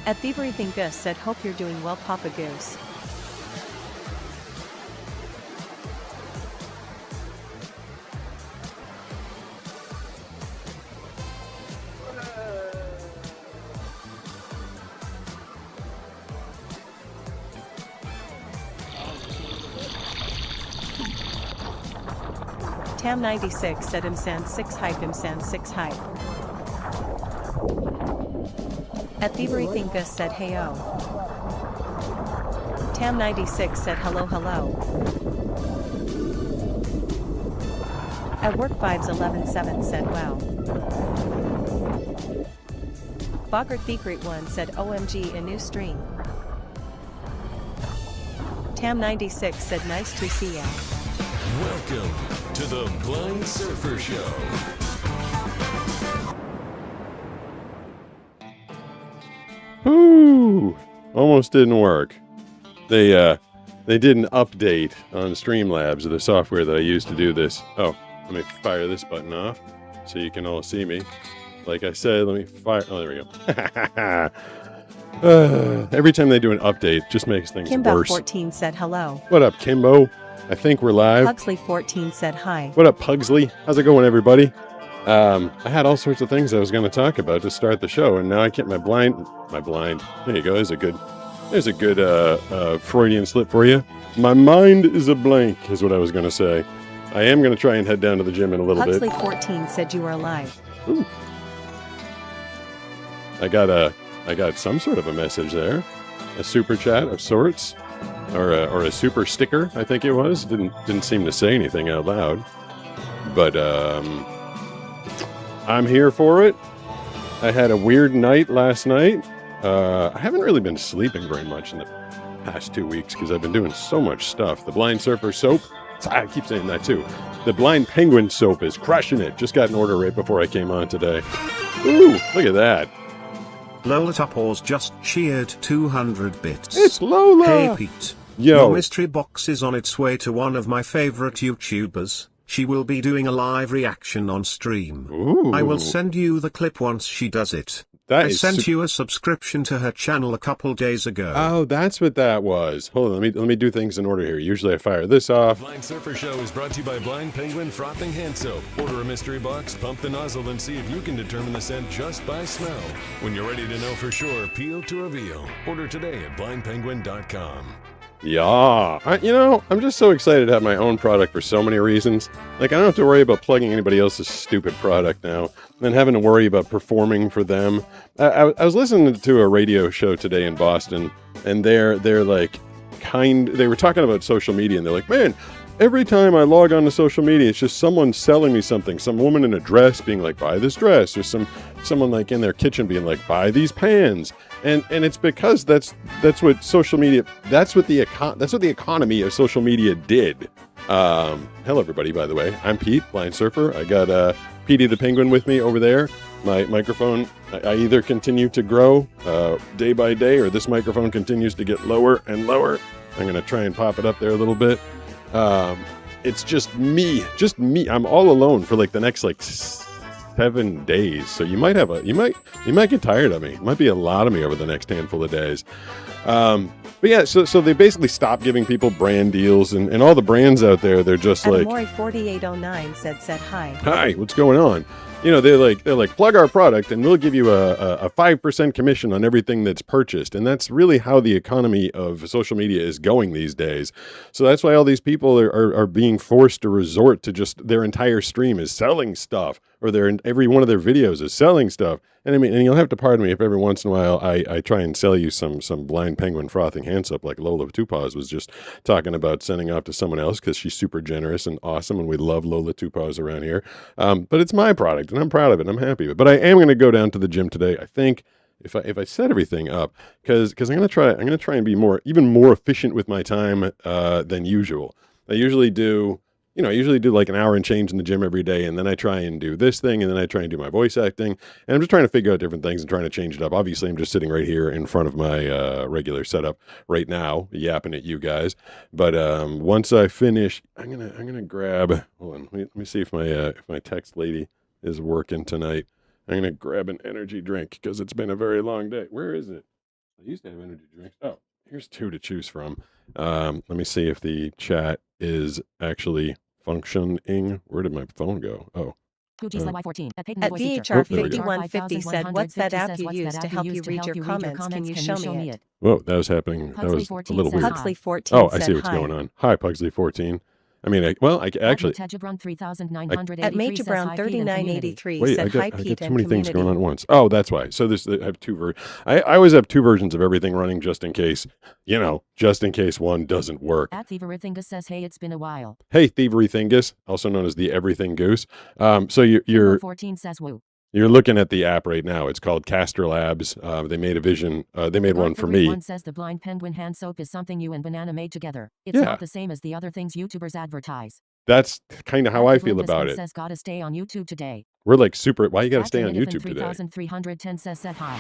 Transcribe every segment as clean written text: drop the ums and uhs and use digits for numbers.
At the Breathing Goose said hope you're doing well Papa Goose. Tam96 said Imsan 6 hype Imsan 6 hype. At the Breathing Goose said heyo. Tam96 said hello hello. At work vibes 117 said wow. Bogart the Great One said OMG a new stream. Tam96 said nice to see ya. Welcome to the Blind Surfer Show. Ooh, almost didn't work. They did an update on Streamlabs, the software that I use to do this. Oh, let me fire this button off so you can all see me. Like I said, let me fire. Oh, there we go. Every time they do an update, it just makes things worse. Kimbo14 said hello. What up, Kimbo? I think we're live. Pugsley14 said hi. What up, Pugsley? How's it going, everybody? I had all sorts of things I was going to talk about to start the show, and now I can't. My blind. There you go. There's a good Freudian slip for you. My mind is a blank, is what I was going to say. I am going to try and head down to the gym in a little bit. Pugsley14 said you are alive. Ooh. I got some sort of a message there, a super chat of sorts. Or a super sticker, I think it was. Didn't seem to say anything out loud. But I'm here for it. I had a weird night last night. I haven't really been sleeping very much in the past 2 weeks because I've been doing so much stuff. The Blind Surfer soap, I keep saying that too. The Blind Penguin soap is crushing it. Just got an order right before I came on today. Ooh, look at that. Lola Topors just cheered 200 bits. It's Lola! Hey Pete. Yo. Your mystery box is on its way to one of my favorite YouTubers. She will be doing a live reaction on stream. Ooh. I will send you the clip once she does it. That I is sent you a subscription to her channel a couple days ago. Oh, that's what that was. Hold on, let me do things in order here. Usually I fire this off. Blind Surfer Show is brought to you by Blind Penguin Frothing Hand Soap. Order a mystery box, pump the nozzle, and see if you can determine the scent just by smell. When you're ready to know for sure, peel to reveal. Order today at blindpenguin.com. Yeah. I'm just so excited to have my own product for so many reasons. Like, I don't have to worry about plugging anybody else's stupid product now, and having to worry about performing for them. I was listening to a radio show today in Boston, and they're like, they were talking about social media, and they're like, man, every time I log on to social media, it's just someone selling me something. Some woman in a dress being like, buy this dress, or someone like in their kitchen being like, buy these pans. And it's because that's what social media, that's what the economy of social media did. Hello everybody, by the way. I'm Pete, Blind Surfer. I got Petey the Penguin with me over there. My microphone, I either continue to grow day by day, or this microphone continues to get lower and lower. I'm going to try and pop it up there a little bit. It's just me. I'm all alone for like the next 7 days. So you might get tired of me. It might be a lot of me over the next handful of days. But yeah, so they basically stopped giving people brand deals, and all the brands out there, they're just like, Mori4809 said hi. hi, what's going on? They're like, plug our product and we'll give you a 5% commission on everything that's purchased. And that's really how the economy of social media is going these days. So that's why all these people are being forced to resort to just their entire stream is selling stuff, or every one of their videos is selling stuff. And you'll have to pardon me if every once in a while I try and sell you some Blind Penguin Frothing Hand Soap, like Lola Tupaws was just talking about sending off to someone else because she's super generous and awesome, and we love Lola Tupaws around here. But it's my product, and I'm proud of it, and I'm happy with it. But I am going to go down to the gym today, I think, if I set everything up, because I'm going to try and be even more efficient with my time than usual. I usually do like an hour and change in the gym every day, and then I try and do this thing, and then I try and do my voice acting, and I'm just trying to figure out different things and trying to change it up. Obviously, I'm just sitting right here in front of my regular setup right now, yapping at you guys. But once I finish, I'm gonna grab. Hold on, let me see if my text lady is working tonight. I'm gonna grab an energy drink because it's been a very long day. Where is it? I used to have energy drinks. Oh, here's 2 to choose from. Let me see if the chat is actually functioning. Where did my phone go? Oh. At Oh, VHR there we go. 5150 said, "What's that app you use to help you read your comments? Can you show me it?" Whoa, that was happening. That was a little weird. Pugsley 14 Oh, I said, see what's "Hi." going on. Hi, Pugsley 14. I mean, I actually. At Major Brown 3983 Wait, said, "Hi I Pete get too and many things going on community." at once. Oh, that's why. So I have 2 versions. I always have 2 versions of everything running just in case, just in case one doesn't work. At Thievery Thingus says, hey, it's been a while. Hey, Thievery Thingus, also known as the Everything Goose. So you're 14 says woo. you're looking at the app right now. It's called Caster Labs. They made a vision. They made one for me. One says the Blind Penguin hand soap is something you and Banana made together. It's Yeah. not the same as the other things YouTubers advertise. That's kind of how I feel about it. Says gotta stay on YouTube today. We're like super. Why you got to stay on YouTube today? 3310 says set hi.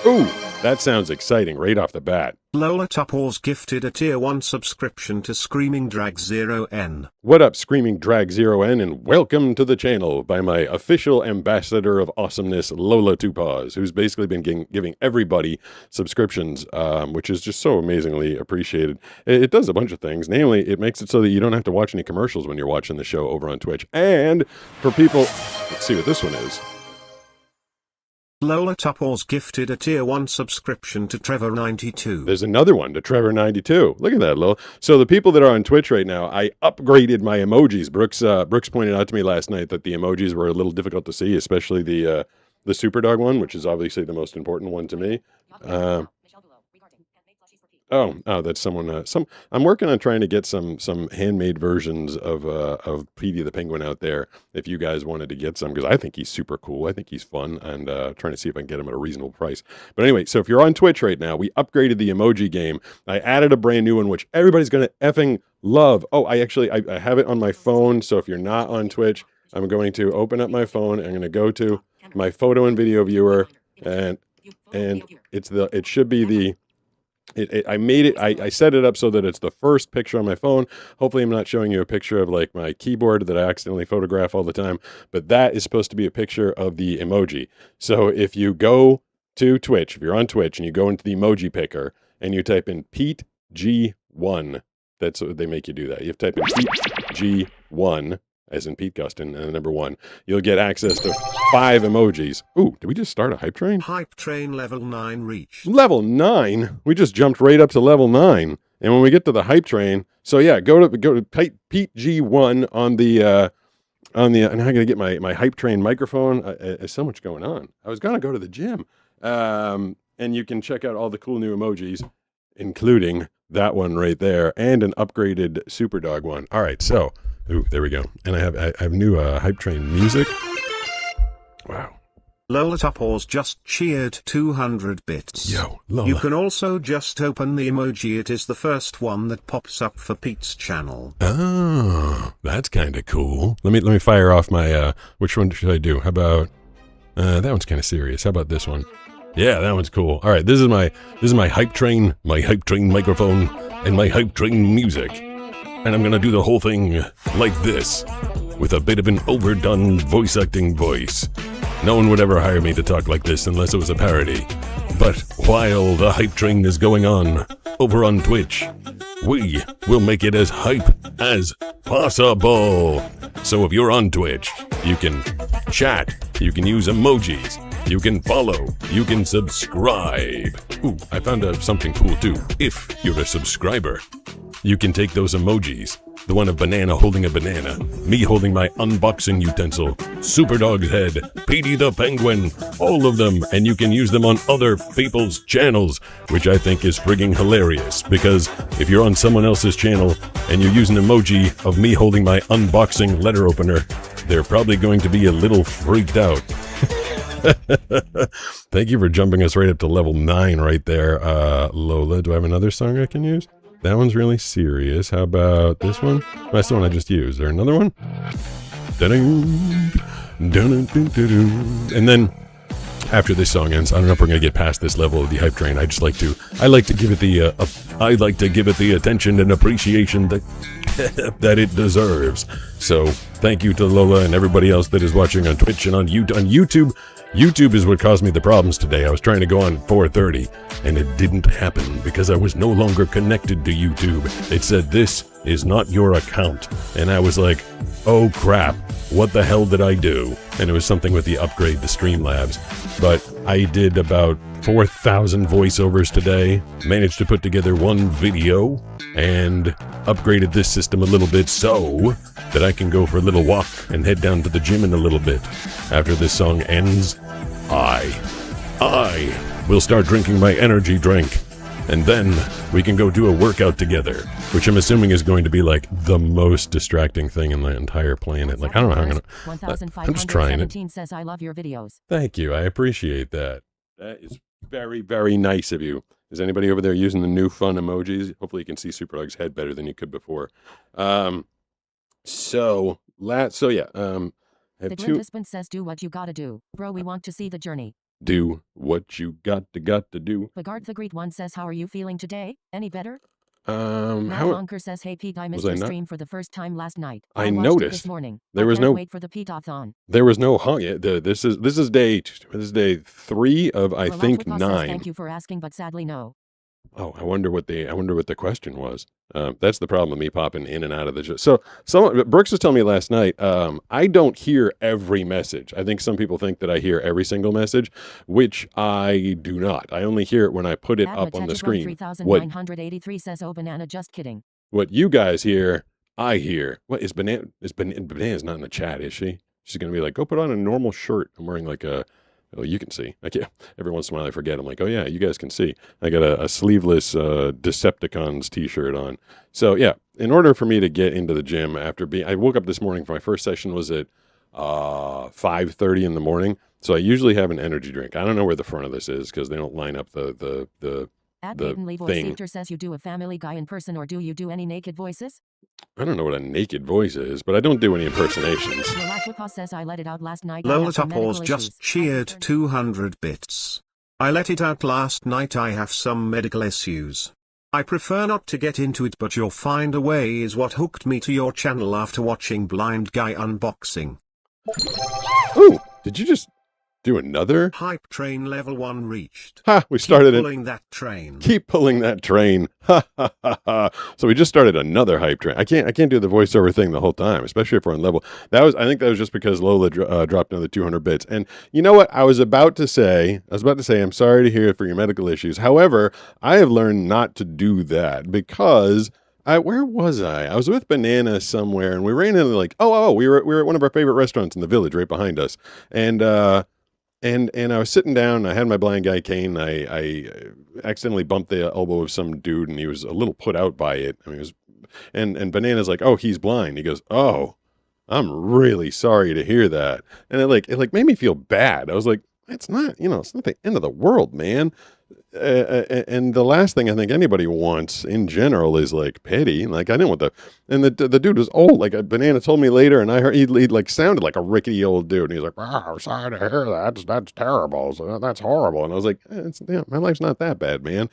Ooh, that sounds exciting right off the bat. Lola Tupors gifted a tier 1 subscription to Screaming Drag 0N. What up, Screaming Drag 0N, and welcome to the channel by my official ambassador of awesomeness, Lola Tupaws, who's basically been giving everybody subscriptions, which is just so amazingly appreciated. It does a bunch of things. Namely, it makes it so that you don't have to watch any commercials when you're watching the show over on Twitch. And for people, let's see what this one is. Lola Tupors gifted a tier 1 subscription to Trevor92. There's another one to Trevor92. Look at that, Lil. So the people that are on Twitch right now, I upgraded my emojis. Brooks pointed out to me last night that the emojis were a little difficult to see, especially the Superdog one, which is obviously the most important one to me. Oh, that's someone. I'm working on trying to get some handmade versions of Petey the Penguin out there. If you guys wanted to get some, because I think he's super cool. I think he's fun, and trying to see if I can get him at a reasonable price. But anyway, so if you're on Twitch right now, we upgraded the emoji game. I added a brand new one, which everybody's gonna effing love. Oh, I have it on my phone. So if you're not on Twitch, I'm going to open up my phone. I'm going to go to my photo and video viewer, and it should be the. I made it. I set it up so that it's the first picture on my phone. Hopefully, I'm not showing you a picture of like my keyboard that I accidentally photograph all the time. But that is supposed to be a picture of the emoji. So if you go to Twitch, if you're on Twitch and you go into the emoji picker and you type in Pete G1, that's what they make you do that. You have to type in Pete G1, as in Pete Gustin, and the number 1. You'll get access to 5 emojis. Ooh, did we just start a hype train? Hype train level 9 reached. Level 9? We just jumped right up to level 9. And when we get to the hype train, so yeah, go to type Pete G1 on the and I'm gonna get my hype train microphone. There's so much going on. I was gonna go to the gym. And you can check out all the cool new emojis, including that one right there, and an upgraded Superdog one. All right, so ooh, there we go. And I have new hype train music. Wow. Lola Tupors just cheered 200 bits. Yo, Lola. You can also just open the emoji. It is the first one that pops up for Pete's channel. Oh, that's kind of cool. Let me fire off my which one should I do? How about that one's kind of serious. How about this one? Yeah, that one's cool. All right, this is my hype train microphone and my hype train music. And I'm going to do the whole thing like this, with a bit of an overdone voice acting voice. No one would ever hire me to talk like this unless it was a parody. But while the hype train is going on over on Twitch, we will make it as hype as possible. So if you're on Twitch, you can chat, you can use emojis, you can follow, you can subscribe. Ooh, I found out something cool too. If you're a subscriber, you can take those emojis, the one of banana holding a banana, me holding my unboxing utensil, Superdog's head, Petey the Penguin, all of them, and you can use them on other people's channels, which I think is frigging hilarious, because if you're on someone else's channel and you use an emoji of me holding my unboxing letter opener, they're probably going to be a little freaked out. Thank you for jumping us right up to level 9 right there, Lola. Do I have another song I can use? That one's really serious. How about this one? That's the one I just used. Is there another one? And then after this song ends, I don't know if we're gonna get past this level of the hype train. I like to give it the attention and appreciation that that it deserves. So thank you to Lola and everybody else that is watching on Twitch and on YouTube. YouTube is what caused me the problems today. I was trying to go on at 4:30 and it didn't happen because I was no longer connected to YouTube. It said, "This is not your account." And I was like, oh crap, what the hell did I do? And it was something with the upgrade to Streamlabs. But I did about 4,000 voiceovers today, managed to put together one video, and upgraded this system a little bit so that I can go for a little walk and head down to the gym in a little bit. After this song ends, I will start drinking my energy drink, and then we can go do a workout together, which I'm assuming is going to be like the most distracting thing in the entire planet. Like, I don't know how I'm gonna. I'm just trying it. Says I love your videos. Thank you. I appreciate that. That is very, very nice of you. Is anybody over there using the new fun emojis? Hopefully you can see Superdog's head better than you could before. So yeah. I have The two. Glindaspin says do what you gotta do. Bro, we want to see the journey. Do what you got to do. Bagard the Great One says how are you feeling today? Any better? How Honker says hey Pete, I missed Was I your not? stream for the first time last night. I watched it noticed. this morning. There I was can't no- wait for the Pete-a-thon. there was no hung. This is day 3 of I think Galacticos says 9. thank you for asking, but sadly no. Oh, I wonder what the question was. That's the problem with me popping in and out of the show. So Brooks was telling me last night, I don't hear every message. I think some people think that I hear every single message, which I do not. I only hear it when I put it up on the screen. 3983 says oh banana, just kidding. What you guys hear, I hear. What is Banana? Banana's not in the chat, is she? She's gonna be like, go put on a normal shirt. I'm wearing like a. Oh, you can see. I can't. Every once in a while I forget. I'm like, oh yeah, you guys can see. I got a sleeveless Decepticons t-shirt on. So yeah, in order for me to get into the gym I woke up this morning. For my first session was at 5:30 in the morning. So I usually have an energy drink. I don't know where the front of this is because they don't line up the At the Peyton Levoy thing. Seeker says you do a Family Guy in person or do you do any naked voices? I don't know what a naked voice is, but I don't do any impersonations. Galacticos says I let it out last night. I Lola have some medical Topors just issues. cheered 200 bits. I let it out last night. I have some medical issues. I prefer not to get into it, but your Find a Way is what hooked me to your channel after watching Blind Guy unboxing. Ooh, did you just do another? Hype train level 1 reached. Ha, we started Keep it. pulling that train. Keep pulling that train. Ha ha ha ha. So we just started another hype train. I can't do the voiceover thing the whole time, especially if we're on level. I think that was just because Lola dropped another 200 bits. And you know what? I was about to say, I'm sorry to hear for your medical issues. However, I have learned not to do that because where was I? I was with Banana somewhere and we ran into like, we were at one of our favorite restaurants in the village right behind us. And I was sitting down, I had my blind guy cane, I accidentally bumped the elbow of some dude and he was a little put out by it. I mean, and Banana's like, oh, he's blind. He goes, oh, I'm really sorry to hear that. And it made me feel bad. I was like, it's not the end of the world, man. And the last thing I think anybody wants in general is like pity. Like I didn't want and the dude was old. Like a Banana told me later, and I heard he like sounded like a rickety old dude. And he's like, "I'm sorry to hear that. That's terrible. So that's horrible." And I was like, my life's not that bad, man.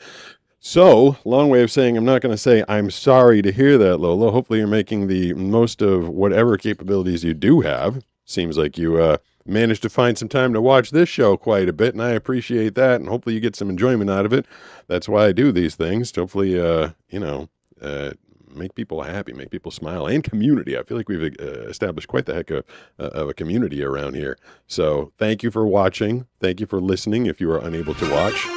So long way of saying I'm not going to say I'm sorry to hear that, Lola. Hopefully you're making the most of whatever capabilities you do have. Seems like you managed to find some time to watch this show quite a bit, and I appreciate that, and hopefully you get some enjoyment out of it. That's why I do these things, to hopefully, make people happy, make people smile, and community. I feel like we've established quite the heck of a community around here. So thank you for watching. Thank you for listening if you are unable to watch.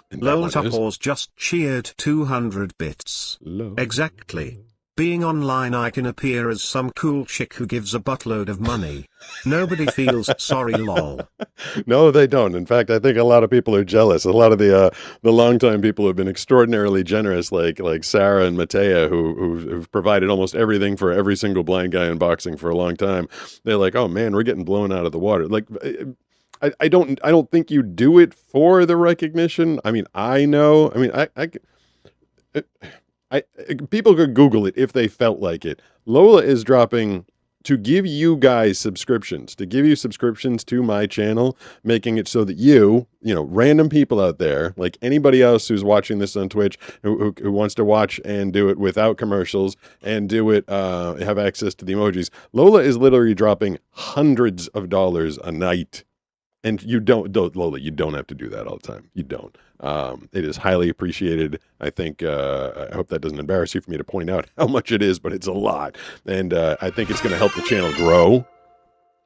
And that Lola one is Topors just cheered 200 bits. Low. Exactly. Being online I can appear as some cool chick who gives a buttload of money. Nobody feels sorry, lol. No, they don't. In fact, I think a lot of people are jealous. A lot of the longtime people have been extraordinarily generous, like Sarah and Matea, who've provided almost everything for every single blind guy in boxing for a long time. They're like, oh man, we're getting blown out of the water. Like, I don't think you do it for the recognition. I mean, I know. I mean, people could Google it if they felt like it. Lola is dropping to give you guys subscriptions, to give you subscriptions to my channel, making it so that you know, random people out there, like anybody else who's watching this on Twitch, who wants to watch and do it without commercials and do it, have access to the emojis. Lola is literally dropping hundreds of dollars a night. And you don't, Lola, you don't have to do that all the time. You don't. It is highly appreciated. I think, I hope that doesn't embarrass you for me to point out how much it is, but it's a lot. And I think it's going to help the channel grow.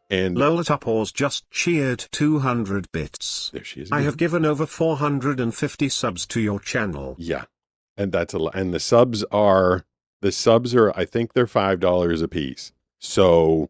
And Lola Topors just cheered 200 bits. There she is I again. have given over 450 subs to your channel. Yeah. And that's a lot. And the subs are, I think they're $5 a piece. So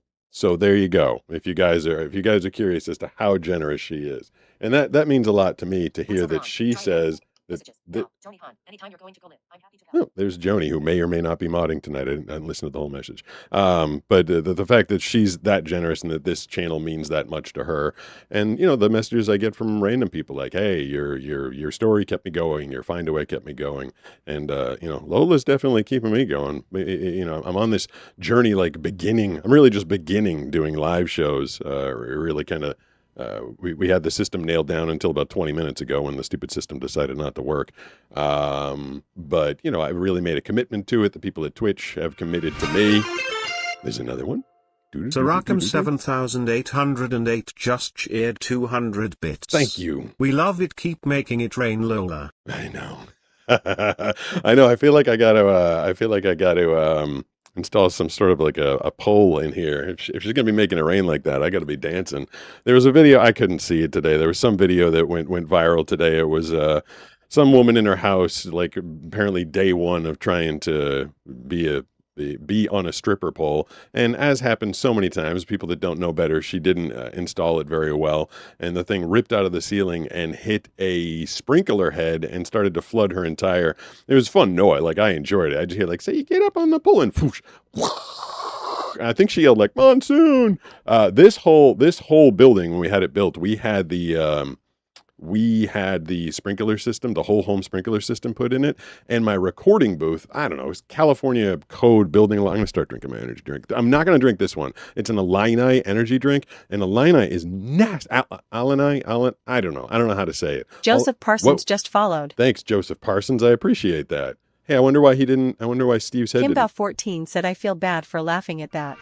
there you go. If you guys are curious as to how generous she is. And that means a lot to me to hear that she says that, Joni Han, anytime you're going to Berlin, I'm happy to oh, there's Joni, who may or may not be modding tonight. I didn't listen to the whole message. But the fact that she's that generous and that this channel means that much to her. And, you know, the messages I get from random people like, hey, your story kept me going. Your Find a Way kept me going. And, you know, Lola's definitely keeping me going. You know, I'm on this journey, like I'm really just beginning doing live shows, really kind of. We had the system nailed down until about 20 minutes ago when the stupid system decided not to work. But, you know, I really made a commitment to it. The people at Twitch have committed to me. There's another one. Sarakum 7808 just cheered 200 bits. Thank you. We love it. Keep making it rain, Lola. I know. I know. I feel like I got to install some sort of like a pole in here. If she's going to be making it rain like that, I got to be dancing. There was a video, I couldn't see it today. There was some video that went viral today. It was some woman in her house, like apparently day one of trying to be on a stripper pole. And as happens so many times, people that don't know better, she didn't install it very well. And the thing ripped out of the ceiling and hit a sprinkler head and started to flood her entire. It was fun noise. Like, I enjoyed it. I just hear like, say you get up on the pole and whoosh. I think she yelled like monsoon. This whole building, when we had it built, we had the sprinkler system, the whole home sprinkler system put in it. And my recording booth, I don't know, it's California code building. I'm going to start drinking my energy drink. I'm not going to drink this one. It's an Illini energy drink. And Illini is nasty. Illini, I don't know. I don't know how to say it. Joseph Parsons just followed. Thanks, Joseph Parsons. I appreciate that. Hey, I wonder why Steve said Kimba14 said, I feel bad for laughing at that.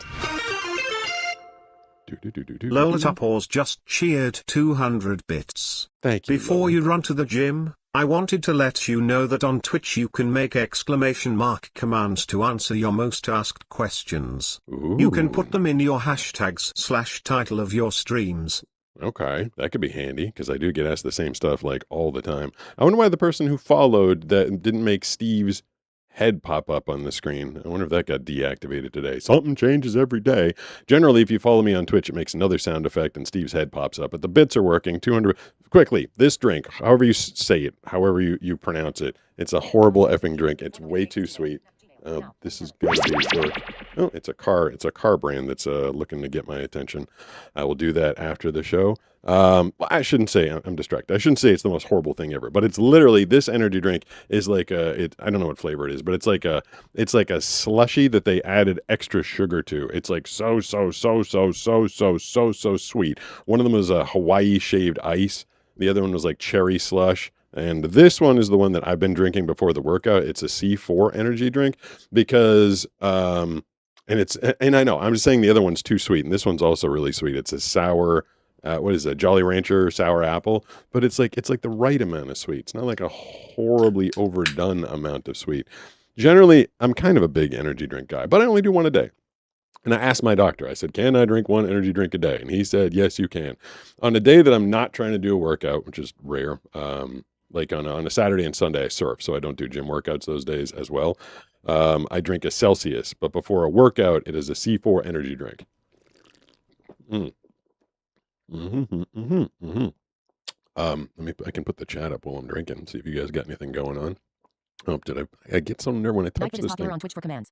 Lola Topors just cheered 200 bits. Thank you. Before you run to the gym, I wanted to let you know that on Twitch you can make exclamation mark commands to answer your most asked questions. Ooh. You can put them in your hashtags / title of your streams. Okay, that could be handy, because I do get asked the same stuff like all the time. I wonder why the person who followed that didn't make Steve's head pop up on the screen. I wonder if that got deactivated today. Something changes every day. Generally, if you follow me on Twitch, it makes another sound effect and Steve's head pops up. But the bits are working. 200. Quickly, this drink, however you say it, however you pronounce it, it's a horrible effing drink. It's way too sweet. This is going to be work. Oh, it's a car brand that's looking to get my attention. I will do that after the show. Well, I shouldn't say, I'm distracted. I shouldn't say it's the most horrible thing ever, but it's literally, this energy drink is like I don't know what flavor it is, but it's like a slushy that they added extra sugar to. It's like so sweet. One of them was a Hawaii shaved ice. The other one was like cherry slush. And this one is the one that I've been drinking before the workout. It's a C4 energy drink because, and I know, I'm just saying the other one's too sweet. And this one's also really sweet. It's a sour, what is it? Jolly Rancher sour apple, but it's like the right amount of sweet. It's not like a horribly overdone amount of sweet. Generally, I'm kind of a big energy drink guy, but I only do one a day. And I asked my doctor, I said, can I drink one energy drink a day? And he said, yes, you can. On a day that I'm not trying to do a workout, which is rare, like on a Saturday and Sunday, I surf, so I don't do gym workouts those days as well. I drink a Celsius, but before a workout, it is a C4 energy drink. I can put the chat up while I'm drinking, see if you guys got anything going on. Oh, did I get something there when I touched this thing? On Twitch for commands.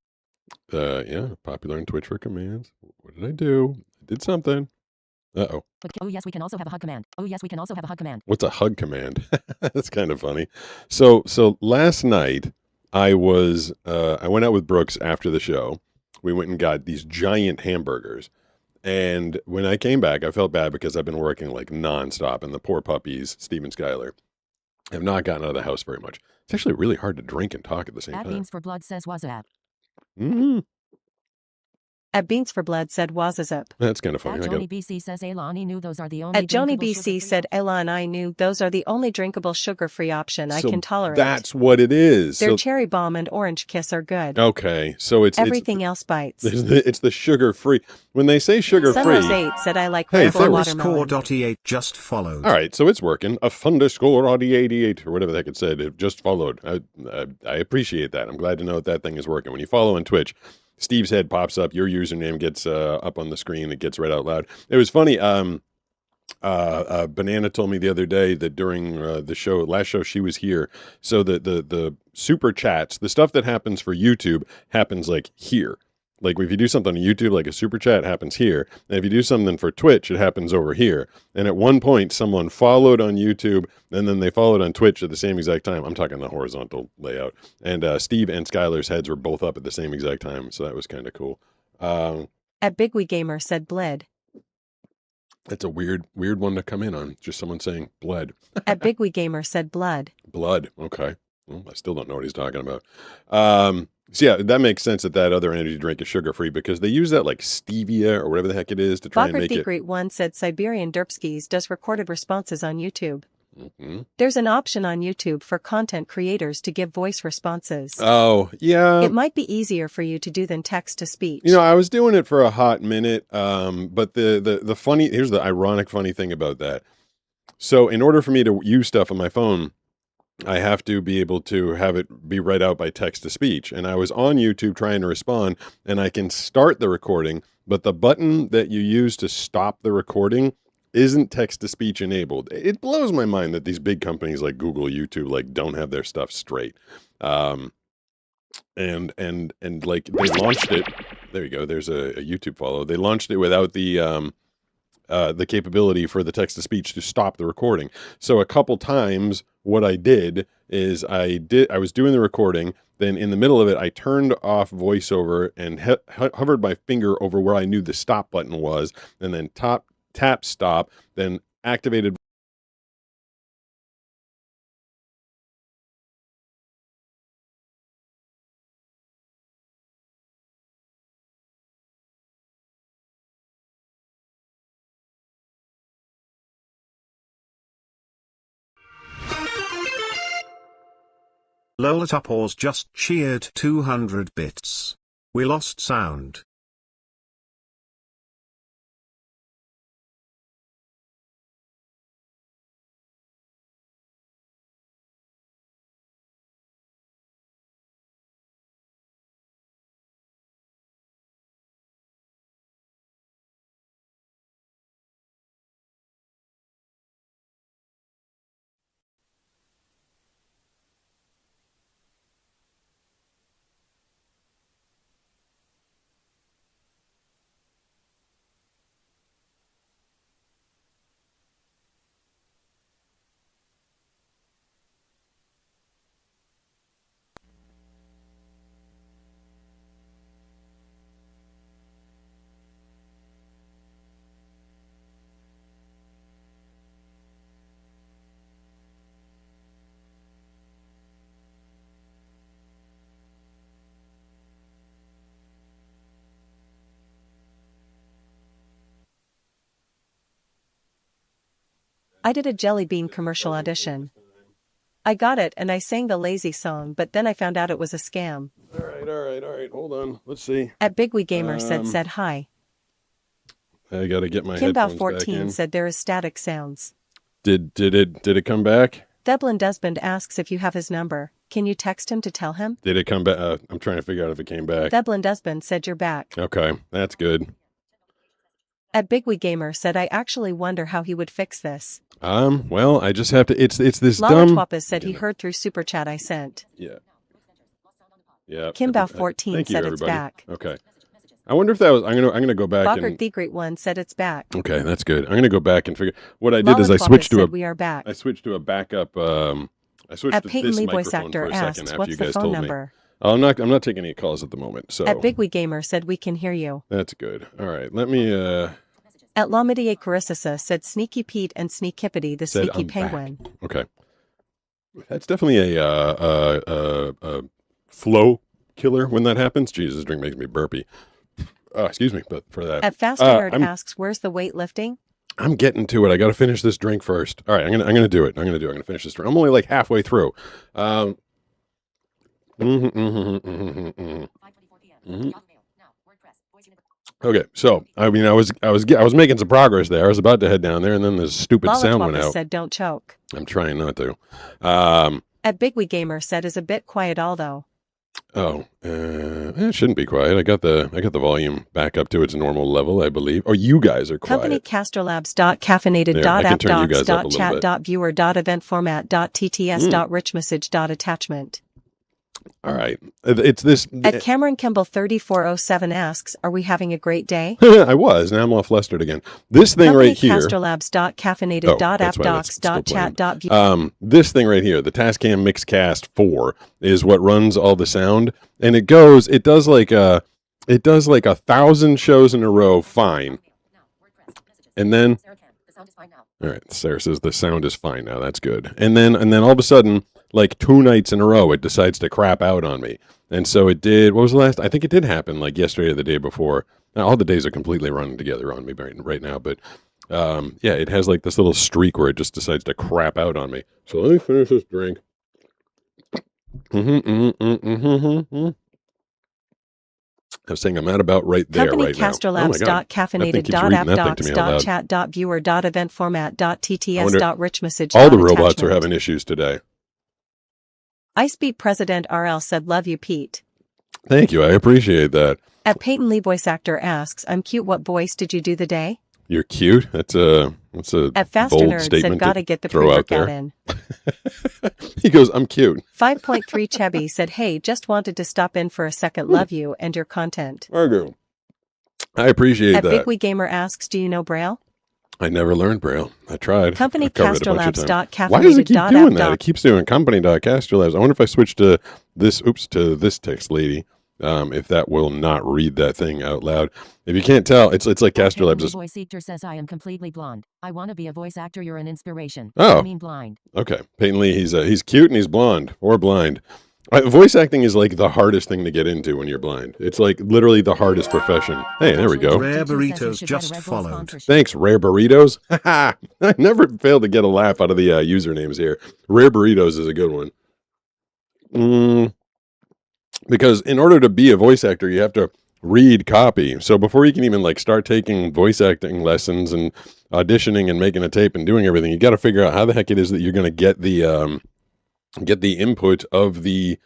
Yeah, popular on Twitch for commands. What did I do? I did something. Uh-oh. Oh, yes, we can also have a hug command. Oh, yes, we can also have a hug command. What's a hug command? That's kind of funny. So last night I went out with Brooks after the show. we went and got these giant hamburgers. And when I came back, I felt bad because I've been working like nonstop, and the poor puppies, Steve and Skylar, have not gotten out of the house very much. It's actually really hard to drink and talk at the same At time. Beans for Blood says WhatsApp. Mm-hmm. At Beans for Blood said Wazazip. That's kind of funny. At I got Joni BC says Elani knew those are the only At Joni drinkable BC sugar-free said Ella and I knew those are the only drinkable sugar-free option I So can tolerate. That's what it is. Their So, cherry bomb and orange kiss are good. okay, so it's Everything else bites. it's the sugar free. When they say sugar free, Sunrose 8 said I like Hey, Red Bull that watermelon. Underscore.e8 just followed. all right, so it's working. A underscore Audi 88 or whatever the heck it said. It just followed. I appreciate that. I'm glad to know that thing is working. When you follow on Twitch, Steve's head pops up. Your username gets up on the screen. It gets read out loud. It was funny. Banana told me the other day that during the last show she was here. So the super chats, the stuff that happens for YouTube happens like here. Like if you do something on YouTube, like a super chat happens here. And if you do something for Twitch, it happens over here. And at one point, someone followed on YouTube, and then they followed on Twitch at the same exact time. I'm talking the horizontal layout. And Steve and Skylar's heads were both up at the same exact time. So that was kind of cool. At Big Wee Gamer said bled. That's a weird one to come in on. Just someone saying blood. At Big Wee Gamer said blood. Blood. Okay. Well, I still don't know what he's talking about. So yeah, that makes sense that other energy drink is sugar-free because they use that like stevia or whatever the heck it is to try and make it. Bakert 1 said Siberian Derpskis does recorded responses on YouTube. Mm-hmm. There's an option on YouTube for content creators to give voice responses. Oh, yeah. It might be easier for you to do than text to speech. You know, I was doing it for a hot minute, but the funny, here's the ironic funny thing about that. So in order for me to use stuff on my phone, I have to be able to have it be read out by text to speech. And I was on YouTube trying to respond, and I can start the recording, but the button that you use to stop the recording isn't text to speech enabled. It blows my mind that these big companies like Google, YouTube, like don't have their stuff straight. And like they launched it. There you go. There's a YouTube follow. They launched it without the capability for the text to speech to stop the recording. So a couple times what I did is I was doing the recording, then in the middle of it I turned off voiceover and hovered my finger over where I knew the stop button was, and then tap stop, then activated. Lolatopause just cheered 200 bits. We lost sound. I did a Jelly Bean commercial audition. I got it and I sang the lazy song, but then I found out it was a scam. All right. Hold on. Let's see. At Big Wee Gamer said hi. I got to get my Kimbow headphones back 14 in. said there is static sounds. Did it come back? Theblin Desmond asks if you have his number. Can you text him to tell him? Did it come back? I'm trying to figure out if it came back. Theblin Desmond said you're back. Okay, that's good. At Big Wee Gamer said I actually wonder how he would fix this. Well, I just have to. It's this Lala dumb. Twappas said he heard through super chat I sent. Yeah. Kimbow 14 Thank you, said it's everybody. back. Okay. I wonder if that was. I'm gonna go back Bockert and. the Great One said it's back. Okay, that's good. I'm gonna go back and figure. What I did Lala is I Twappas switched to said a. we are back. I switched to a backup. I switched At to Peyton this Lee Voice microphone Actor for a second asks after what's you the guys phone told number. I'm not taking any calls at the moment, so At Bigwee Gamer said we can hear you. that's good. All right, let me. At Lamidia Carissasa said Sneaky Pete and Sneakippity the Said Sneaky I'm back. Penguin. Okay, that's definitely a flow killer when that happens. Jesus, this drink makes me burpy. Excuse me, but for that. At Faster Nerd I'm- asks, where's the weightlifting? I'm getting to it. I got to finish this drink first. All right, I'm gonna do it. I'm gonna finish this drink. I'm only like halfway through. Mhm, mhm, mhm, mhm, mhm. 5:24 p.m. Now, WordPress. Voice unit. Okay, so I mean, I was making some progress there. I was about to head down there, and then this stupid sound went Lollipop out. said don't choke. I'm trying not to. At Bigwee Gamer said is a bit quiet although. It shouldn't be quiet. I got the volume back up to its normal level, I believe. Oh, you guys are quiet. Company castrolabs.caffeinated There, I can turn you guys up a little .chat.viewer.eventformat.tts.richmessage.attachment. All right, it's this. At Cameron Kimball 3407 asks, are we having a great day? I was. Now I'm all flustered again. This thing Company right here. castrolabs.caffeinated.appdocs.chat.view. This thing right here, the Tascam Mixcast 4, is what runs all the sound, and it does like 1,000 shows in a row, fine. Now, WordPress. Messages. And then, Sarah Cam. The sound is fine now. all right, Sarah says the sound is fine now. That's good. And then all of a sudden, like 2 nights in a row, it decides to crap out on me. And so it did. What was the last? I think it did happen like yesterday or the day before. Now, all the days are completely running together on me right now, but yeah, it has like this little streak where it just decides to crap out on me. So let me finish this drink. I was saying I'm at about right there Company right now. Oh my God. castrolabs.caffeinated.appdocs.chat.viewer.eventformat.tts.richmessage. All the robots are having issues today. Icebeat President RL said love you Pete. Thank you. I appreciate that. At Peyton Lee voice actor asks, I'm cute, what voice did you do the day? You're cute. That's a At Faster bold Nerd statement said gotta to get the throw out pre-workout there. in. He goes, I'm cute. 5.3 Chebby said, hey, just wanted to stop in for a second, love you and your content. I appreciate At that. Bigwee Gamer asks, do you know Braille? I never learned Braille. I tried. Company I've covered it a bunch of times. castrolabs.caffeinated.appdocs. Why does it keep doing that? It keeps doing company.castrolabs. I wonder if I switch to this text lady, if that will not read that thing out loud. If you can't tell, it's like Castrolabs is... Voice actor says I am completely blonde. I want to be a voice actor. You're an inspiration. Oh. I mean blind. Okay. Peyton Lee, he's cute and he's blonde or blind. Voice acting is like the hardest thing to get into when you're blind. It's like literally the hardest profession. Hey, there we go. Rare Says you Burritos should get a just Red Bull followed. sponsorship. Thanks, Rare Burritos. I never fail to get a laugh out of the usernames here. Rare Burritos is a good one. Because in order to be a voice actor, you have to read copy. So before you can even like start taking voice acting lessons and auditioning and making a tape and doing everything, you got to figure out how the heck it is that you're going to get the input of the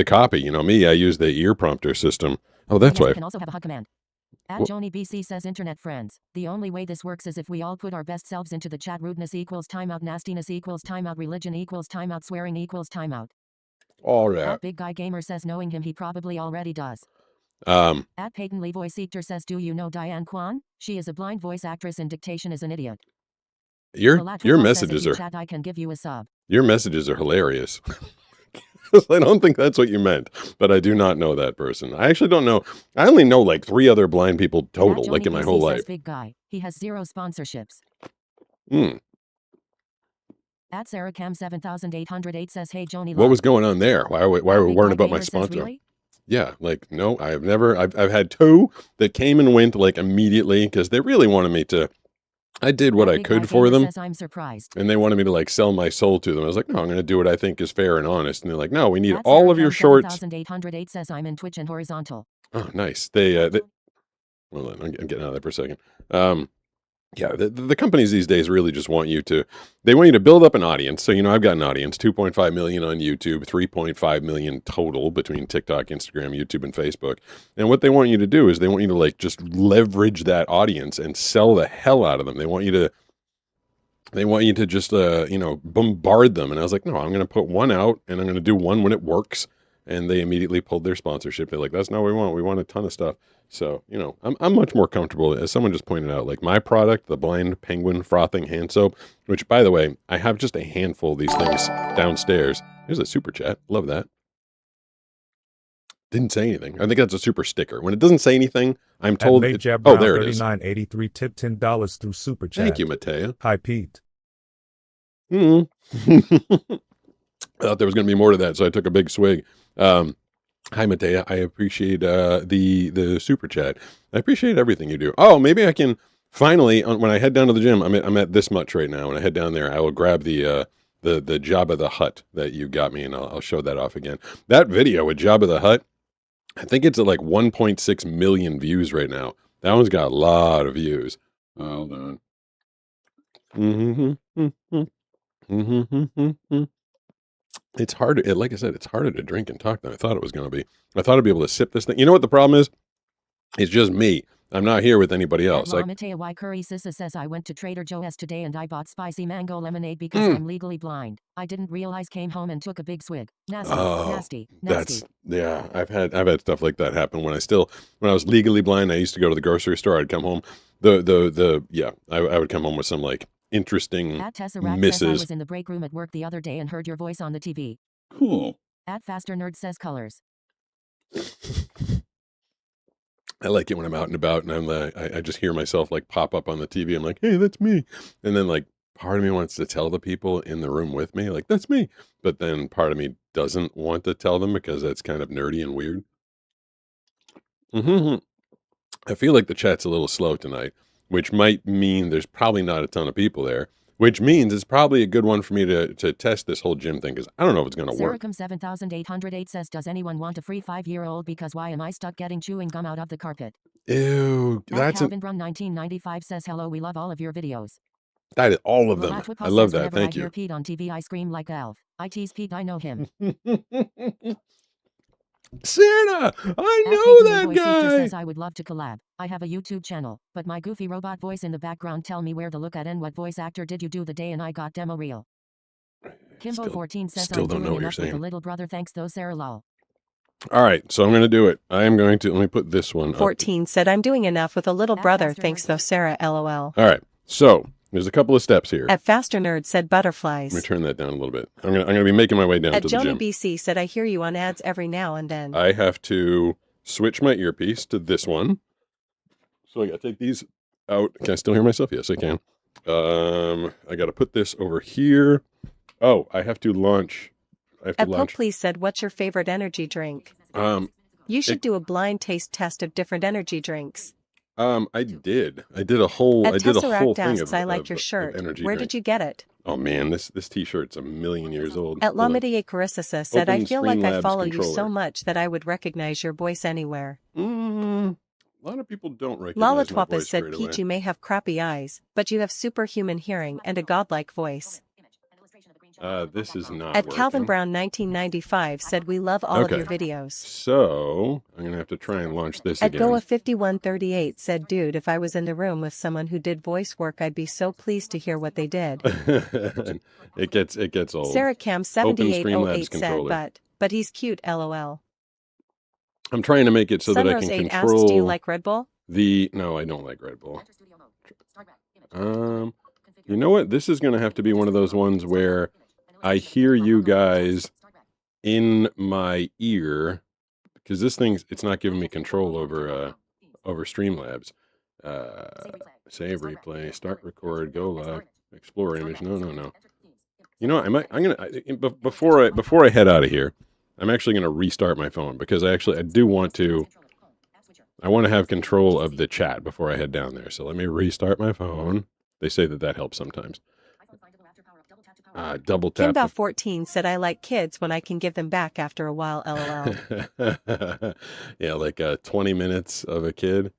copy. You know me, I use the ear prompter system. Oh, that's Yes, why. you can also have a hug command. At Wh- Joni BC says internet friends. The only way this works is if we all put our best selves into the chat. Rudeness equals timeout. Nastiness equals timeout. Religion equals timeout. Swearing equals timeout. All right. At Big Guy Gamer says knowing him he probably already does. At Peyton Lee voice actor says do you know Diane Kwan? She is a blind voice actress and dictation is an idiot. Your Relax, your Football says, messages if you are chat I can give you a sub. your messages are hilarious. I don't think that's what you meant, but I do not know that person. I actually don't know. I only know like 3 other blind people total, At like Joni in my BC whole says life. Big Guy. He has 0 sponsorships. Hmm. At Sarah Cam 7808 says hey Joni. What was going on there? Why are we At worrying Big Guy about my Gamer says, sponsor? really? Yeah, like no, I've had 2 that came and went like immediately because they really wanted me to. I did what At I Big could Guy for Gamer them, says, I'm surprised. and they wanted me to like sell my soul to them. I was like, no, I'm going to do what I think is fair and honest. And they're like, no, we need At all Sarah of your Cam shorts. 7808 says I'm in Twitch and horizontal. Oh, nice. Hold on, I'm getting out of that for a second. Yeah, the companies these days really just want you to, they want you to build up an audience. So, you know, I've got an audience, 2.5 million on YouTube, 3.5 million total between TikTok, Instagram, YouTube, and Facebook. And what they want you to do is they want you to like just leverage that audience and sell the hell out of them. They want you to just, bombard them. And I was like, no, I'm going to put one out and I'm going to do one when it works. And they immediately pulled their sponsorship. They're like, that's not what we want. We want a ton of stuff. So, you know, I'm much more comfortable, as someone just pointed out, like my product, the Blind Penguin Frothing Hand Soap, which, by the way, I have just a handful of these things downstairs. Here's a super chat. Love that. Didn't say anything. I think that's a super sticker. When it doesn't say anything, I'm told. There it is. 3983 tip $10 through Super Chat. Thank you, Mateo. Hi, Pete. I thought there was going to be more to that, so I took a big swig. Hi, Mateo. I appreciate the super chat. I appreciate everything you do. Oh, maybe I can finally, when I head down to the gym, I'm at this much right now. When I head down there, I will grab the Jabba the Hutt that you got me, and I'll show that off again. That video with Jabba the Hutt, I think it's at like 1.6 million views right now. That one's got a lot of views. Hold on. It's harder. Like I said, it's harder to drink and talk than I thought it was going to be. I thought I'd be able to sip this thing. You know what the problem is? It's just me. I'm not here with anybody else. Mateo Y. Curry Sissa says, I went to Trader Joe's today and I bought spicy mango lemonade because I'm legally blind. I didn't realize, came home and took a big swig. Nasty. Yeah. I've had stuff like that happen when I was legally blind. I used to go to the grocery store. I'd come home. I would come home with some like interesting At Tessa Rack says, I was in the break room at work the other day and heard your voice on the TV. Cool. At Faster Nerd says colors. I like it when I'm out and about and I'm like, I just hear myself like pop up on the TV. I'm like, hey, that's me. And then like part of me wants to tell the people in the room with me, like, that's me. But then part of me doesn't want to tell them because that's kind of nerdy and weird. I feel like the chat's a little slow tonight, which might mean there's probably not a ton of people there, which means it's probably a good one for me to test this whole gym thing because I don't know if it's going to work. Saracom 7808 says, does anyone want a free 5-year-old because why am I stuck getting chewing gum out of the carpet? Ew. Calvin Brun 1995 says, hello, we love all of your videos. That is all of them. I love that. Thank you. I hear Pete on TV, I scream like Alf. I tease Pete, I know him. Santa! I know that guy! Says, I would love to collab. I have a YouTube channel, but my goofy robot voice in the background tell me where to look at and what voice actor did you do the day and I got demo reel. Kimbo14 says, I'm doing enough with the little brother, thanks though, Sarah lol. All right, so I'm going to do it. I am going to, let me put this one 14 said, I'm doing enough with a little brother, thanks though, Sarah lol. All right, so there's a couple of steps here. At Faster Nerd said butterflies. Let me turn that down a little bit. I'm gonna be making my way down to the gym. At Joni BC said, I hear you on ads every now and then. I have to switch my earpiece to this one. So I got to take these out. Can I still hear myself? Yes, I can. I got to put this over here. Oh, I have to launch. At Pope Please said, what's your favorite energy drink? You should do a blind taste test of different energy drinks. I did a whole thing of I like your shirt. Where did you get it? Oh man, this t-shirt's a million years old. At Lamidia Carissa said, I feel like I follow you so much that I would recognize your voice anywhere. A lot of people don't recognize my voice said, right Pete, away. you may have crappy eyes, but you have superhuman hearing and a godlike voice. This is not At working. Calvin Brown 1995 said, we love all of your videos. So I'm going to have to try and launch this again. At Goa 5138 said, dude, if I was in the room with someone who did voice work, I'd be so pleased to hear what they did. It gets old. Sarah Cam 7808 said, but he's cute, lol. I'm trying to make it so Sunrose that I can 8 control. asked, do you like Red Bull? No, I don't like Red Bull. You know what? This is going to have to be one of those ones where I hear you guys in my ear, because this thing's, it's not giving me control over Streamlabs. Save replay, start record, go live, explore image. No. You know what? Before I head out of here, I'm actually going to restart my phone because I want to have control of the chat before I head down there. So let me restart my phone. They say that helps sometimes. Double tap. Kimbow 14 said, I like kids when I can give them back after a while, lol. Yeah, like 20 minutes of a kid.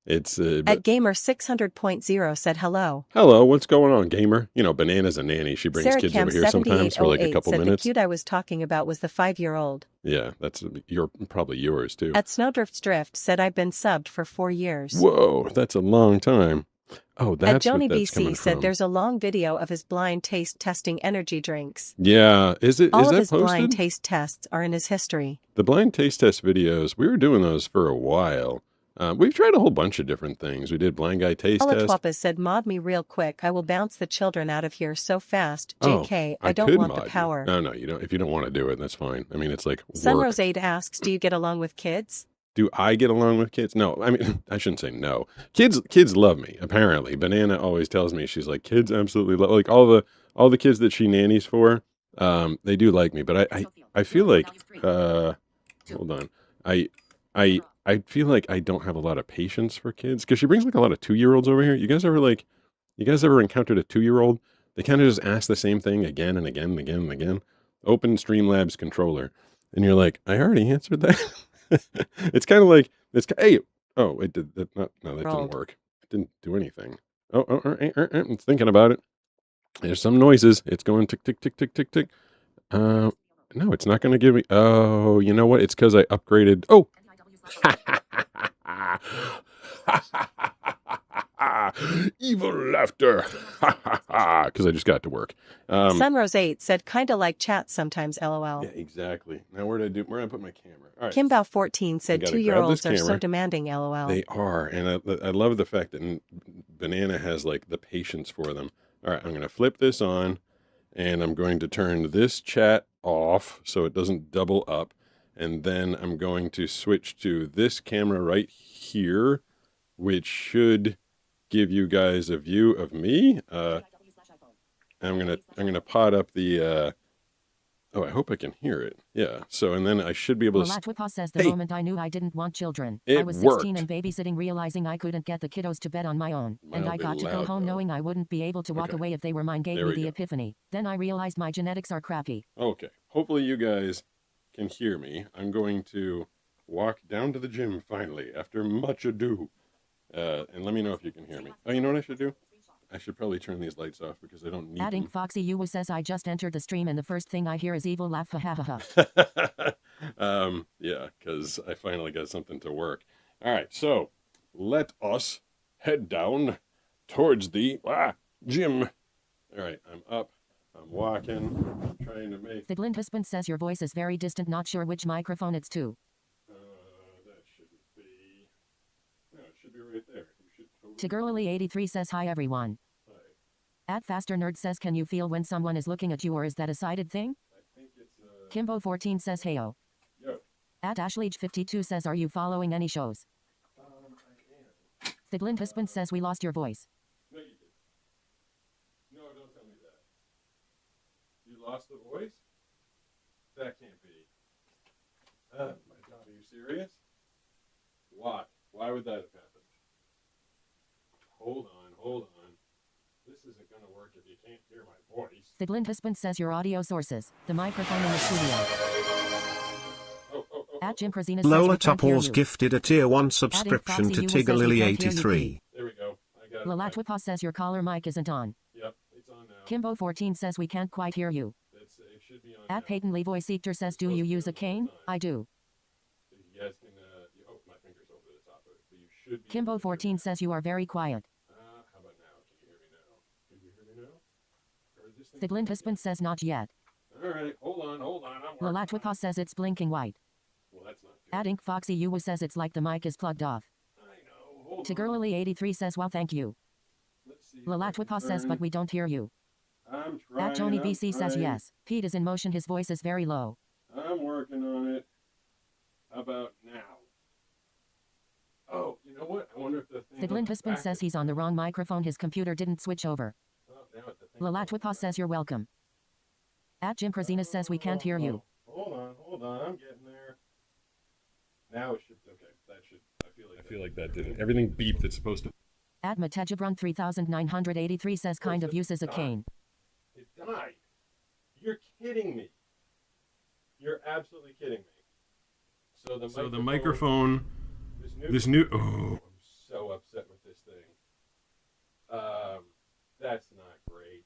It's At Gamer 600.0 said, hello. Hello, what's going on, Gamer? You know, Banana's a nanny. She brings Sarah kids Cam over here sometimes for like a couple said minutes. The cute I was talking about was the 5-year-old. Yeah, that's probably yours too. At Snowdrift's Drift said, I've been subbed for 4 years. Whoa, that's a long time. Oh, that's At Joni what that's BC said, from. there's a long video of his blind taste testing energy drinks. Yeah, is it? All is of that his posted? blind taste tests are in his history. The blind taste test videos, we were doing those for a while. We've tried a whole bunch of different things. We did blind guy taste test. Alatwapa said mod me real quick. I will bounce the children out of here so fast. JK, I don't could want the mod you. power. No, you don't. If you don't want to do it, that's fine. I mean, it's like work. Sunrose 8 asks, do you get along with kids? Do I get along with kids? No, I mean, I shouldn't say no. Kids love me, apparently. Banana always tells me, she's like, kids absolutely love, like all the kids that she nannies for, they do like me. But I feel like, hold on. I feel like I don't have a lot of patience for kids because she brings like a lot of 2-year-olds over here. You guys ever encountered a 2-year-old? They kind of just ask the same thing again and again and again and again. Open Streamlabs controller. And you're like, I already answered that. It's kind of like, hey, oh, it did that. No, that didn't work. It didn't do anything. I'm thinking about it. There's some noises. It's going tick, tick, tick, tick, tick, tick. No, it's not going to give me, oh, you know what? It's because I upgraded. Oh, evil laughter. Because I just got to work. Sunrose 8 said kinda like chat sometimes, lol. Yeah, exactly. Now where did I put my camera? All right. Kimbao 14 said 2-year-olds are so demanding, lol. They are, and I love the fact that Banana has like the patience for them. All right, I'm going to flip this on, and I'm going to turn this chat off so it doesn't double up. And then I'm going to switch to this camera right here, which should give you guys a view of me. I'm gonna pot up the. Oh, I hope I can hear it. Yeah. So, and then I should be able to. Latwapa says the moment I knew I didn't want children. It I was 16 worked. and babysitting, realizing I couldn't get the kiddos to bed on my own. And I got to go home knowing I wouldn't be able to walk away if they were mine. Gave me the epiphany. Then I realized my genetics are crappy. Okay. Hopefully you guys can hear me. I'm going to walk down to the gym finally after much ado. And let me know if you can hear me. Oh, you know what I should do? I should probably turn these lights off because I don't need Adding them. Foxy Uwa says I just entered the stream and the first thing I hear is evil laugh, ha ha ha ha. Yeah, because I finally got something to work. All right, so let us head down towards the gym. All right, I'm up. I'm walking. I'm trying to make. The Blind Husband says your voice is very distant. Not sure which microphone it's to. That shouldn't be. No, it should be right there. You should totally. Tigurlily83 says hi everyone. Hi. Faster Nerd says can you feel when someone is looking at you, or is that a sighted thing? I think it's Kimbo14 says heyo. Yo. Ashleach52 says are you following any shows? I am. The Blind Husband says we lost your voice. No, you did. No, don't tell me that. You lost the voice? That can't be. My God, are you serious? Why? Why would that have happened? Hold on. This isn't going to work if you can't hear my voice. The Blind Husband says your audio sources. The microphone in the studio. Jim Krasinski says Lola we can't hear Topples you. gifted a tier 1 subscription to Tiggerlily83. There we go. I got it. Lalatwipa says your caller mic isn't on. Yep, it's on now. Kimbo14 says we can't quite hear you. It should be on now. Peyton Levoy Seekter says do you use a cane? I do. So you guys can, my finger's over the top of it, so you should be. Kimbo14 says you are very quiet. How about now? Can you hear me now? Or is this thing- The Blind Husband says not yet. All right, hold on. I'm working. Lalatwipa says it's blinking white. Well, that's not good. Ink Foxy Uwa says it's like the mic is plugged off. I know. Hold on. Tigurlily83 says well thank you. Let's see. if I can Lalatwipa says turn- but we don't hear you. I'm trying. Joni I'm BC says trying. yes. Pete is in motion, his voice is very low. I'm working on it. How about now? Oh, you know what? I wonder if the thing. The Blind Husband says he's on the wrong microphone, his computer didn't switch over. Lalatwipa says you're welcome. Jim Krasinski says we can't hear you. Hold on. I'm getting there. Now it should. Okay, that should. I feel like that didn't. Everything beeped. It's supposed to. Matejabron 3983 says kind of uses a cane. It died. You're kidding me. You're absolutely kidding me. So the microphone. This new. Oh, I'm so upset with this thing. That's not great.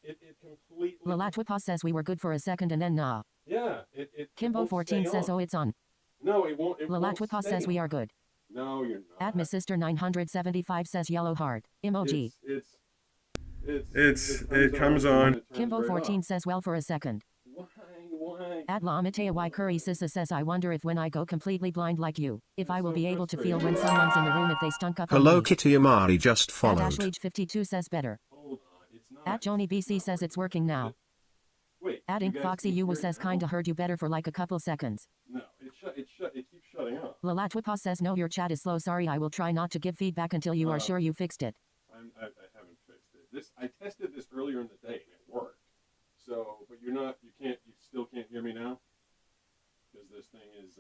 It completely. Lalatwipa says we were good for a second and then nah. Yeah. It Kimbo14 says oh it's on. No, it won't. Lalatwipa says we are good. No, you're not. My sister 975 says yellow heart. Emoji. It comes on. Kimbo14 says well for a second. Why? Adla Amatea Y Curry Sissa says I wonder if when I go completely blind like you, if I will be able to feel when someone's in the room if they stunk up on Hello me. Kitty Amari just followed. Ashwage52 says better. Hold on, it's not. At Joni BC says it's working now. Wait. At Ink Foxy Uwu says kinda heard you better for like a couple seconds. No, it keeps shutting off. Lalatwipa says no, your chat is slow. Sorry, I will try not to give feedback until you are sure you fixed it. I haven't fixed it. I tested this earlier in the day and it worked. So, but you still can't hear me now? Because this thing is,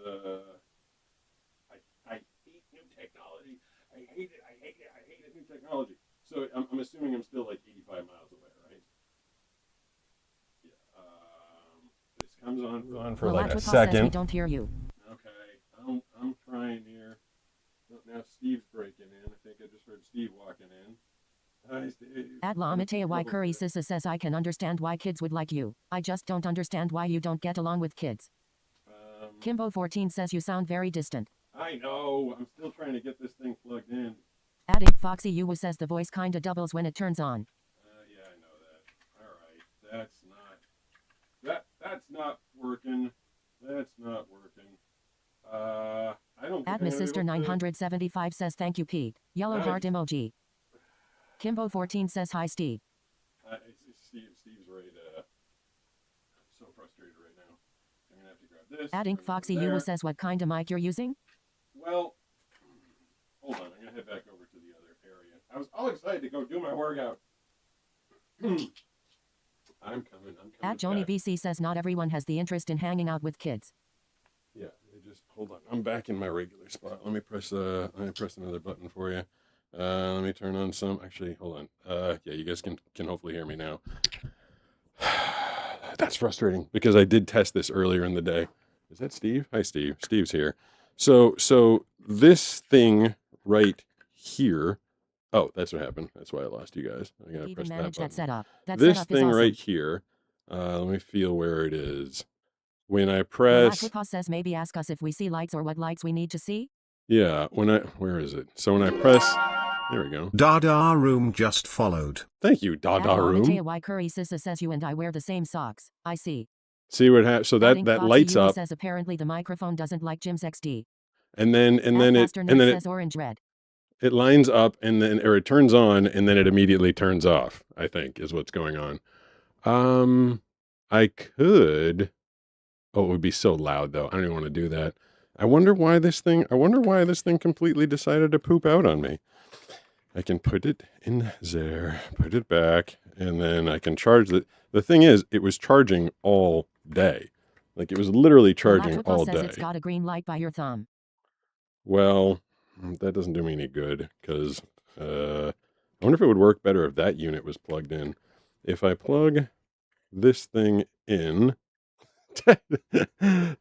I hate new technology. I hate it, new technology. So I'm assuming I'm still like 85 miles away, right? Yeah, this comes on for like a Lalatwipa second. says we don't hear you. Okay, I'm trying here. Oh, now Steve's breaking in. I think I just heard Steve walking in. Hi, Steve. Adla Amatea Y Curry Sissa says I can understand why kids would like you. I just don't understand why you don't get along with kids. Kimbo14 says you sound very distant. I know. I'm still trying to get this thing plugged in. Adding Foxy Uwu says the voice kinda doubles when it turns on. Yeah, I know that. All right, that's not working. That's not working. I don't. At Miss Sister 975 says thank you, Pete. Yellow Nice. heart emoji. Kimbo14 says hi, Steve. Steve's ready to. I'm so frustrated right now. I'm gonna have to grab this. Adding Foxy Uwu says what kind of mic you're using? Well, hold on. I'm gonna head back over to the other area. I was all excited to go do my workout. I'm coming. At Joni back. BC says not everyone has the interest in hanging out with kids. Yeah, just hold on. I'm back in my regular spot. Let me press another button for you. Let me turn on some. Actually, hold on. Yeah, you guys can hopefully hear me now. That's frustrating because I did test this earlier in the day. Is that Steve? Hi, Steve. Steve's here. So this thing right here. Oh, that's what happened. That's why I lost you guys. I gotta Even press that manage button. that setup. That This setup is thing awesome. right here. Let me feel where it is. When I press. Lalatwipa says maybe ask us if we see lights or what lights we need to see. Yeah, where is it? So when I press, there we go. Dada Room just followed. Thank you, Dada Room. Amatea Y Curry Sissa says you and I wear the same socks. I see. See what happens? So that Adding Foxy lights Uwu up, says apparently the microphone doesn't like Jim's XD. and then says orange red. it lines up, and then or it turns on, and then it immediately turns off. I think is what's going on. I could. Oh, it would be so loud though. I don't even want to do that. I wonder why this thing completely decided to poop out on me. I can put it in there, put it back, and then I can charge it. The thing is, it was charging all day. Like it was literally charging Lalatwipa all says day. it's got a green light by your thumb. Well, that doesn't do me any good because I wonder if it would work better if that unit was plugged in. If I plug this thing in,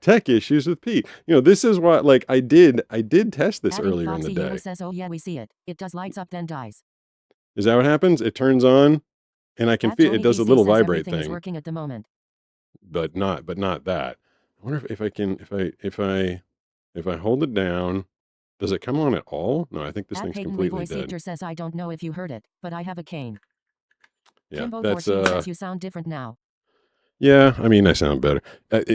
tech issues with Pete. You know, this is what like I did test this Adding earlier in the Foxy day. Uwu says, oh yeah, we see it. It does lights up then dies. Is that what happens? It turns on, and I can At feel Joni it does a BC little says vibrate everything is thing, working at the moment. but not that. I wonder if I can if I hold it down, does it come on at all? No, I think this At thing's Peyton completely Voice dead. Eater says I don't know if you heard it, but I have a cane. Yeah, Kimbo that's 14 says you sound different now. yeah. I mean, I sound better. There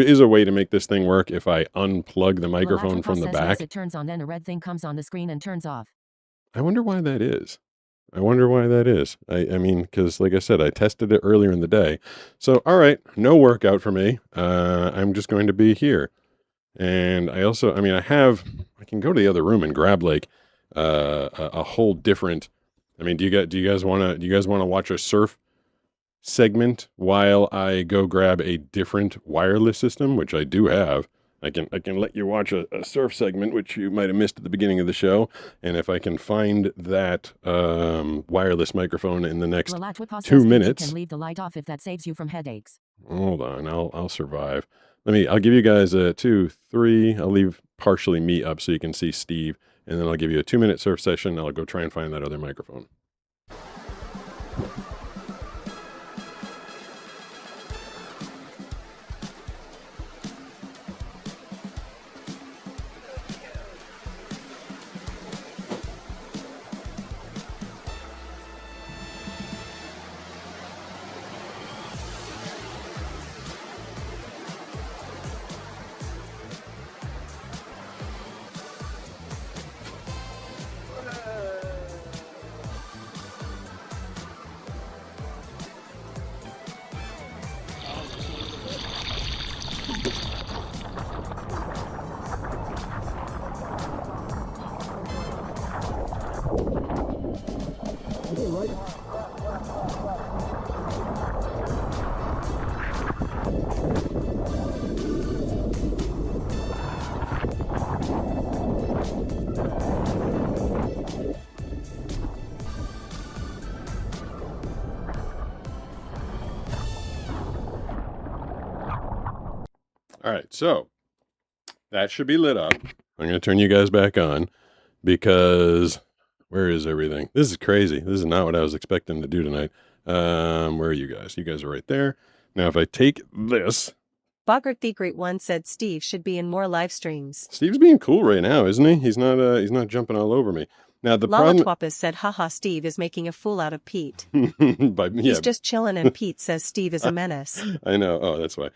is a way to make this thing work if I unplug the microphone Lalatwipa from the says back. yes, it turns on, then a red thing comes on the screen and turns off. I wonder why that is. I mean, because like I said, I tested it earlier in the day. So, all right, no workout for me. I'm just going to be here. And I can go to the other room and grab like a whole different. I mean, do you guys want to watch a surf segment while I go grab a different wireless system, which I do have? I can let you watch a surf segment, which you might have missed at the beginning of the show. And if I can find that wireless microphone in the next Lalatwipa 2 says minutes. you can leave the light off if that saves you from headaches. Hold on, I'll survive. I'll give you guys a 2, 3. I'll leave partially me up so you can see Steve, and then I'll give you a 2-minute surf session. I'll go try and find that other microphone. All right, so that should be lit up. I'm going to turn you guys back on because where is everything? This is crazy. This is not what I was expecting to do tonight. Where are you guys? You guys are right there. Now, if I take this, Bogart the Great One said Steve should be in more live streams. Steve's being cool right now, isn't he? He's not jumping all over me. Now the problem. Lollitwapas said, haha, Steve is making a fool out of Pete. Yeah. He's just chilling, and Pete says Steve is a menace. I know. Oh, that's why.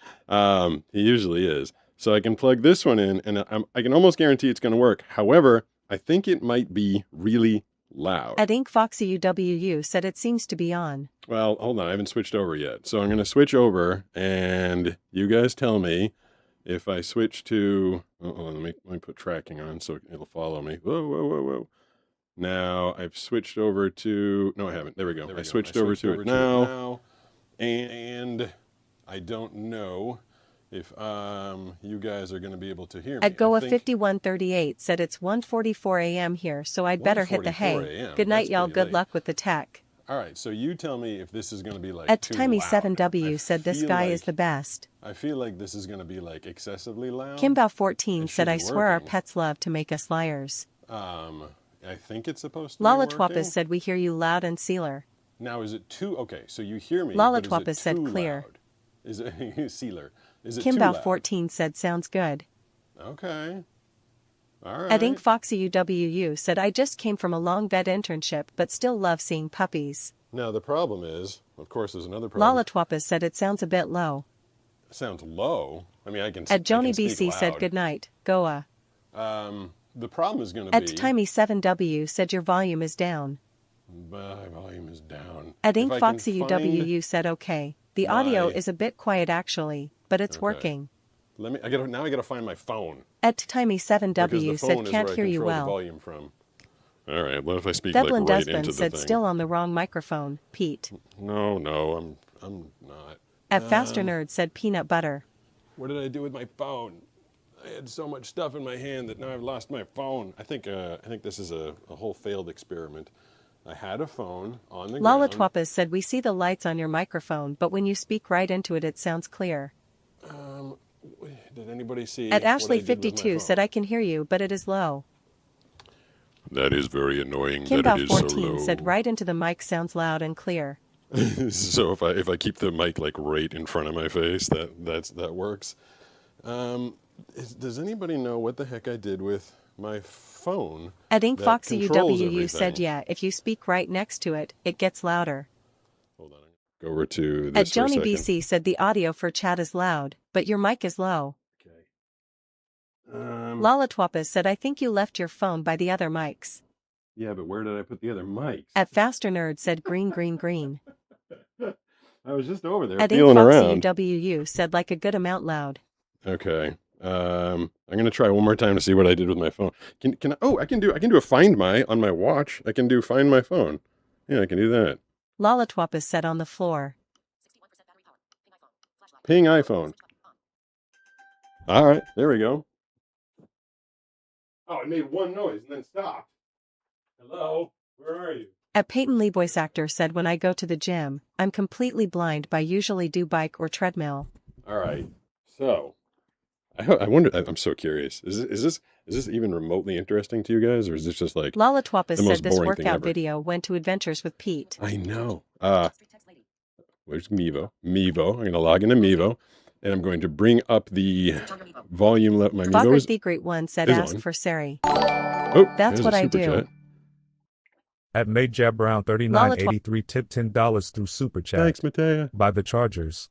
He usually is. So I can plug this one in, and I can almost guarantee it's going to work. However, I think it might be really loud. At Ink Foxy UWU said it seems to be on. Well, hold on. I haven't switched over yet. So I'm going to switch over, and you guys tell me if I switch to... let me put tracking on so it'll follow me. Whoa, whoa, whoa, whoa. Now I've switched over to... No, I haven't. There we go. I switched over to it now. And I don't know if you guys are going to be able to hear me. At Goa 5138 said it's 1:44 a.m. here, so I'd better hit the hay. Good night, y'all. Good luck with the tech. All right, so you tell me if this is going to be like At too Timey7W loud. said this guy is the best. I feel like this is going to be like excessively loud. Kimbow14 said I swear our working. pets love to make us liars. I think it's supposed to Lollitwapas be working. said we hear you loud and sealer. Now, is it too... Okay, so you hear me, Lollitwapas but is it said too clear. loud? Is it... Sealer. Is it too loud? Kimbow14 said sounds good. Okay. All right. At Ink Foxy UWU said I just came from a long vet internship but still love seeing puppies. Now, the problem is, of course, there's another problem. Lollitwapas said it sounds a bit low. It sounds low. I mean, I can... At Joni I can speak BC said loud. good night, Goa. The problem is going to At be... Timey7W said your volume is down. My volume is down. At If Ink I can Foxy find- UWU said okay. The audio my- is a bit quiet actually, but it's working. Now I got to find my phone. At Because Timey7W the said phone is can't where I hear you control the well. volume from. All right, what if I speak Devlin like right Desmond into the said thing? still on the wrong microphone, Pete. No, I'm not. At Faster Nerd said peanut butter. What did I do with my phone? I had so much stuff in my hand that now I've lost my phone. I think this is a whole failed experiment. I had a phone on the ground. Lollitwapas said we see the lights on your microphone, but when you speak right into it, it sounds clear. Did anybody see? At what I did with my Ashley52 phone? said I can hear you, but it is low. That is very annoying that it is so low. Kimbow14 said right into the mic sounds loud and clear. So if I keep the mic like right in front of my face, that works. Does anybody know what the heck I did with my phone? At Ink that Foxy controls UWU said everything? yeah, if you speak right next to it, it gets louder. Hold on. Go over to At this for a Joni second. BC said the audio for chat is loud, but your mic is low. Okay. Lollitwapas said I think you left your phone by the other mics. Yeah, but where did I put the other mics? At Faster Nerd said green green green. I was just over there At Ink feeling Foxy around. UWU said like a good amount loud. Okay. I'm gonna try one more time to see what I did with my phone. Can I? Oh, I can do a Find My on my watch. I can do Find My phone. Yeah, I can do that. Lollitwapas said on the floor. Ping iPhone. All right, there we go. Oh, it made one noise and then stopped. Hello, where are you? At Peyton Lee voice actor said when I go to the gym, I'm completely blind but usually do bike or treadmill. All right, so I wonder. I'm so curious. Is this even remotely interesting to you guys, or is this just like Lollitwapas the most said this boring thing workout ever? video went to Adventures with Pete. I know. Where's Mevo? Mevo. I'm going to log into Mevo, and I'm going to bring up the volume. My Mevo Bogart is... the Great One said is ask on. for Sari. Oh, That's there's what a I super do. chat. At Majab Brown 3983 tip $10 through Super Chat. Thanks, Matea. By the Chargers.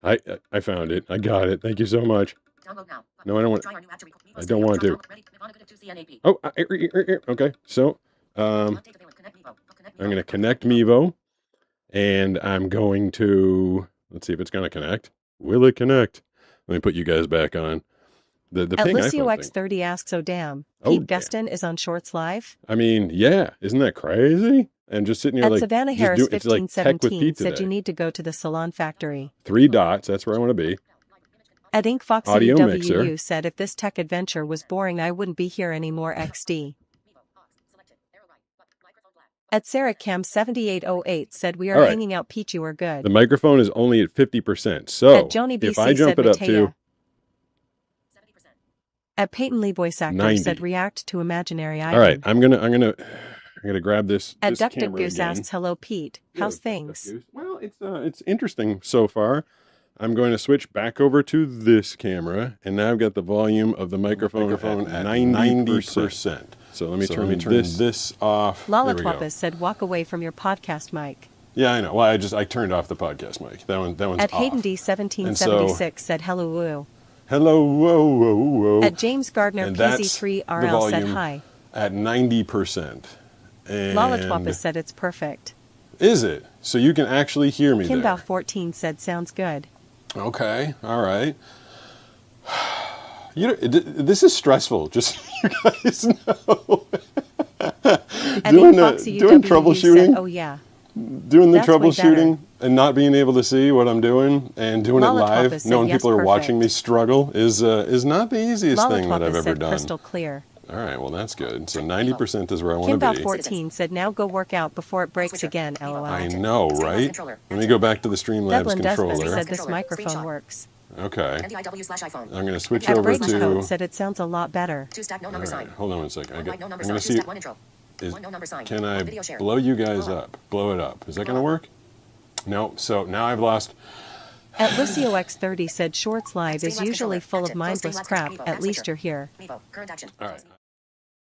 I found it. I got it. Thank you so much. No, I don't want. I don't want to. Oh, okay. So, I'm going to connect Mevo, and I'm going to let's see if it's going to connect. Will it connect? Let me put you guys back on. The At ping Lucio iPhone thing. X30 asks, oh damn, Oh, Pete damn. Guston is on Shorts Live? I mean, yeah, isn't that crazy? And just sitting here At like Savannah just Harris it's like tech with 1517 Pete said today. you need to go to the Salon Factory. 3 dots, that's where I want to be. At Ink Fox Audio UWU mixer. said if this tech adventure was boring I wouldn't be here anymore XD. At Sarah Cam 7808 said we are All right. hanging out Pete, you are good. The microphone is only at 50%. So At Joni BC if I jump said it up Matea. to At Peyton Lee voice actor 90. said react to imaginary item. all right, I'm gonna grab this. At this Duck Duck camera Goose again. asks, hello Pete, how's things? Well, it's interesting so far. I'm going to switch back over to this camera, and now I've got the volume of the microphone at 90%. So let me turn this off. There we go. Lollapalooza said walk away from your podcast mic. Yeah, I know. Well, I turned off the podcast mic. That one's At off. Hayden D 1776 said hello woo. Hello, whoa, whoa, whoa. At James Gardner And that's PZ3RL the said volume hi. at 90%. And Lollapalooza said it's perfect. is it? So you can actually hear me Kimbao there. 14 said sounds good. Okay, all right. This is stressful, just so you guys know. At doing Foxy doing UWU troubleshooting, said, oh yeah. doing the That's way troubleshooting and not being able to see what I'm doing and doing it Lollapalooza live, said, knowing yes, people are watching me perfect. struggle is not the easiest thing that Lollapalooza I've ever said done. crystal clear. All right, well that's good. So 90% is where I want to Kimbao be. 14 said now go work out before it breaks again, lol. I know, right? Let me go back to the Streamlabs Devlin Desmond controller. said this microphone works. Okay. I'm going to switch At over Braden Code to. said it sounds a lot better. All right, hold on one second. I'm going to see. Can I blow you guys up? Blow it up. Is that going to work? No. So now I've lost. At Lucio X30 said Shorts Live is usually full of mindless crap, at least you're here. All right.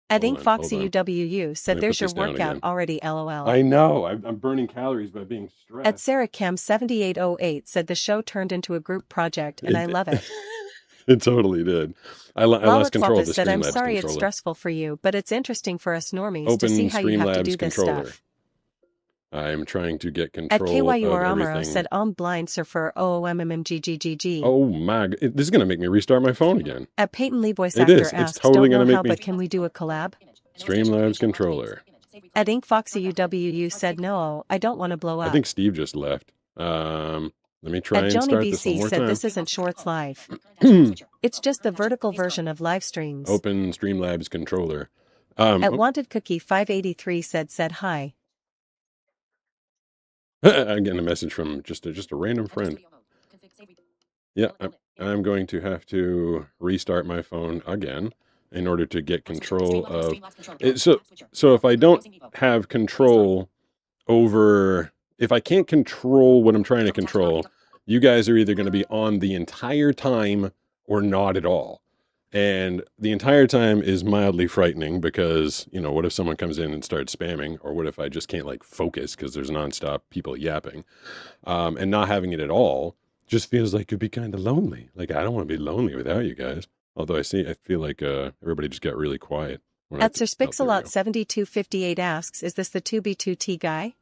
At Hold Ink on, Foxy hold on. UWU said Let me there's put your this down workout again. already, lol. I know. I'm burning calories by being stressed. At Sarah Cam 7808 said the show turned into a group project and I love it. It totally did. I lost control of the said I'm Streamlabs sorry controller. it's stressful for you, but it's interesting for us normies to Open see how you have to Streamlabs do this controller. stuff. I'm trying to get At control KYU of Aramaro everything. said blind surfer OOMMMGGGG. Oh my! This is going to make me restart my phone again. At Peyton Lee voice It actor is. It's asks, totally don't gonna know make how, me- but can we do a collab? Streamlabs controller. At Ink Foxy UWU said no, I don't want to blow up. I think Steve just left. Let me try At and Joni start this one BC more said time. this isn't Shorts Live. It's just the vertical version of live streams. Open Streamlabs controller. At Wanted Cookie 583 said hi. I'm getting a message from just a random friend. Yeah, I'm going to have to restart my phone again in order to get control of it. So if I don't have control over, if I can't control what I'm trying to control, you guys are either going to be on the entire time or not at all. And the entire time is mildly frightening because, you know, what if someone comes in and starts spamming? Or what if I just can't like focus because there's nonstop people yapping? And not having it at all just feels like it'd be kind of lonely. Like, I don't want to be lonely without you guys. Although I feel like everybody just got really quiet. At Sir Spixalot 7258 asks, is this the 2B2T guy?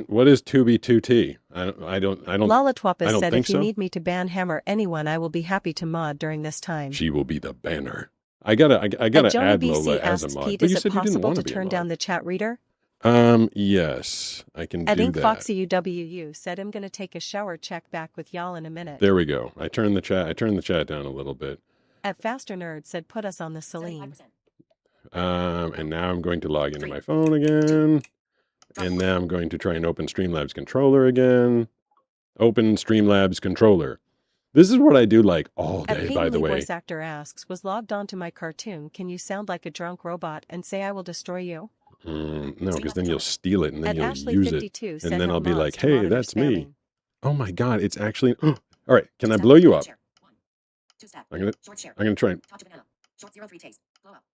What is 2B2T? I don't Lollapalooza said think if you so. need me to ban hammer anyone, I will be happy to mod during this time. She will be the banner. I gotta At add Joni Lola BC as a asks mod. Pete, But is you it said you didn't possible want to to be a turn mod. down the chat reader? Yes, I can At do Ink that. Foxy UWU said I'm gonna take a shower, check back with y'all in a minute. There we go. I turned the chat down a little bit. At Faster Nerd said put us on the Celine. And now I'm going to log into my phone again. And now I'm going to try and open Streamlabs controller again. Open Streamlabs controller. This is what I do like all At day, Peyton by the Lee way. voice actor asks, was logged onto my cartoon, can you sound like a drunk robot and say I will destroy you? No, because then you'll steal it and then At you'll Ashley use it. 52 said And then help I'll be mods like, to hey, monitor that's me. spamming. Oh my God, it's actually... All right, can I blow you up? I'm gonna try and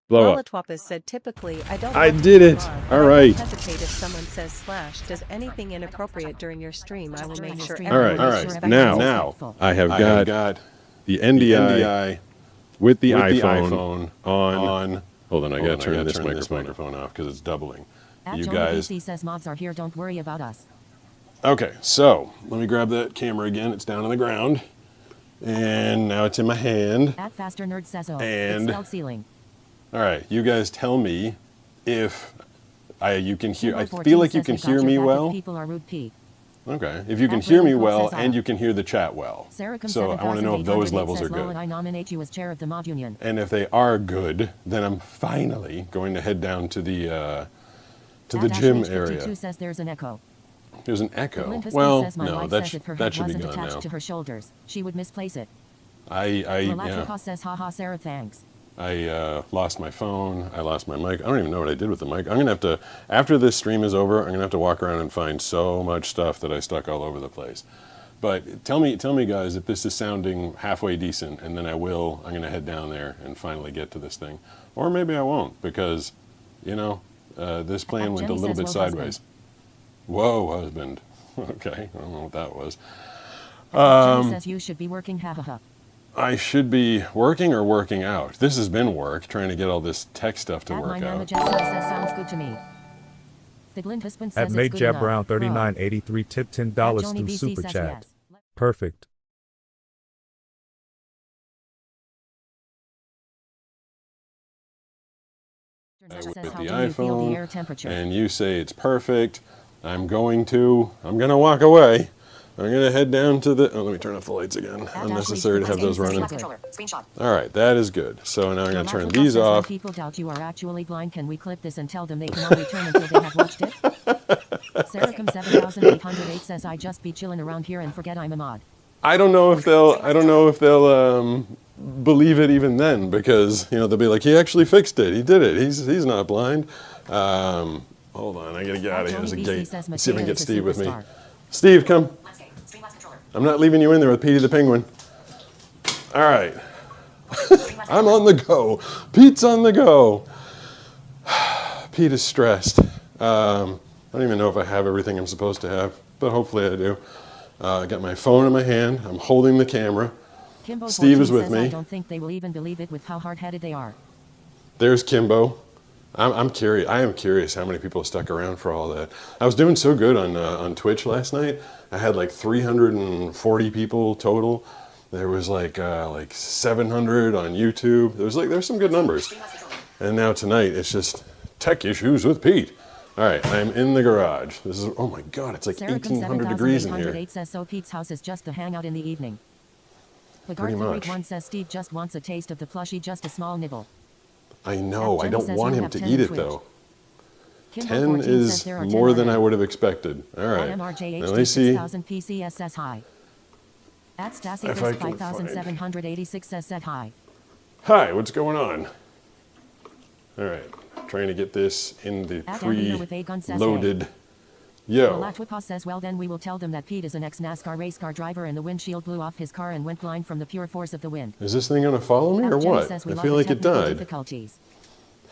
blow up. Lollapalooza said typically I don't I want to did be it. mod, All but I right. won't hesitate if someone says does anything inappropriate during your stream, I will make sure All right, everyone now I have got the NDI with the iPhone on. Hold on, I gotta turn this microphone off because it's doubling. At You Joni guys. BC says mobs are here, don't worry about us. Okay, so let me grab that camera again. It's down on the ground. And now it's in my hand. At Faster Nerd says oh. And it's spelled ceiling. all right, you guys tell me if you can hear. I Kimbo feel 14 like you says can we got hear your me back if well. People are rude P. Okay, if you can At hear me Ravenclaw well says and ah. you can hear the chat well. Saracom So I want to know if those 7808 levels are says lol, and good. I nominate you as chair of the Mob Union. And if they are good, then I'm finally going to head down to the gym area. 52 says there's an echo. There's an echo. Olympus Well, says my no, wife that says if her that head should be wasn't gone attached now. to her shoulders, she would misplace it. Yeah. Malatrikos says haha Sarah thanks. I lost my phone. I lost my mic. I don't even know what I did with the mic. I'm gonna have to, after this stream is over, I'm gonna have to walk around and find so much stuff that I stuck all over the place. But tell me guys if this is sounding halfway decent, and then I'm gonna head down there and finally get to this thing. Or maybe I won't, because, you know, this plan went a Jenny little says, bit "Whoa, sideways. Whoa, husband. Okay, I don't know what that was. Jenny says you should be working hahaha. I should be working or working out. This has been work, trying to get all this tech stuff to At work my Nana out. Jessica says sounds good to me. Thiglint husband At says Made it's good Jab enough. Brown Bro. 3983 tip $10 At Joni through BC Super says Chat. yes. Perfect. Says With how the do you feel the air iPhone, temperature? and you say it's perfect. I'm gonna walk away. I'm gonna head down to the, let me turn off the lights again. At Unnecessary to have those running. Screenshot. All right, that is good. So now I'm gonna turn Malatrikos these says, when off. people doubt you are actually blind, can we clip this and tell them they can only turn until they have watched it? Saracom 7808 says I just be chilling around here and forget I'm a mod. I don't know if they'll believe it even then, because, you know, they'll be like, he actually fixed it. He did it. He's not blind. Hold on, I gotta get out of here. There's a gate. Let's see if I can get Steve with me. Steve, come. I'm not leaving you in there with Petey the Penguin. All right. I'm on the go. Pete's on the go. Pete is stressed. I don't even know if I have everything I'm supposed to have, but hopefully I do. I got my phone in my hand. I'm holding the camera. Kimbo Steve is 14 with says, me. I don't think they will even believe it with how hard-headed they are. There's Kimbo. I'm curious. I am curious how many people stuck around for all that. I was doing so good on Twitch last night. I had like 340 people total. There was like 700 on YouTube. There's some good numbers. And now tonight it's just tech issues with Pete. All right, I'm in the garage. This is, oh my God, it's like Saracom 1,800 degrees in here. 7808 says so Pete's house is just to hang out in the evening. Pretty much. One says Steve just wants a taste of the plushie, just a small nibble. I know. I Jenny don't says want you him have to 10 eat it Twitch. though. Kimbo 10 14 says is there are 10 more than on I it. would have expected. All right. IMRJHD Now, let me see. 6000 PCS says hi. At Stassi If I Risk can 5786 says said hi. Hi, what's going on? All right. Trying to get this in the At Ambino with a gun says hey. pre-loaded. Yo. Malatrikos says well then we will tell them that Pete is an ex-NASCAR race car driver and the windshield blew off his car and went blind from the pure force of the wind. Is this thing going to follow me or Jenny what? says we I love feel the like it technical died. difficulties.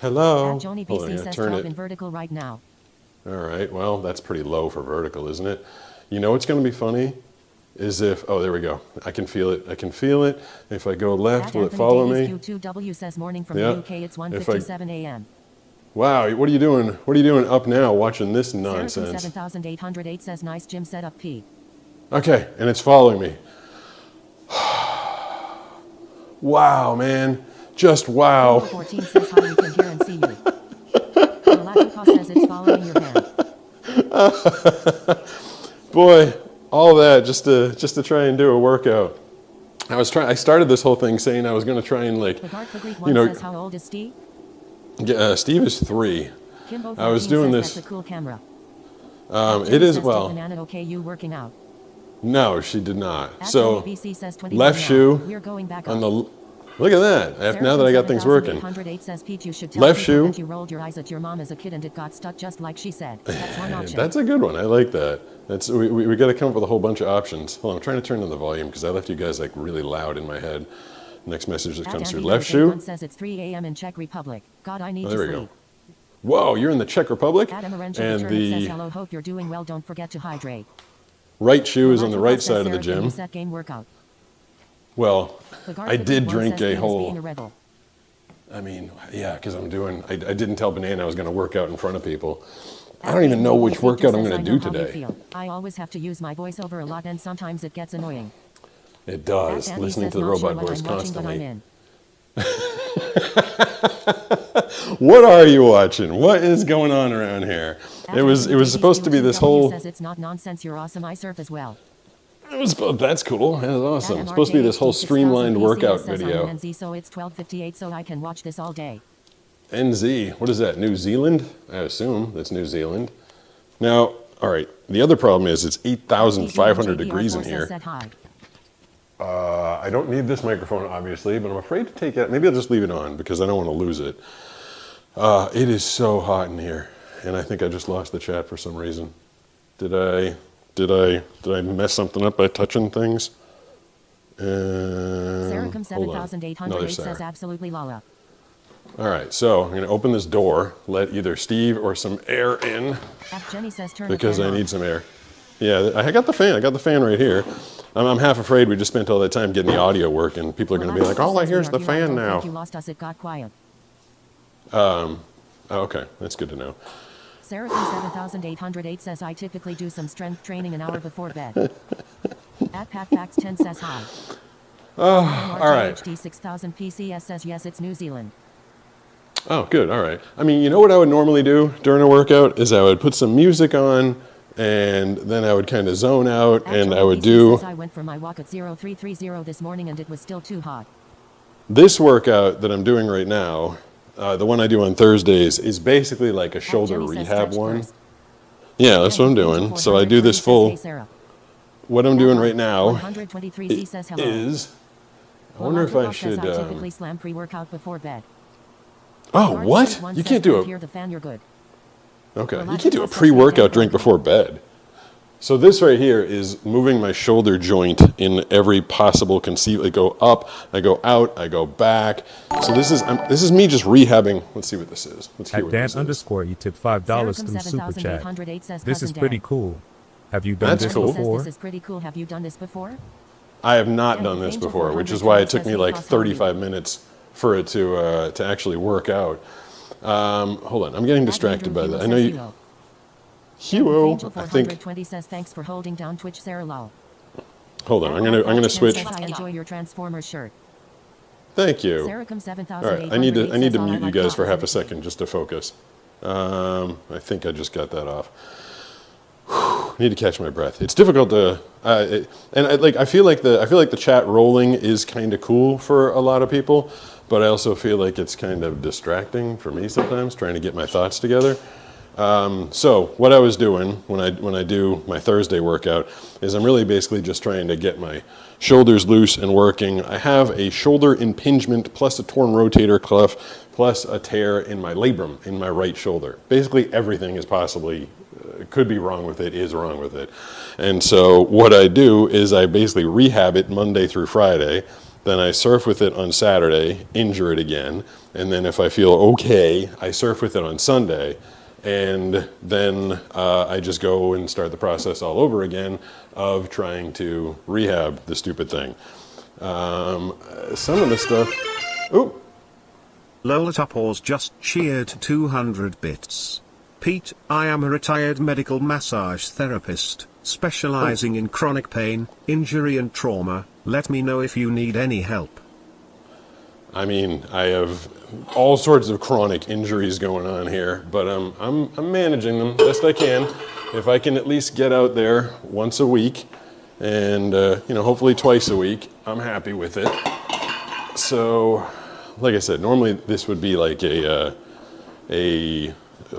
Hello. At Joni Hold on, I BC gotta says turn 12 in it. vertical right now. All right. Well, that's pretty low for vertical, isn't it? You know what's going to be funny? Is if, oh, there we go. I can feel it. I can feel it. If I go left, At will it Anthony follow Davies me? Q2W says morning from Yeah. the UK. It's If I- 1:57 a.m. Wow, what are you doing? What are you doing up now watching this Sarah from nonsense? 7808 says nice gym setup P. Okay, and it's following me. Wow, man. Just wow. 14 says hi, we can hear and see you. Malatrikos says it's following your hand. Boy, all that just to try and do a workout. I started this whole thing saying I was going to try and like, Bogart the Greek you one know, says how old is Steve? Steve is 3. Kimbo I was 14 doing says this. That's a cool camera. It is, Says well, Banana, okay, you working out. no, she did not. At So Tony BC says 21 left now. shoe We're going back on up. the, look at that. Now that I got things working. 7808 says Pete, you should tell Left people shoe. that you rolled your eyes at your mom as a kid and it got stuck just like she said. That's one option. That's a good one. I like that. We got to come up with a whole bunch of options. Hold on, I'm trying to turn down the volume because I left you guys like really loud in my head. Next message that At comes through. Andy Left Day shoe. one says it's 3 a.m. in Czech Republic. God, I need Oh, to there we sleep. go. Whoa, you're in the Czech Republic? Adam Orange And says the hello, hope you're doing well. Don't forget to hydrate. right shoe is on the Malatrikos right says, side of the Sarah, can you gym. set game workout. Well, Bogart I the did Greek one drink says a Pete is whole, being a rebel. I mean, yeah, because I'm doing, I didn't tell Banana I was going to work out in front of people. I At don't even know Baby which Says, workout I'm I going to know do how you today. feel. I always have to use my voiceover a lot and sometimes it gets annoying. It does. Andy Listening says, to the "Not sure robot what voice I'm watching, but I'm constantly. in." What are you watching? What is going on around here? It was supposed to be this whole. Says it's not nonsense. You're awesome. I surf as well. That's cool. That's awesome. It's supposed to be this whole streamlined workout video. NZ, so it's 12:58, so I can watch this all day. NZ, what is that? New Zealand? I assume that's New Zealand. Now, all right. The other problem is it's 8,500 degrees in here. I don't need this microphone, obviously, but I'm afraid to take it. Maybe I'll just leave it on because I don't want to lose it. It is so hot in here, and I think I just lost the chat for some reason. Did I mess something up by touching things? Saracom 7808 says absolutely Lala. All right, so I'm going to open this door, let either Steve or some air in, Jenny says turn because I need some air. Yeah, I got the fan. I got the fan right here. I'm half afraid we just spent all that time getting the audio working. People are going to be like, "Oh, here's the fan now." You lost us. It got quiet. Okay, that's good to know. Saracom 7808 says I typically do some strength training an hour before bed. At PatFacts10 says hi. All right. HD 6000 PCS says yes, it's New Zealand. Oh, good. All right. I mean, you know what I would normally do during a workout is I would put some music on, and then I would kind of zone out, and I would do. I went for my walk at 0330 this morning, and it was still too hot. This workout that I'm doing right now, the one I do on Thursdays, is basically like a shoulder rehab one. Yeah, that's what I'm doing. So I do this full. What I'm doing right now is. I wonder if I should. Typically slam pre-workout before bed. Oh, what? You can't do it. Okay, you can't do a pre-workout drink before bed. So this right here is moving my shoulder joint in every possible conceivable. I go up, I go out, I go back. So this is me just rehabbing. Let's see what this is. Let's hear At what Dan this is. _ you tip $5 through Super Chat. This is pretty cool. Have you done this before? This is pretty cool. Have you done this before? I have not done this before, which is why it took me like 35 minutes for it to actually work out. Hold on, I'm getting distracted by that. I know you. Hugo, I think. Says thanks for holding down Twitch, Sarah Lal. Hold on, I'm gonna switch. I enjoy your Transformers shirt. Thank you. All right, I need to mute you guys for half a second just to focus. I think I just got that off. I need to catch my breath. It's difficult to, I feel like the chat rolling is kind of cool for a lot of people, but I also feel like it's kind of distracting for me sometimes, trying to get my thoughts together. So what I was doing when I do my Thursday workout is I'm really basically just trying to get my shoulders loose and working. I have a shoulder impingement plus a torn rotator cuff plus a tear in my labrum in my right shoulder. Basically everything is possibly could be wrong with it, is wrong with it. And so what I do is I basically rehab it Monday through Friday. Then I surf with it on Saturday, injure it again. And then if I feel okay, I surf with it on Sunday. And then I just go and start the process all over again of trying to rehab the stupid thing. Some of the stuff. Ooh. Lolatopause just cheered 200 bits. Pete, I am a retired medical massage therapist, specializing in chronic pain, injury and trauma. Let me know if you need any help. I mean, I have all sorts of chronic injuries going on here, but I'm managing them best I can. If I can at least get out there once a week, and hopefully twice a week, I'm happy with it. So, like I said, normally this would be like a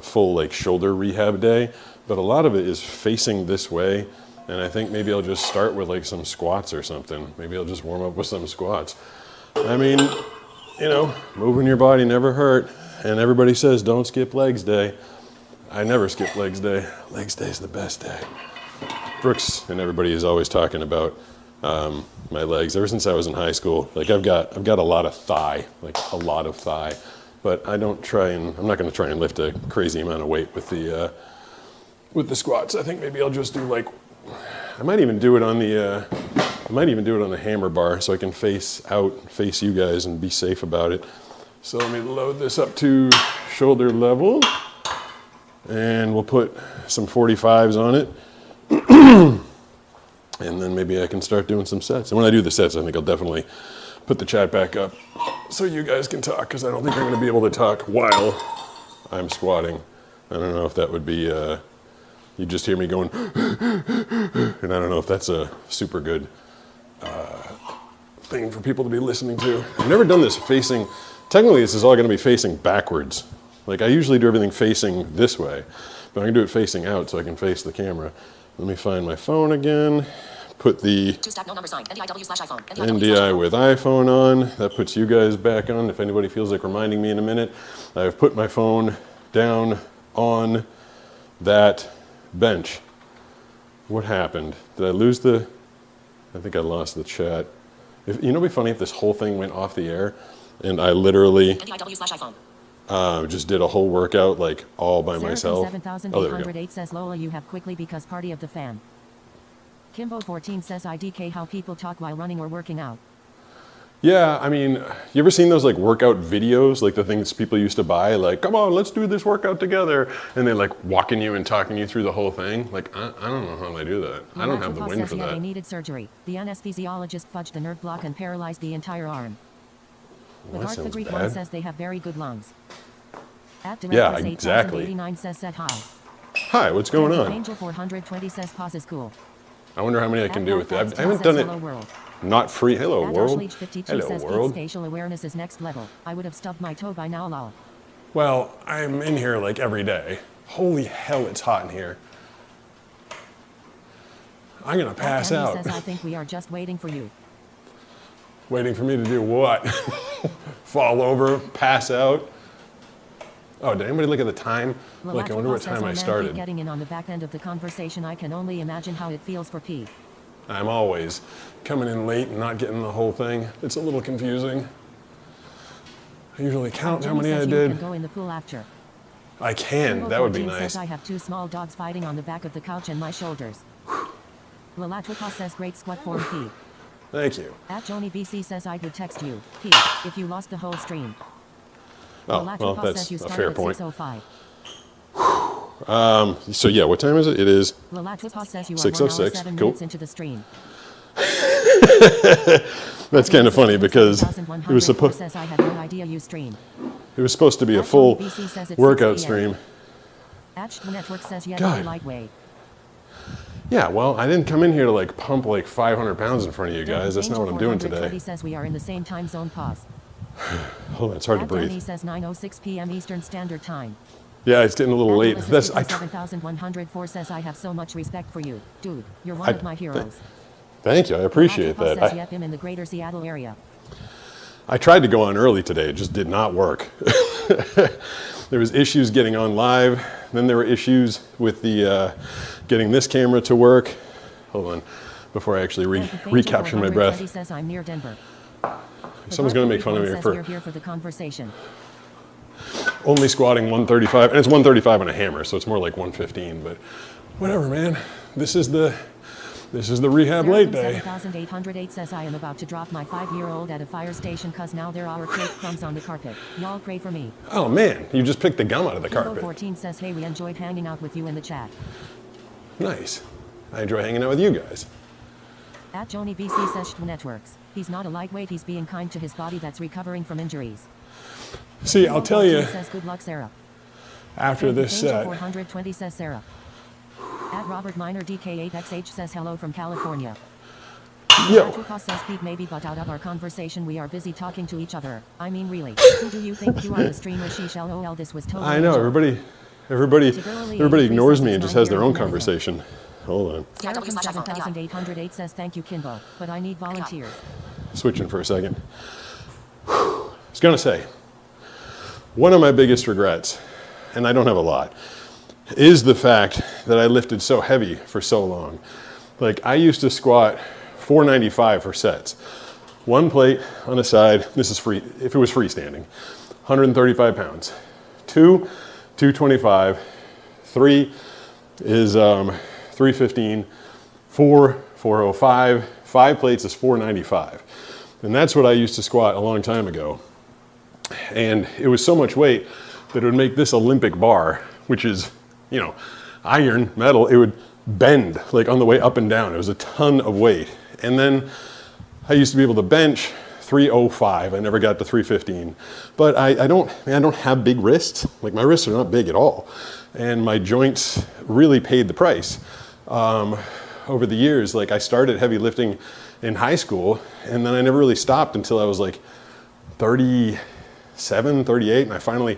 full like shoulder rehab day, but a lot of it is facing this way, and I think maybe I'll just start with like some squats or something. Maybe I'll just warm up with some squats. I mean, moving your body never hurt, and everybody says don't skip legs day. I never skip legs day. Legs day is the best day. Brooks and everybody is always talking about my legs ever since I was in high school. Like I've got a lot of thigh, but I'm not going to try and lift a crazy amount of weight with the squats. I think maybe I'll just do I might even do it on the hammer bar so I can face you guys and be safe about it. So let me load this up to shoulder level, and we'll put some 45s on it. And then maybe I can start doing some sets. And when I do the sets, I think I'll definitely put the chat back up so you guys can talk, because I don't think I'm going to be able to talk while I'm squatting. I don't know if that would be, you just hear me going, and I don't know if that's a super good thing for people to be listening to. I've never done this facing, technically this is all going to be facing backwards. Like I usually do everything facing this way, but I'm going to do it facing out so I can face the camera. Let me find my phone again. Put the NDI with iPhone on. That puts you guys back on if anybody feels like reminding me in a minute. I've put my phone down on that bench. What happened? Did I lose the, I think I lost the chat. You know, it'd be funny if this whole thing went off the air and I literally just did a whole workout like all by myself. 7808 says Lola, you have quickly because party of the fan. Kimbo 14 says IDK how people talk while running or working out. Yeah, I mean, you ever seen those like workout videos, like the things people used to buy, like, come on, let's do this workout together, and they're like walking you and talking you through the whole thing? Like, I don't know how they do that. I don't have the wind for that. They needed surgery. The anesthesiologist fudged the nerve block and paralyzed the entire arm. Well, But Art the Greek one says they have very good lungs. Yeah, exactly. 89 says set hi. Hi, what's going on? Angel 420 says pause is cool. I wonder how many I can do with it. I haven't done it. Not free. Hello, world. Hello, world. Spatial awareness is next level. I would have stubbed my toe by now, lol. Well, I'm in here like every day. Holy hell, it's hot in here. I'm gonna pass out. Says, I think we are just waiting for you. Waiting for me to do what? Fall over, pass out? Oh, did anybody look at the time? Like, I wonder what time I started. Getting in on the back end of the conversation, I can only imagine how it feels for P. I'm always coming in late and not getting the whole thing. It's a little confusing. I usually count how many I did. You can go in the pool after. I can. That would be nice. Says I have two small dogs fighting on the back of the couch and my shoulders. Lalatwika says great squat form P. Thank you. At Joni BC says I would text you, P, if you lost the whole stream. Oh, well, that's a fair point. 6:05. So yeah, what time is it? It is 6:06. Cool. Into the stream. That's kind of funny because it was supposed. I had no idea you stream. It was supposed to be a full workout stream. Network says lightweight. Yeah, well, I didn't come in here to like pump like 500 pounds in front of you guys. That's not what I'm doing today. Says we are in the same time zone. Pause. Hold on, it's hard to breathe. He says 9:06 p.m. Eastern Standard Time. Yeah, it's getting a little late. That's 7104 says I have so much respect for you, dude. You're one of my heroes. Thank you, I appreciate that. Says yep, him in the greater Seattle area. I tried to go on early today. It just did not work. There was issues getting on live. Then there were issues with the getting this camera to work. Hold on, before I actually recapture my breath. He says I'm near Denver. Someone's going to make fun of me for you're here for the conversation. Only squatting 135, and it's 135 on a hammer, so it's more like 115. But whatever, man. This is the rehab late day. 7808 says I am about to drop my 5-year-old at a fire station cause now there are cake crumbs on the carpet. Y'all pray for me. Oh man, you just picked the gum out of the carpet. 14 says hey, we enjoyed hanging out with you in the chat. Nice. I enjoy hanging out with you guys. At Joni BC says Networks. He's not a lightweight, he's being kind to his body that's recovering from injuries. See, I'll tell you. Says good luck, Sarah. After this set. 420 says Sarah. At Robert Miner DK8XH says hello from California. Yo. Says Pete maybe but out of our conversation we are busy talking to each other. I mean really. Who do you think you are, the streamer? She shall OL this was totally. I know, everybody ignores me and just has their own conversation. Hold on. 7808 says thank you, Kimbo, but I need volunteers. Switching for a second. I was gonna say, one of my biggest regrets, and I don't have a lot, is the fact that I lifted so heavy for so long. Like I used to squat 495 for sets. One plate on a side, this is free, if it was freestanding, 135 pounds. 2, 225, 3 is 315, 4, 405, 5 plates is 495. And that's what I used to squat a long time ago. And it was so much weight that it would make this Olympic bar, which is, you know, iron, metal, it would bend like on the way up and down. It was a ton of weight. And then I used to be able to bench 305. I never got to 315. But I don't have big wrists. Like my wrists are not big at all. And my joints really paid the price. Over the years, like I started heavy lifting in high school, and then I never really stopped until I was like 37, 38, and I finally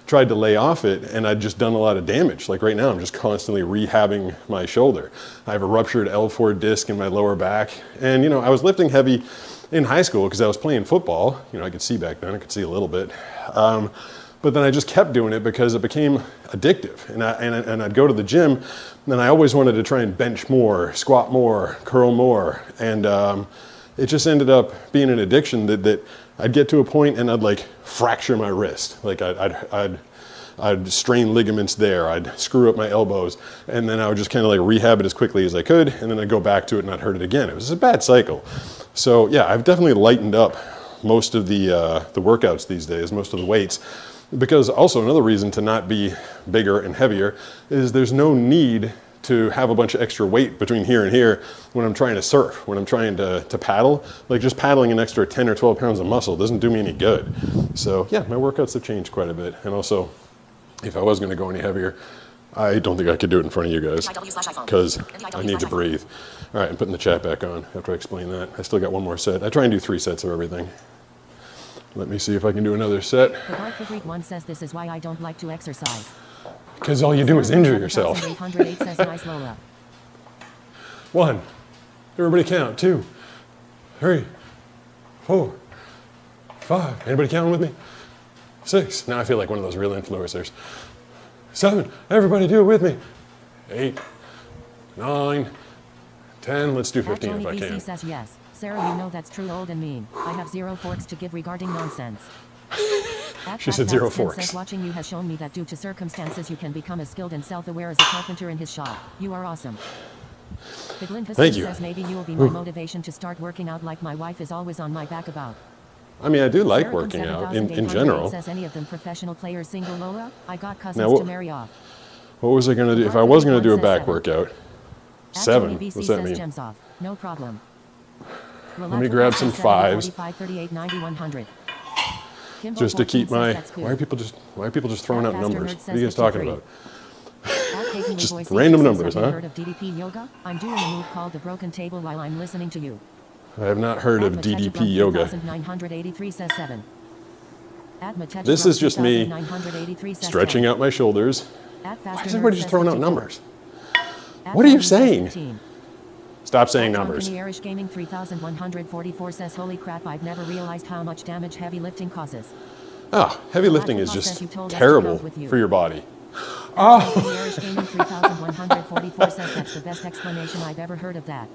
tried to lay off it, and I'd just done a lot of damage. Like right now, I'm just constantly rehabbing my shoulder. I have a ruptured L4 disc in my lower back, and you know, I was lifting heavy in high school because I was playing football. You know, I could see back then, I could see a little bit. But then I just kept doing it because it became addictive. And I'd go to the gym, and I always wanted to try and bench more, squat more, curl more. And it just ended up being an addiction that I'd get to a point and I'd like fracture my wrist. Like I'd strain ligaments there, I'd screw up my elbows, and then I would just kind of like rehab it as quickly as I could, and then I'd go back to it and I'd hurt it again. It was a bad cycle. So yeah, I've definitely lightened up most of the workouts these days, most of the weights. Because also another reason to not be bigger and heavier is there's no need to have a bunch of extra weight between here and here when I'm trying to surf, when I'm trying to paddle. Like just paddling an extra 10 or 12 pounds of muscle doesn't do me any good. So yeah, my workouts have changed quite a bit. And also, if I was gonna go any heavier, I don't think I could do it in front of you guys because I need to breathe. All right, I'm putting the chat back on after I explain that. I still got one more set. I try and do 3 sets of everything. Let me see if I can do another set. The Dark the Greek one says this is why I don't like to exercise. Because all you do is injure yourself. 808 says nice Lola. 1. Everybody count. 2, 3, 4, 5. Anybody counting with me? 6. Now I feel like one of those real influencers. 7. Everybody do it with me. 8, 9, 10. Let's do 15 if I can. Says yes. Sarah, you know that's true, old and mean. I have 0 forks to give regarding nonsense. She said 0 forks. Says, watching you has shown me that due to circumstances you can become as skilled and self-aware as a carpenter in his shop. You are awesome. Thank you. Says maybe you will be my motivation to start working out like my wife is always on my back about. I mean, I do like working out in general. Says any of them professional players single Lola? I got cousins to marry off. What was I going to do? If I was going to do a back workout, 7. What's that mean? No problem. Let me grab some 5s. Just to keep my. Why are people just throwing out numbers? What are you guys talking about? Just random numbers, huh? Heard of DDP yoga? I'm doing a move called the broken table while I'm listening to you. I have not heard of DDP yoga. This is just me stretching out my shoulders. Why is everybody just throwing out numbers? What are you saying? Stop saying numbers. Irish Gaming 3144 says, holy crap, I've never realized how much damage heavy lifting causes. Ah, heavy lifting is just terrible for your body. Oh. Irish Gaming 3144 says that's the best explanation I've ever heard of that.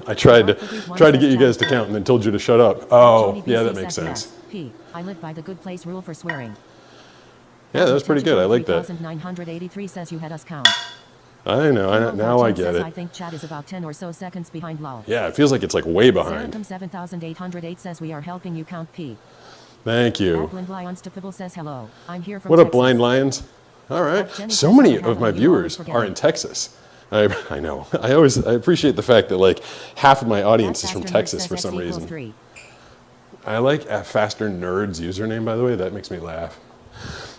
I tried to get you guys to count and then told you to shut up. Oh, yeah, that makes sense. P. I live by the good place rule for swearing. Yeah, that was pretty good. I like that. 3983 says you had us count. I know. Now I get it. I think chat is about 10 or so seconds behind lol. Yeah, it feels like it's like way behind. 7808 says we are helping you count P. Thank you. Blind Lions Tipple says hello. I'm here from What Texas. up, Blind Lions? All right. So many of my viewers are in Texas. I know. I appreciate the fact that like half of my audience is from Texas for some reason. I like Faster Nerds username, by the way. That makes me laugh.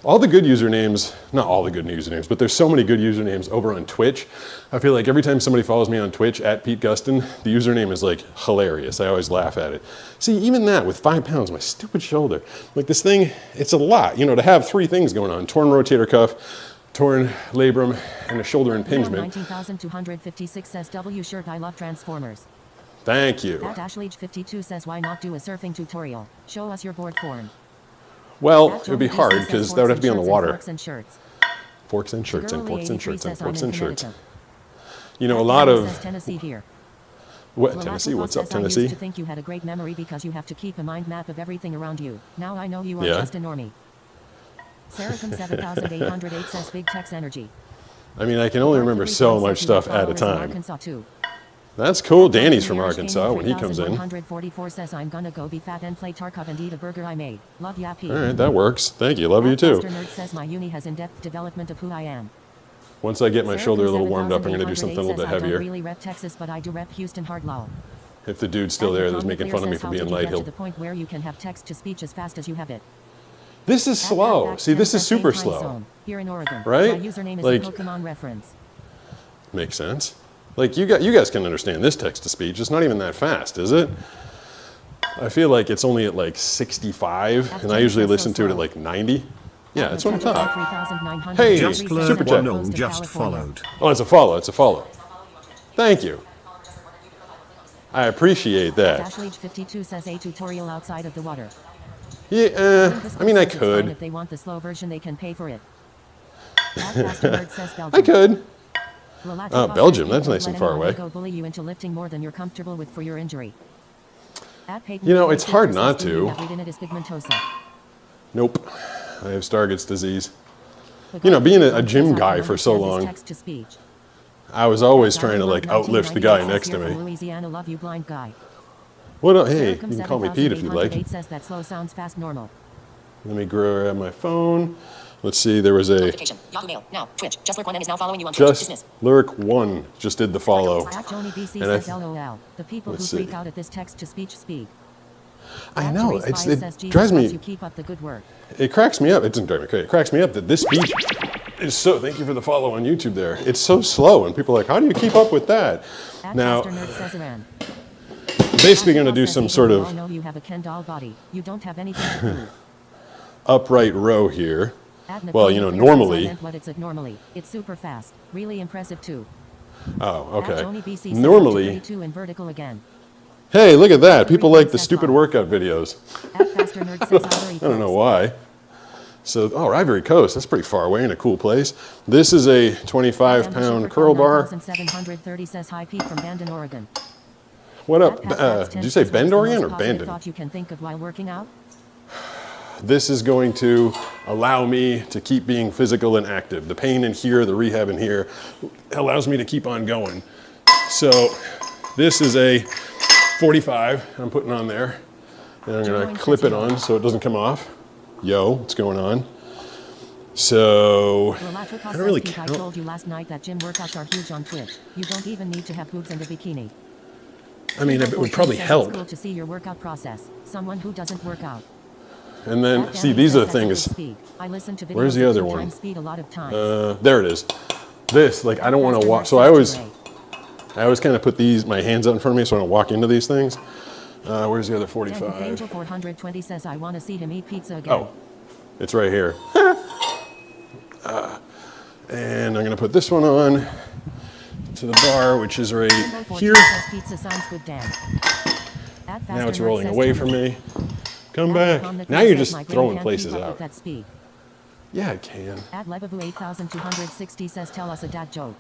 All the good usernames, not all the good usernames, but there's so many good usernames over on Twitch. I feel like every time somebody follows me on Twitch at Pete Gustin, the username is like hilarious. I always laugh at it. See, even that with 5 pounds, my stupid shoulder. Like this thing, it's a lot, you know, to have 3 things going on. Torn rotator cuff, torn labrum, and a shoulder impingement. 19,256 says W shirt, I love Transformers. Thank you. Ashleach52 says why not do a surfing tutorial? Show us your board form. Well, it would be hard because that would have to be on the water. Forks and shirts. Forks and shirts and forks and shirts and forks and shirts. You know, a lot of... Tennessee here. What, Tennessee? What's up, Tennessee? I used to think you had a great memory because you have to keep a mind map of everything around you. Now I know you are just a normie. Saracom 7808 says Big Tex Energy. I mean, I can only remember so much stuff at a time. That's cool. Danny's from Arkansas when he comes in. 144 says I'm gonna go be fat and play Tarkov and eat a burger I made. Love ya, P. All right, that works. Thank you. Love you too. Nerd says my uni has in-depth development of who I am. Once I get my shoulder a little warmed up, I'm going to do something a little bit heavier. I don't really rep Texas, but I do rep Houston hard lol. If the dude's still there that's making fun of me for being light, he'll... to the point where you can have text to speech as fast as you have it. This is slow. See, this is super slow. Here in Oregon. Right? My username is like, a Pokemon reference. Makes sense. Like, you guys can understand this text to speech. It's not even that fast, is it? I feel like it's only at like 65, and I usually listen to it at like 90. Yeah, that's what I thought. Hey, just Super Chat. Just followed. Oh, it's a follow. It's a follow. Thank you. I appreciate that. Dashleach52 says a tutorial outside of the water. Yeah, I mean, I could. If they want the slow version, they can pay for it. I could. Belgium, that's nice and far away. Go bully you into lifting more than you're comfortable with for your injury. You know, it's hard not to. Nope. I have Stargardt's disease. You know, being a gym guy for so long, I was always trying to like outlift the guy next to me. What? Hey, you can call me Pete if you'd like. Let me grab my phone. Let's see, there was a... Just Lyric1 just did the follow. The people who freak out at this text-to-speech speed. I know, it drives me... Keep up the good work. It cracks me up. It doesn't drive me crazy. It cracks me up that this speech is so... Thank you for the follow on YouTube there. It's so slow, and people are like, how do you keep up with that? Now, basically going to do some sort of upright row here. Well, you know, normally. It's super fast. Really impressive too. Oh, okay. Normally. Hey, look at that. People like the stupid workout videos. I don't know why. So, oh, Ivory Coast. That's pretty far away in a cool place. This is a 25-pound curl bar. 730 says hi Pete from Bandon, Oregon. What up? Did you say Bend, Oregon, or Bandon? Thought you can think of while working out? This is going to allow me to keep being physical and active. The pain in here, the rehab in here, allows me to keep on going. So this is a 45 I'm putting on there. And I'm going to clip it on so it doesn't come off. Yo, what's going on? So, I don't really count. I told you last night that gym workouts are huge on Twitch. You don't even need to have boobs and a bikini. I mean, it would probably help. It's cool to see your workout process. Someone who doesn't work out. And then, see, these are the things. Where's the other one? There it is. This, like, I don't want to walk. So I always kind of put my hands out in front of me so I don't walk into these things. Where's the other 45? Angel 420 says I want to see him eat pizza again. Oh, it's right here. And I'm going to put this one on to the bar, which is right here. Pizza sounds good, Dan. Now it's rolling away from me. Come back. Now you're just throwing places out. Yeah, I can. At Lebavu 8260 says tell us a dad joke.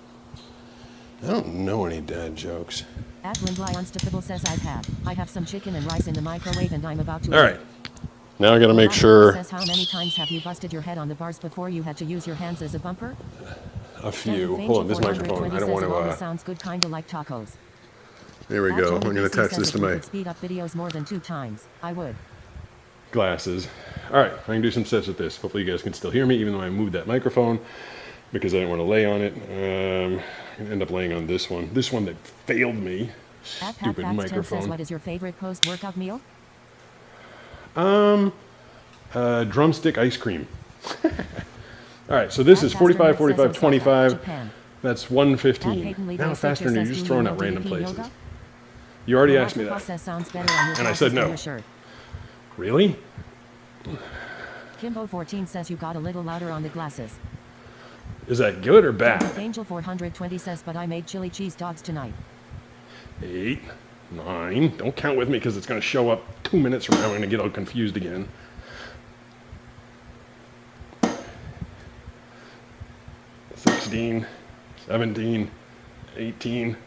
I don't know any dad jokes. At Lindley Unstoppable says I have some chicken and rice in the microwave and I'm about to... All right. Now I got to make sure... Says how many times have you busted your head on the bars before you had to use your hands as a bumper? A few. Hold on, this microphone. I don't want to... Sounds good, kind of like tacos. There we go. I'm going to attach this to my... Speed up videos more than 2 times. I would. Glasses. All right, I can do some sets with this. Hopefully you guys can still hear me, even though I moved that microphone because I didn't want to lay on it. I'm going to end up laying on this one. This one that failed me. Stupid microphone. Says, what is your favorite post-workout meal? Drumstick ice cream. All right, so this is 45, 45, 25. That's 115. Now faster, and you're just throwing out random places. You already asked me that. And I said no. Really? Kimbo14 says you got a little louder on the glasses. Is that good or bad? Angel 420 says, but I made chili cheese dogs tonight. 8, 9. Don't count with me because it's going to show up 2 minutes from now. I'm going to get all confused again. 16, 17, 18,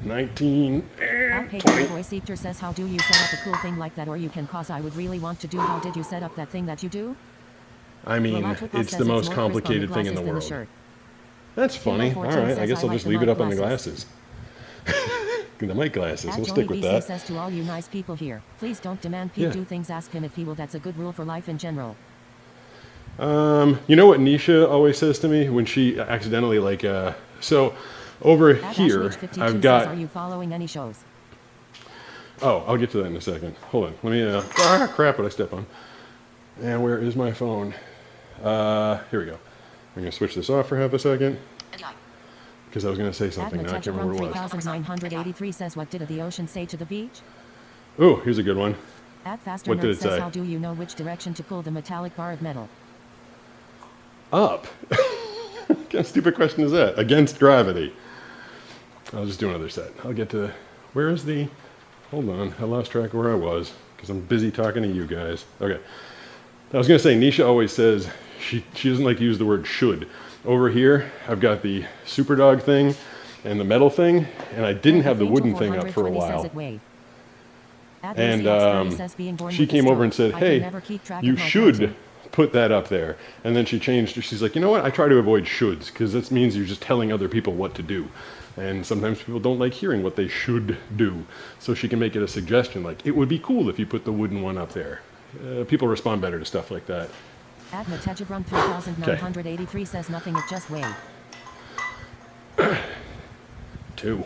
19, and 20. Voice Eater says, how do you set up a cool thing like that? Or you can cause I would really want to do. How did you set up that thing that you do? I mean, it's the most complicated thing in the world. That's funny. All right, I guess I'll just leave it up on the glasses. The mic glasses. We'll stick with that. Says to all you nice people here, please don't demand Pete do things. Ask him if he will. That's a good rule for life in general. You know what Nisha always says to me when she accidentally so over here I've got. Are you following any shows? Oh, I'll get to that in a second. Hold on. Let me. Crap! What I step on? And where is my phone? Here we go. I'm gonna switch this off for half a second because I was gonna say something. Now I can't remember what it was. 3983 says, "What did the ocean say to the beach?" Oh, here's a good one. Faster What did it says, say? "How do you know which direction to pull the metallic bar of metal?" Up. What kind of stupid question is that? Against gravity. I'll just do another set. I'll get to. Where is the? Hold on. I lost track of where I was because I'm busy talking to you guys. Okay. I was gonna say Nisha always says she doesn't like to use the word should. Over here, I've got the Superdog thing and the metal thing, and I didn't have the wooden thing up for a while. And she came over and said, "Hey, you should put that up there." And then she changed. She's like, "You know what? I try to avoid shoulds because that means you're just telling other people what to do. And sometimes people don't like hearing what they should do. So she can make it a suggestion like, it would be cool if you put the wooden one up there." People respond better to stuff like that. Admatejabrum 3983 says nothing, it just way. 2.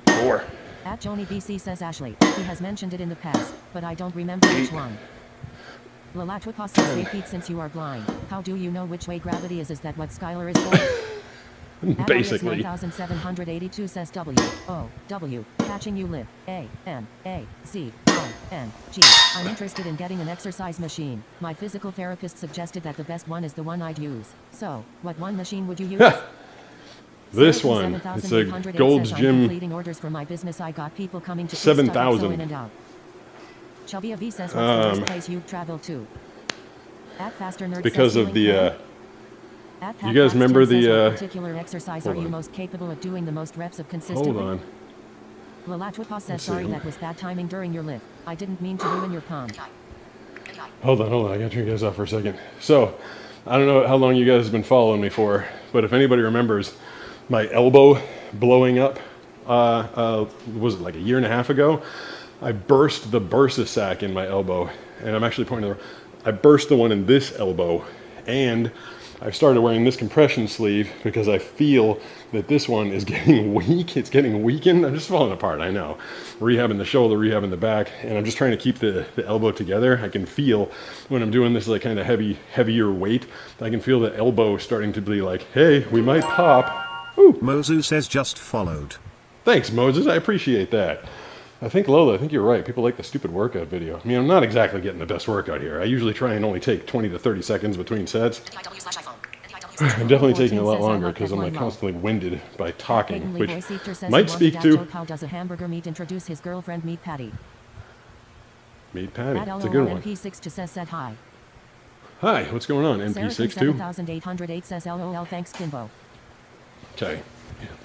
4. At Joni BC says Ashley. He has mentioned it in the past, but I don't remember which one. Lalatwapa says, "Hey Pete, since you are blind, how do you know which way gravity is? Is that what Skylar is for?" Basically. 9782 says W-O-W, catching you live, A-M-A-C-I-N-G. I'm interested in getting an exercise machine. My physical therapist suggested that the best one is the one I'd use. So, what one machine would you use? This one. It's a Gold's Gym. Completing orders for my business. I got people coming to 7,000. in and out. Shelby V says, "What's the worst place you've traveled to?" At Faster Nerd because says, of the you guys remember the what particular exercise are you most capable of doing the most reps of consistently? Hold on. Lalatwapa says, "Sorry, that was bad timing during your lift. I didn't mean to ruin your palm." Hold on. I gotta turn you guys off for a second. So, I don't know how long you guys have been following me for, but if anybody remembers my elbow blowing up, was it like a year and a half ago? I burst the bursa sac in my elbow, and I'm actually pointing. I burst the one in this elbow, and I've started wearing this compression sleeve because I feel that this one is getting weak. It's getting weakened. I'm just falling apart, I know. Rehabbing the shoulder, rehabbing the back, and I'm just trying to keep the elbow together. I can feel when I'm doing this like kind of heavier weight, I can feel the elbow starting to be like, hey, we might pop. Ooh. Mozu says just followed. Thanks, Moses. I appreciate that. I think, Lola, I think you're right. People like the stupid workout video. I mean, I'm not exactly getting the best workout here. I usually try and only take 20 to 30 seconds between sets. I'm definitely taking a lot longer because I'm like constantly winded by talking, which might speak to... How does a hamburger meat introduce his girlfriend Meat Patty? Meat Patty, it's a good one. NP6 to says hi. Hi, what's going on, NP6 too? 7808 says LOL, thanks Kimbo. Okay,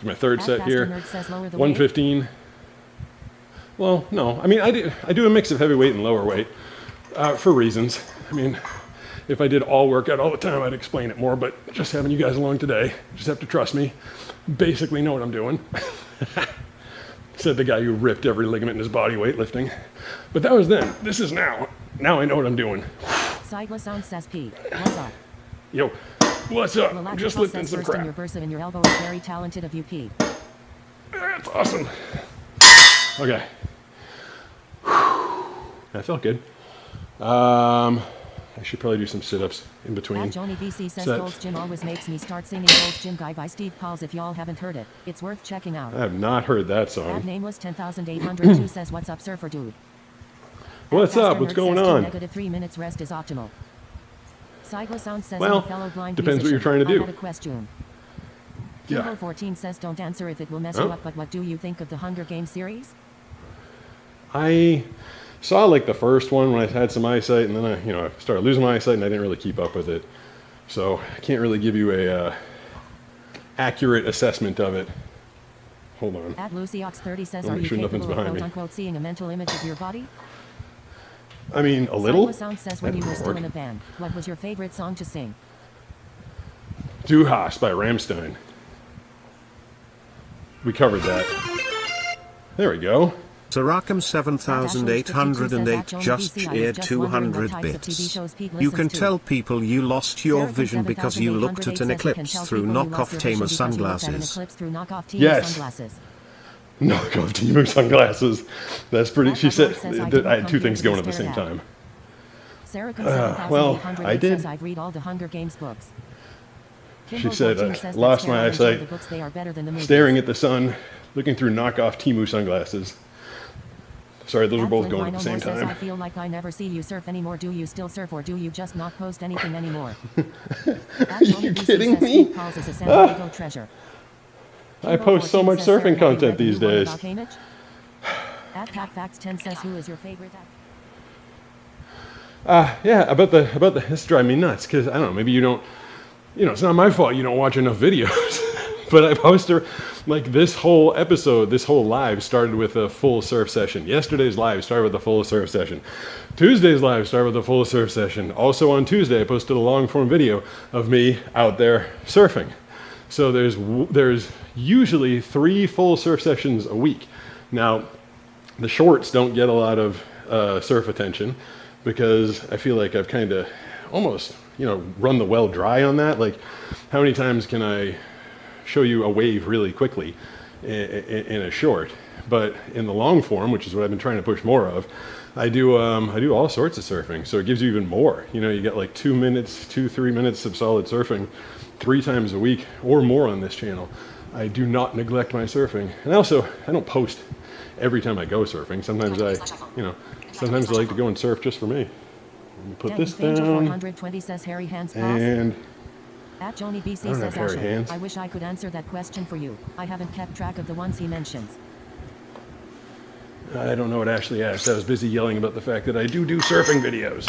my third set here, 115. Well, no, I mean, I do a mix of heavyweight and lower weight for reasons. I mean, if I did all workout all the time, I'd explain it more, but just having you guys along today, just have to trust me. Basically know what I'm doing. Said the guy who ripped every ligament in his body weightlifting. But that was then. This is now. Now I know what I'm doing. Sidla Sound says P. What's up? Yo, what's up? I'm just lifting some crap. Your bursa in your elbow is very talented of you, P. That's awesome. Okay. That felt good. I should probably do some sit-ups in between. Joni BC says Gold's Gym always makes me start singing Gold's Gym Guy by Steve Pauls. If y'all haven't heard it, it's worth checking out. I have not heard that song. Nameless 10802 says, what's up, surfer dude? What's up? What's going on? -3 minutes rest is optimal. Cyclo Sound says, well, fellow blind depends what you're trying to do. I had a question. Yeah. Kilo 14 says, don't answer if it will mess you up, but what do you think of the Hunger Games series? I saw like the first one when I had some eyesight, and then I started losing my eyesight, and I didn't really keep up with it. So I can't really give you a accurate assessment of it. Hold on. At LucyOx30 says, are you capable of quote-unquote seeing a mental image of your body? I mean, a little. Sound says, when you were still in a band, what was your favorite song to sing? Du Hast by Rammstein. We covered that. There we go. Tarakam 7808 just cheered 200 bits. You can tell people you lost your vision because you looked at an eclipse through knockoff Temu sunglasses. Yes. Knockoff Temu sunglasses. That's pretty. She said I had two things going at the same time. Well, I did. She said I lost my eyesight staring at the sun, looking through knockoff Temu sunglasses. Sorry, those are both going at the same time. I feel like I never see you surf anymore. Do you still surf or do you just not post anything anymore? Are you kidding me? I post so much surfing content these days. At PackFacts10 says, who is your favorite Yeah, about the this drives me nuts because I don't know, maybe you don't, it's not my fault you don't watch enough videos. But I posted, like, this whole episode, this whole live started with a full surf session. Yesterday's live started with a full surf session. Tuesday's live started with a full surf session. Also on Tuesday, I posted a long form video of me out there surfing. So there's usually 3 full surf sessions a week. Now, the shorts don't get a lot of surf attention because I feel like I've kind of almost, run the well dry on that. Like, how many times can I show you a wave really quickly in a short? But in the long form, which is what I've been trying to push more of, I do all sorts of surfing. So it gives you even more. You get like 2 minutes, 3 minutes of solid surfing 3 times a week or more on this channel. I do not neglect my surfing. And I don't post every time I go surfing. Sometimes sometimes I like to go and surf just for me. Let me put this down. 420 says Harry Hands and at Joni BC says Asher, I wish I could answer that question for you. I haven't kept track of the ones he mentions. I don't know what Ashley asked. I was busy yelling about the fact that I do surfing videos.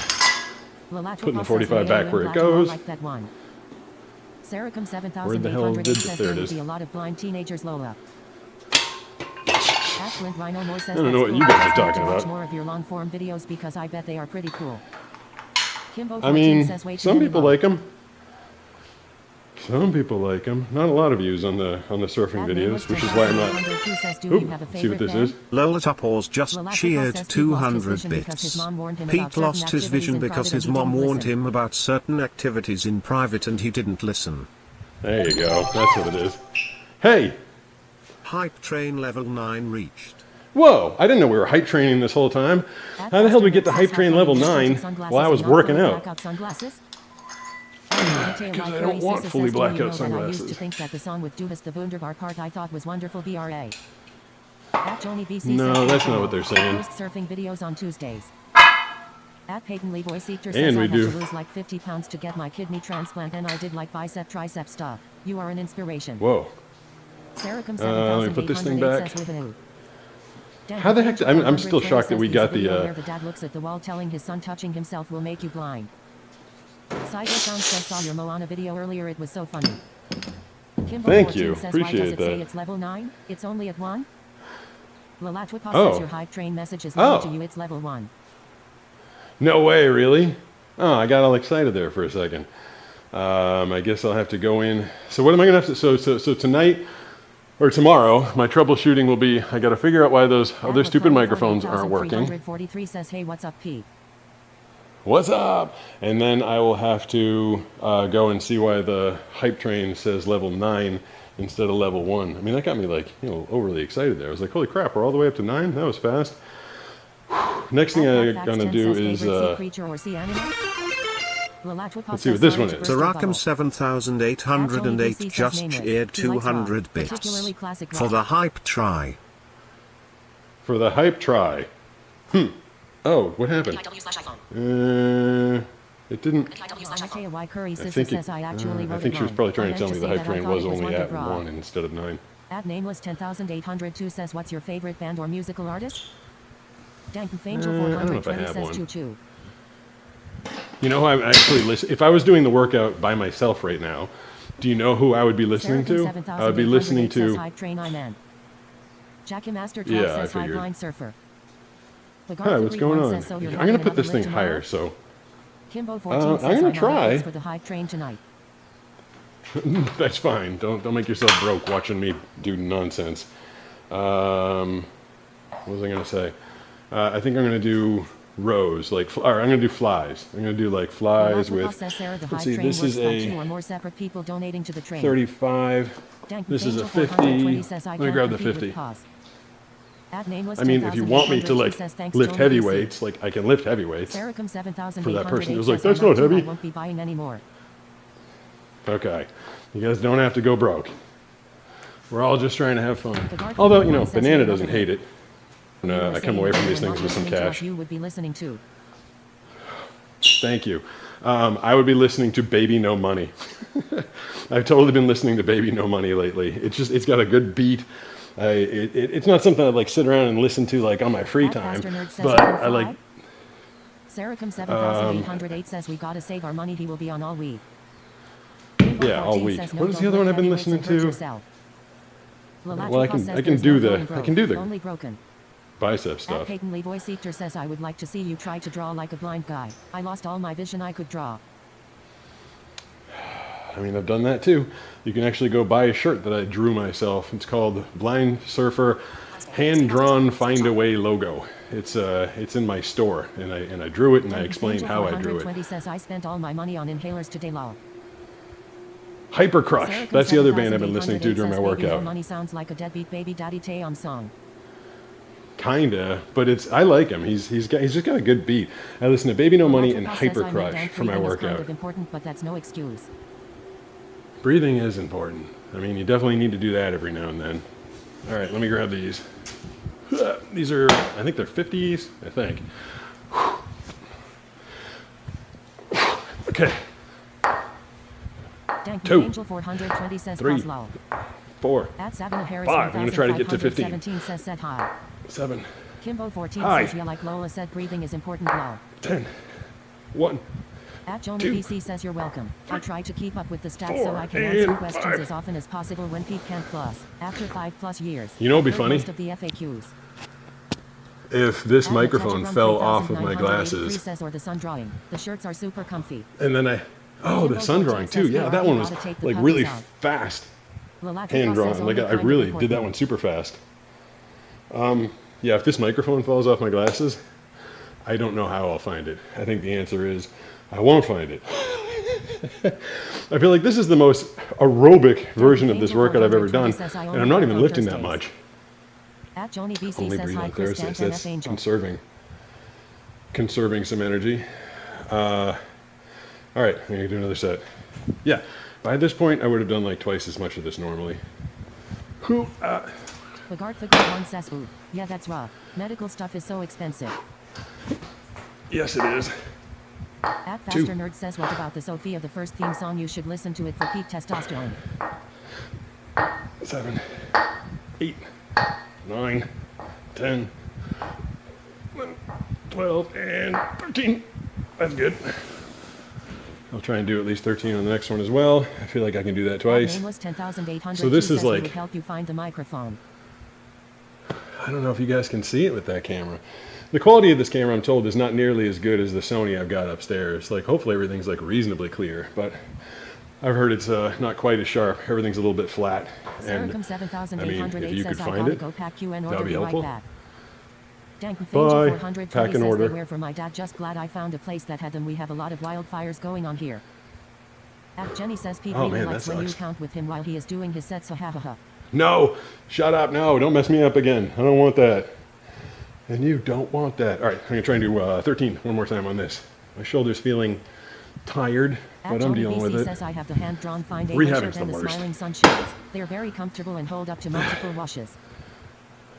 Putting the 45 back where it goes. Like that one. Saracom Where the hell did says there it there is. will be a lot of blind teenagers, Lola. Rhino Moore says I don't know what you guys are talking about. More of your long form videos because I bet they are pretty cool. Kimbo I mean, says, some people like them. Some people like them. Not a lot of views on the surfing videos, which is why I'm not. Oop, see what this is. Lolatopause just cheered 200 bits. Pete lost his vision because his mom warned him about certain activities in private and he didn't listen. There you go. That's what it is. Hey! Hype train level 9 reached. Whoa! I didn't know we were hype training this whole time. How the hell did we get to hype train level 9 while I was working out? Because I don't want fully blackout sunglasses. I used to think that the song with Dubas the Wunderbar part I thought was wonderful. BRA. No, that's not what they're saying. Post surfing videos on Tuesdays. At Peyton Lee Voice Eater says And I we have do. to lose like 50 pounds to get my kidney transplant and I did like bicep tricep stuff. You are an inspiration. Whoa. Let me put this thing back. How the heck? I'm still shocked that we got the. The dad looks at the wall telling his son touching himself will make you blind. Cyber Sound says saw your Moana video earlier. It was so funny. Kimbo Thank you. Says, Appreciate why does it that. Say it's level 9? It's only at 1? Lalatwipa Oh. says your hype train message is coming to you. It's level 1. No way, really? Oh, I got all excited there for a second. I guess I'll have to go in. So what am I gonna have to? So tonight or tomorrow, my troubleshooting will be. I got to figure out why those other stupid microphones aren't working. 343 says, hey, what's up, P? What's up? And then I will have to go and see why the hype train says level 9 instead of level 1. I mean, that got me like, overly excited there. I was like, holy crap, we're all the way up to 9? That was fast. Next thing I'm gonna do is let's see what this one is. Tarakam 7808 just cheered 200 bits. For the hype try. For the hype try. Oh, what happened? It didn't. I think she was probably trying to tell me the hype train was only at 1 instead of 9. At nameless 10,802 says, what's your favorite band or musical artist? Dankfangel I don't know if I 420 have says one. Choo Choo. You know who I'm actually listening? If I was doing the workout by myself right now, do you know who I would be listening to? I would be listening to. Jackie Master 12 Yeah, I says figured. Highline Surfer. Hi, what's going on? I'm gonna put this thing higher, so. Kimbo 14 I'm says gonna I'm try. for the hype train tonight. That's fine. Don't make yourself broke watching me do nonsense. What was I going to say? I think I'm going to do rows, like, or I'm going to do flies. I'm going to do like flies with, let's see, this is a 35. This is a 50. Let me grab the 50. I mean, if you want me to like lift heavy weights, like I can lift heavy weights for that person who's like, that's not heavy. Okay, you guys don't have to go broke. We're all just trying to have fun. Although, you know, Banana doesn't hate it. And, I come away from these things with some cash. Thank you. I would be listening to Baby No Money. I've totally been listening to Baby No Money lately. It's got a good beat. It's not something I'd like sit around and listen to like on my free time, but I like. Saracom 7808 says we gotta save our money. He will be on all week. Yeah, all week. What is the other one I've been listening to? Well, I can do the bicep stuff. Peyton Levoy Seekter says I would like to see you try to draw like a blind guy. I lost all my vision I could draw. I mean, I've done that too. You can actually go buy a shirt that I drew myself. It's called Blind Surfer Hand Drawn Find a Way logo. It's in my store, and I drew it and I explained how I drew it. Says I spent all my money on inhalers today, lol. Hyper Crush. That's the other band I've been listening to during my workout. Money sounds like a deadbeat Baby Daddy Taeyong song. Kinda, but I like him. He's just got a good beat. I listen to Baby No Money and Hyper Crush for my workout. Kind of important, but that's no excuse. Breathing is important. I mean, you definitely need to do that every now and then. All right, let me grab these. These are, I think they're 50s, I think. Okay. 2, 3, 4, 5. I'm going to try to get to 15. 7. Kimbo 14 Hi. says, yeah, like Lola said, breathing is important, lol. 10. 1. At Jonah 2, BC says you're welcome. I try to keep up with the stats 4, so I can answer and questions 5. as often as possible when Pete can't plus. After 5+ years. You know, it'd be funny most of the FAQs. if this At microphone Judge fell Rum off of my 3983 glasses, says, or the sun drawing. The shirts are super comfy. and then the sun drawing too. Yeah, that one was like really fast hand drawing. Like I really did that one super fast. Yeah, if this microphone falls off my glasses, I don't know how I'll find it. I think the answer is I won't find it. I feel like this is the most aerobic version of this workout I've ever done, and I'm not even lifting that much. At Joni BC Only says breathe hi, on Chris Thursdays. Dant, That's NF Angel. conserving some energy. All right, I'm gonna do another set. Yeah, by this point I would have done like twice as much of this normally. Bogart Figure 1 says, ooh, yeah, that's rough. Medical stuff is so expensive. Yes, it is. At Faster Nerd says, what about the Sophia, the first theme song? You should listen to it for peak testosterone. 7, 8, 9, 10, 11, 12, and 13. That's good. I'll try and do at least 13 on the next one as well. I feel like I can do that twice. So this is like, help you find the microphone. I don't know if you guys can see it with that camera. The quality of this camera, I'm told, is not nearly as good as the Sony I've got upstairs. Like, hopefully everything's like reasonably clear, but I've heard it's not quite as sharp. Everything's a little bit flat. And I mean, if you could find it, that would be helpful. Bye. Pack an order. Where for my dad, just glad I found a place that had them. We have a lot of wildfires going on here. At Jenny says Pete really likes when you count with him while he is doing his sets, so ha ha ha. No! Shut up, no, don't mess me up again. I don't want that. And you don't want that. All right, I'm gonna try and do 13 one more time on this. My shoulder's feeling tired, but I'm dealing with it. Says I have the hand-drawn fine day Rehabbing's shirt and the the worst. smiling sun shades. They are very comfortable and hold up to multiple washes.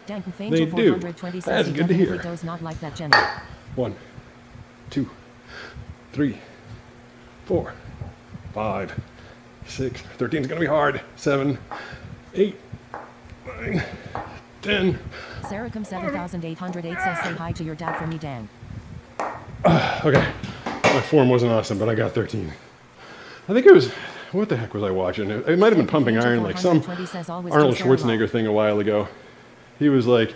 They do. That's good to hear. Does not like that, Jenny. 1, 2, 3, 4, 5, 6. 13 is gonna be hard. 7, 8, 9, 10. Saracom 7808 says say hi to your dad for me, Dan. Okay, my form wasn't awesome, but I got 13. I think it was, what the heck was I watching? It might have been Pumping Iron, like some Arnold Schwarzenegger thing a while ago. He was like,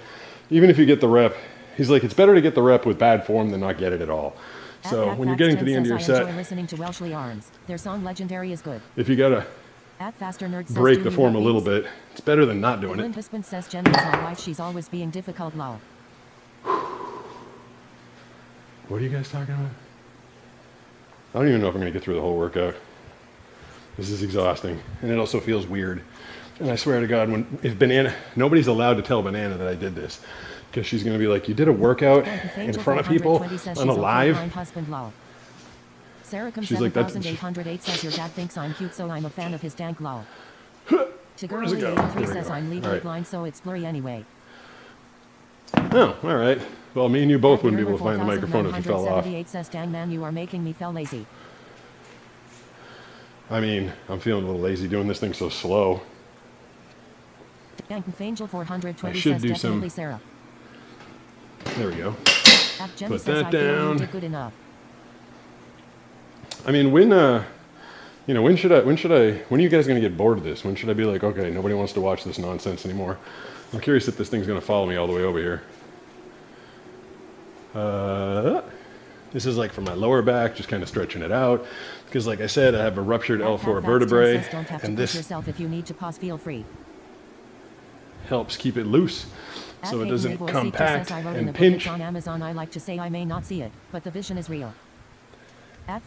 even if you get the rep, he's like, it's better to get the rep with bad form than not get it at all. So when you're getting to the end of your set, listening to Welshly Arms. Their song Legendary is good. if you gotta break the form a little bit. It's better than not doing it. Husband says Jen is my wife. She's always being difficult. Lol. What are you guys talking about? I don't even know if I'm going to get through the whole workout. This is exhausting. And it also feels weird. And I swear to God, if Banana, nobody's allowed to tell Banana that I did this. Because she's going to be like, you did a workout in front of people on a live? She's like, 7808 says your dad thinks I'm cute, so I'm a fan of his dank lol. Tigurly83 says I'm legally blind, so it's blurry anyway. Oh, all right. Well, me and you both wouldn't be able to find the microphone if you fell off. Says, dang man, you are making me feel lazy. I mean, I'm feeling a little lazy doing this thing so slow. Angel 420 I should says do definitely some. Sarah. There we go. Put that down. Did good enough. I mean, when are you guys going to get bored of this? When should I be like, okay, nobody wants to watch this nonsense anymore? I'm curious if this thing's going to follow me all the way over here. This is like for my lower back, just kind of stretching it out. Because like I said, I have a ruptured L4 vertebrae. And this yourself if you need to pause, feel free. Helps keep it loose. So it doesn't compact and pinch. On Amazon, I like to say I may not see it, but the vision is real.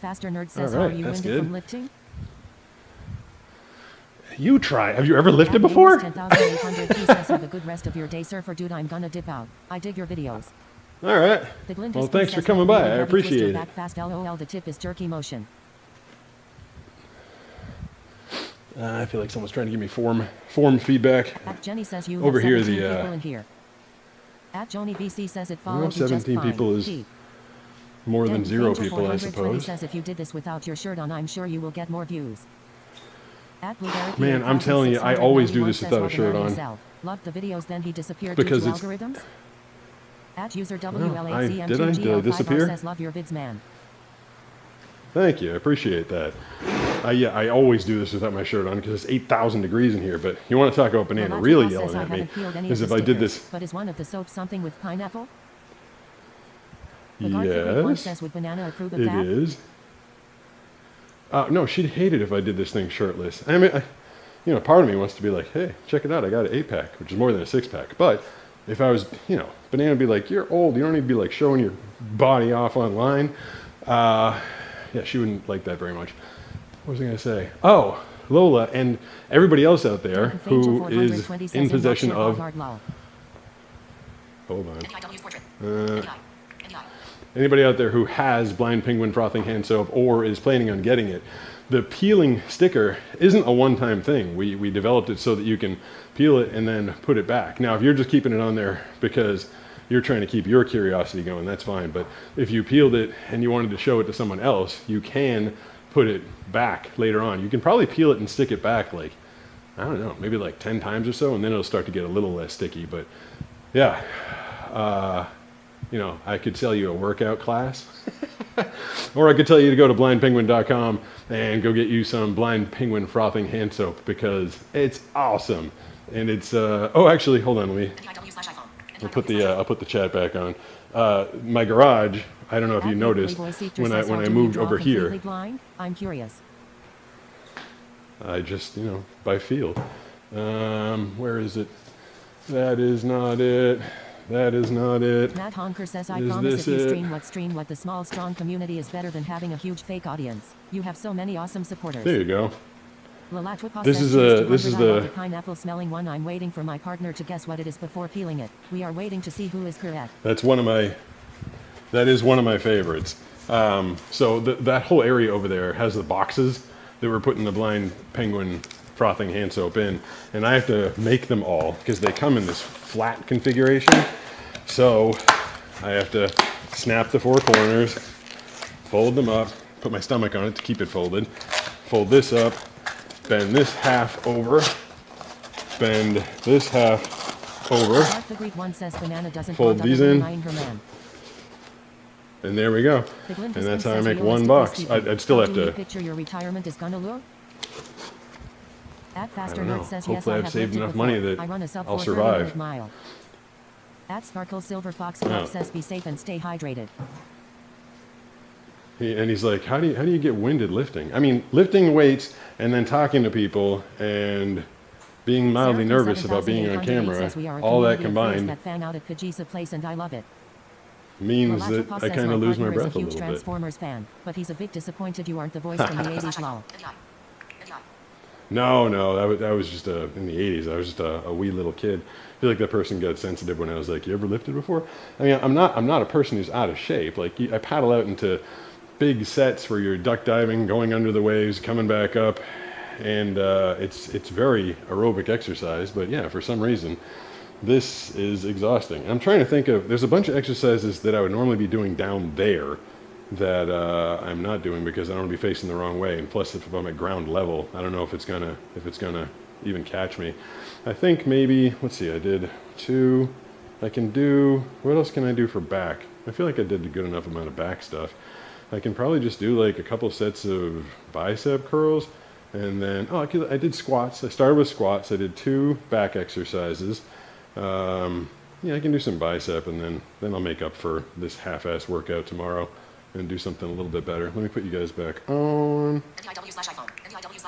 Faster Nerd says, right, are you winded from lifting? You try. Have you ever lifted before? 10,800 says, have a good rest of your day, surfer dude. I'm gonna dip out. I dig your videos. All right. Well, thanks for coming by. I appreciate it. Back fast, LOL. The tip is jerky motion. I feel like someone's trying to give me form feedback. Jenny says you over here. People in here. Joni BC says it followed 17 people is more than 0 people, I suppose. Says if you did this without your shirt on, I'm sure you will get more views. Man, I'm telling you, I always do this without a shirt on. Loved the videos, then he disappeared because due to it's algorithms. User did I disappear? says love your vids, man. Thank you, I appreciate that. Yeah, I always do this without my shirt on because it's 8,000 degrees in here. But you want to talk about Banana really yelling at me is if I did this. But is one of the soaps something with pineapple? Yes, says, would Banana approve of it that? is. No, she'd hate it if I did this thing shirtless. I mean, part of me wants to be like, hey, check it out, I got an 8-pack, which is more than a 6-pack. But if I was, Banana would be like, you're old, you don't need to be like showing your body off online. Yeah, she wouldn't like that very much. What was I going to say? Oh, Lola and everybody else out there who is in possession of... Hold on. Anybody out there who has Blind Penguin Frothing Hand Soap or is planning on getting it, the peeling sticker isn't a one-time thing. We developed it so that you can peel it and then put it back. Now, if you're just keeping it on there because you're trying to keep your curiosity going, that's fine. But if you peeled it and you wanted to show it to someone else, you can put it back later on. You can probably peel it and stick it back like, I don't know, maybe like 10 times or so, and then it'll start to get a little less sticky. But yeah, I could sell you a workout class, or I could tell you to go to blindpenguin.com and go get you some Blind Penguin Frothing Hand Soap because it's awesome. And it's, oh, actually, hold on, I'll put the chat back on. My garage, I don't know if you noticed, when I moved over here, I'm curious. I just, by feel. Where is it? That is not it. That is not it. Matt Honker says, I promise if you stream what the small, strong community is better than having a huge fake audience. You have so many awesome supporters. There you go. This is the pineapple smelling one. I'm waiting for my partner to guess what it is before peeling it. We are waiting to see who is correct. That is one of my favorites. So that whole area over there has the boxes that we're putting the Blind Penguin Frothing Hand Soap in, and I have to make them all because they come in this flat configuration. So I have to snap the 4 corners, fold them up, put my stomach on it to keep it folded, fold this up, bend this half over, bend this half over, fold these in, and there we go. And that's how I make one box. I'd still have to... Picture your retirement is gonna look? I don't know. Hopefully I've saved enough money that I'll survive. Sparkle Silver Fox says be safe and stay hydrated. And he's like, how do you get winded lifting? I mean, lifting weights and then talking to people and being mildly nervous about being on camera, all that combined that fan out at Pajisa Place, and I love it. Means that I kind of lose my breath a little bit. Transformers fan, but he's a bit disappointed you aren't the voice from the 80s. Lol. No, that was just in the 80s. I was just a wee little kid. I feel like that person got sensitive when I was like, "You ever lifted before?" I mean, I'm not a person who's out of shape. Like I paddle out into big sets where you're duck diving, going under the waves, coming back up, and it's very aerobic exercise. But yeah, for some reason, this is exhausting. I'm trying to think of. There's a bunch of exercises that I would normally be doing down there that I'm not doing because I don't want to be facing the wrong way. And plus, if I'm at ground level, I don't know if it's gonna even catch me. I think maybe, let's see, I did 2. I can do, what else can I do for back? I feel like I did a good enough amount of back stuff. I can probably just do like a couple sets of bicep curls, and then, I did squats. I started with squats. I did 2 back exercises. Yeah, I can do some bicep, and then I'll make up for this half-ass workout tomorrow and do something a little bit better. Let me put you guys back on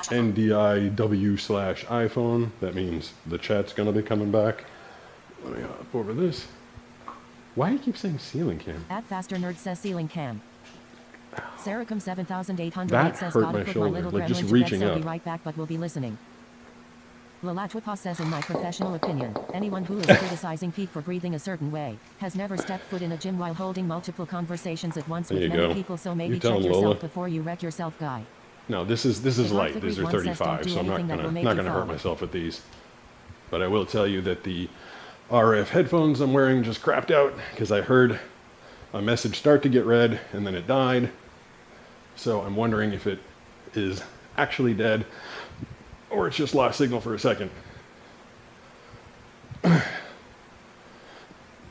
NDIW/iPhone. That means the chat's gonna be coming back. Let me hop over this. Why do you keep saying ceiling cam? At Faster Nerd says ceiling cam. Saracom 7808 That says hurt gotta my put shoulder, my little like gremlin just to bed, reaching so up. be right back, but we'll be listening. Lalatwapa says, in my professional opinion, anyone who is criticizing Pete for breathing a certain way has never stepped foot in a gym while holding multiple conversations at once There with you many go. people, so maybe You tell check him, yourself Lola. before you wreck yourself, guy. No, this is light. Arctic These are Reed one says, 35, don't do so I'm not anything that will make gonna you hurt fall. myself with these. But I will tell you that the RF headphones I'm wearing just crapped out because I heard a message start to get read and then it died. So I'm wondering if it is actually dead or it's just lost signal for a second.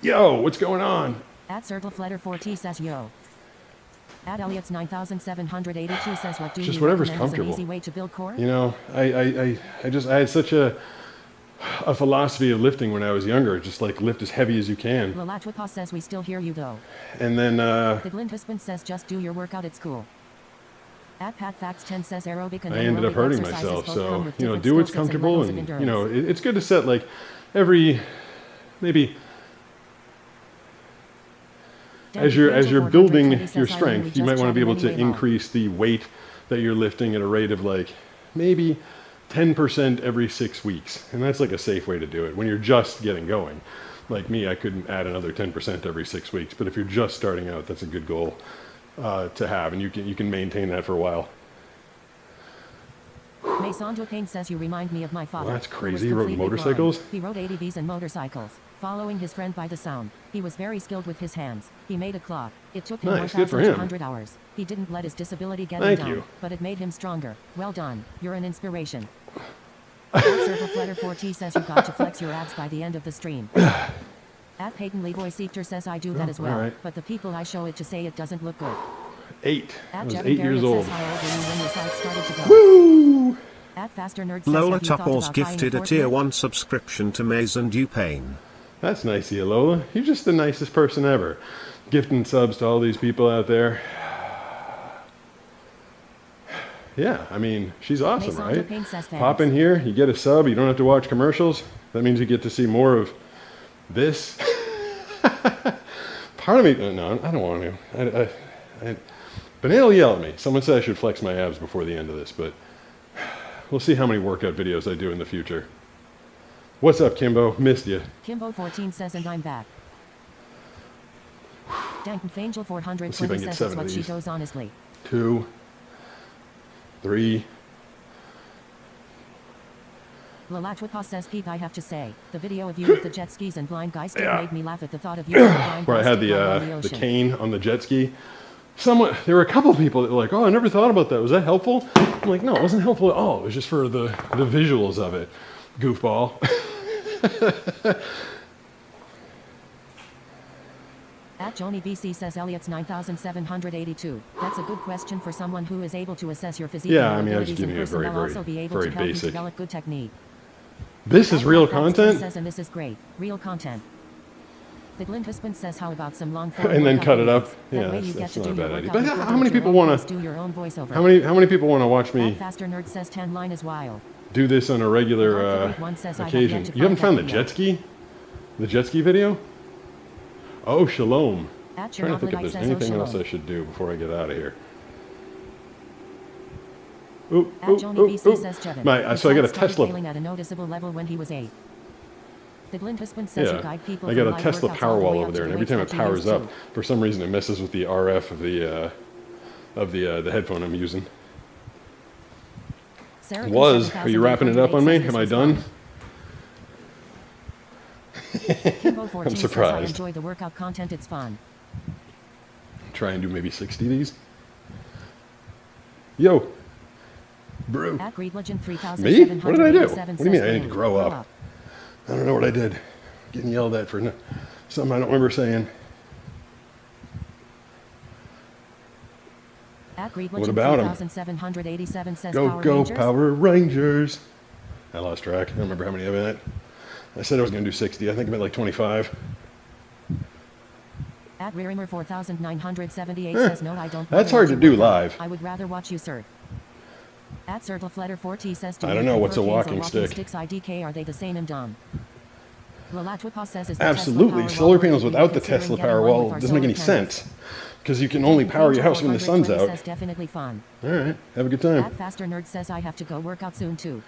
Yo, what's going on? At CircleFletter4T says yo. At Elliot's 9782 says, what do Just you whatever's recommend as an comfortable. easy way to build core? You know, I had such a philosophy of lifting when I was younger, just like lift as heavy as you can. Lalatwapa says, we still hear you though. And then The Glint husband says, just do your workout at school. At PatFacts10 says, aerobic and I ended up anaerobic hurting exercises myself. both So, come with you know, different do what's skill sets and comfortable, levels of and endurance. you know, it's good to set like every maybe as you're building your strength, you might want to be able to increase the weight that you're lifting at a rate of like maybe 10% every 6 weeks. And that's like a safe way to do it when you're just getting going. Like me, I couldn't add another 10% every 6 weeks, but if you're just starting out, that's a good goal to have, and you can maintain that for a while. Mason Duquesne says, you remind me of my father. Well, that's who was crazy. He rode completely motorcycles? blind. He rode ATVs and motorcycles, following his friend by the sound. He was very skilled with his hands. He made a clock. It took him Nice, good for him. 1,200 hours. He didn't let his disability get Thank him down, you. but it made him stronger. Well done. You're an inspiration. CircleFletter4T says, you got to flex your abs by the end of the stream. At Peyton Leroy Seeker says, I do that as well, all right. but the people I show it to say it doesn't look good. 8. I At was Jevin 8 Garrett years old. says, how old were you when your sight started to go? Woo! At Faster Nerd says, Lola have you thought Topples about buying gifted a Fortnite? tier 1 subscription to Mason Dupain. That's nice of you, Lola. You're just the nicest person ever. Gifting subs to all these people out there. Yeah, I mean, she's awesome, Mason right? Dupain says, Pop thanks. in here, you get a sub, you don't have to watch commercials. That means you get to see more of this. Part of me, no, I don't want to. Banana will yell at me. Someone said I should flex my abs before the end of this, but we'll see how many workout videos I do in the future. What's up, Kimbo? Missed you. Kimbo14 says, and I'm back. Dankfangel Let's see if I 420 can get says, 7 it's of what she these. goes honestly. 2, 3. Lalatwapa says, Pete, I have to say, the video of you with the jet skis and blind guy still made me laugh at the thought of you with the blind Where I guy had still on the the ocean. cane on the jet ski. There were a couple of people that were like, "Oh, I never thought about that. Was that helpful?" I'm like, "No, it wasn't helpful at all. It was just for the visuals of it." Goofball. At Joni BC says, Elliot's 9,782. That's a good question for someone who is able to assess your physique Yeah, and I mean, I was abilities giving in you a person. very, They'll also be able very to help you basic. develop good technique. This is At real Facts10 content. says, and this is great. Real content. The Glint husband says, how about some long form and then cut it up. That Yeah, way you that's get to not do a bad your idea. workout But how many people want want to do your own voiceover? How many people want to watch me Faster Nerd says tan line is wild. do this on a regular occasion? You haven't found the jet ski? The jet ski video? Oh, shalom. I'm trying to think if there's anything else I should do before I get out of here. So I got a Tesla. At a noticeable level when he was 8. The Glint husband says you guide people I got a Tesla Powerwall over there, and every time it powers up, for some reason it messes with the RF of the headphone I'm using. Are you wrapping it up on me? Am I done? I'm surprised. Enjoy the workout content, it's fun. Try and do maybe 60 of these. Yo, bro. Me? What did I do? What do you mean I didn't grow up? I don't know what I did. Getting yelled at for something I don't remember saying. What about him? Go Power Rangers. I lost track. I don't remember how many I meant. I said I was going to do 60. I think I meant like 25. At Rearimer 4978 says no, I don't. That's hard to do live. I would rather watch you surf. At Circle Fletter 4T says I don't know what's a walking stick. Sticks IDK, are they the same and dumb? Says, is absolutely. Solar panels without the Tesla Powerwall doesn't make any sense. Because you can only power your house when the sun's out. Says definitely fun. All right, have a good time. At Faster Nerd says I have to go work out soon too.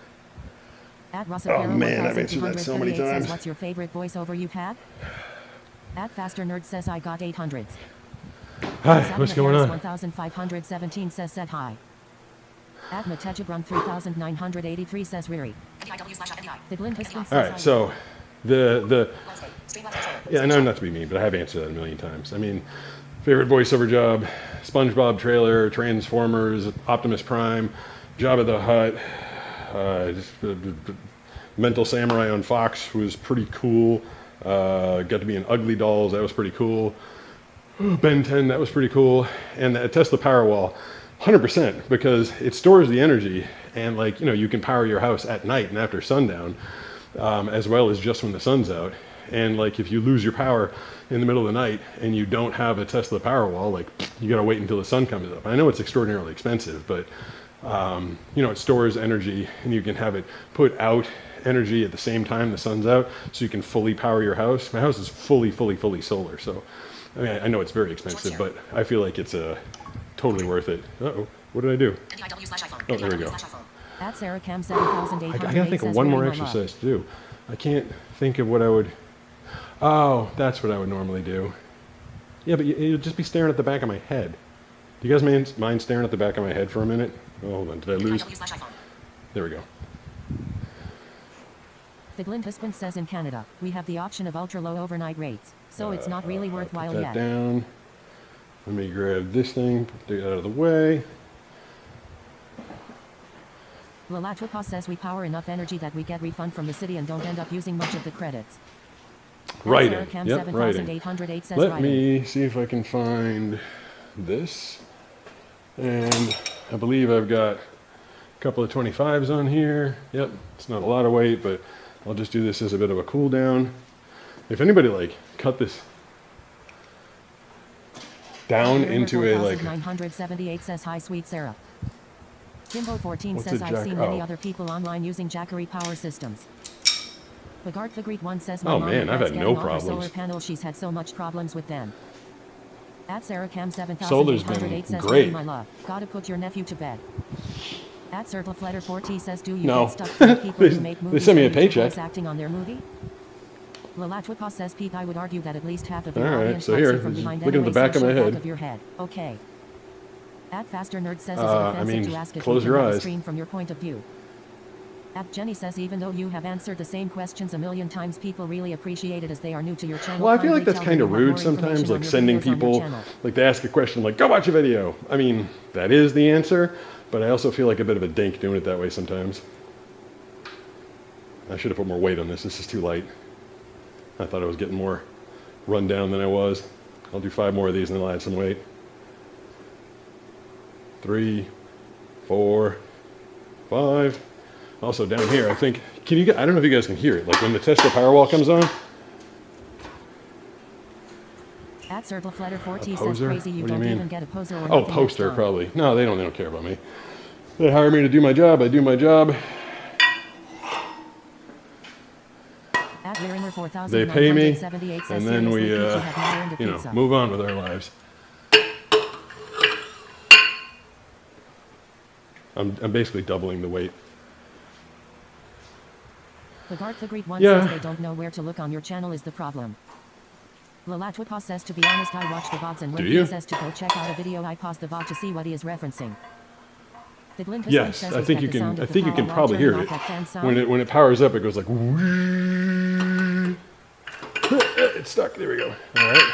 At Oh man, I've answered that so many times. Says, what's your favorite voiceover you've had? At Faster Nerd says I got 800s. Hi, what's going on? 1517 says said hi. At Matejabrum 3983 says Riri. The Glint husband says all right, so yeah, I know not to be mean, but I have answered that a million times. I mean, favorite voiceover job: SpongeBob trailer, Transformers, Optimus Prime, Jabba the Hutt, Mental Samurai on Fox was pretty cool. Got to be in Ugly Dolls, that was pretty cool. Ben 10, that was pretty cool. And the Tesla Powerwall, 100%, because it stores the energy, and like, you know, you can power your house at night and after sundown, as well as just when the sun's out. And like, if you lose your power in the middle of the night and you don't have a Tesla Powerwall, like, you gotta wait until the sun comes up. I know it's extraordinarily expensive, but you know, it stores energy, and you can have it put out energy at the same time the sun's out, so you can fully power your house. My house is fully solar, so I mean, I know it's very expensive, but I feel like it's totally worth it. Uh-oh, what did I do? Oh, there we go. At Sarah Cam 7800. I gotta think of one more exercise to do. I can't think of what I would. Oh, that's what I would normally do. Yeah, but you'd just be staring at the back of my head. Do you guys mind staring at the back of my head for a minute? Oh, hold on, did I lose? There we go. The Glint husband says in Canada, we have the option of ultra-low overnight rates, so it's not really worthwhile put that yet. Down. Let me grab this thing, put it out of the way. Lalatwapa says we power enough energy that we get refund from the city and don't end up using much of the credits. Writing. Yep, writing. Let me see if I can find this. And I believe I've got a couple of 25s on here. Yep, it's not a lot of weight, but I'll just do this as a bit of a cool down. If anybody like cut this down into a like 978 says hi sweet Sarah. Kimbo 14 What's says a I've seen many oh. other people online using Jackery power systems. Bogart the Greek one says my Oh mom man, I've had no getting off her problems. solar panel, she's had so much problems with them. At Sarah Cam Solar's 7808 been says great. my love, gotta put your nephew to bed. At Circle Fletter 4T says do you No. get stuck with people who make movies They send me a and do paycheck. voice acting on their movie? Lalatwapa says Pete, I would argue that at least half of your All right, audience so likes here, you from just behind look at the anyway, back so of my show head. back of your head. Okay. At Faster Nerd says, is it I offensive mean, to ask if close you can your have a eyes. stream from your point of view? At Jenny says, even though you have answered the same questions a million times, people really appreciate it as they are new to your channel. Well, I feel like Kindly that's tell kind them of you have rude more sometimes, information on like your sending videos on your people, channel. like they ask a question like, go watch a video. I mean, that is the answer, but I also feel like a bit of a dink doing it that way sometimes. I should have put more weight on this. This is too light. I thought I was getting more run down than I was. I'll do 5 more of these and then I'll add some weight. 3, 4, 5. Also down here, I think, I don't know if you guys can hear it. Like when the Tesla Powerwall comes on, At Circlefletter14 says poser? crazy you What do you don't mean? even get a poser or Oh, nothing poster next time. probably. No, they don't care about me. They hire me to do my job. I do my job. At Liringer 4000 They pay me, 978 says and then we, seriously, Peach, you have never earned a you know, pizza. move on with our lives. I'm basically doubling the weight. Lagarde the Great One Yeah. says they don't know where to look on your channel is the problem. Lalatwapa says to be honest I watch the VODs and when Do you? he says to go check out a video I pause the VOD to see what he is referencing. Yes, says I was think that you the can. sound I of the think you can power probably while hear turning it off that fan sound? when it powers up. It goes like. It's stuck. There we go. All right.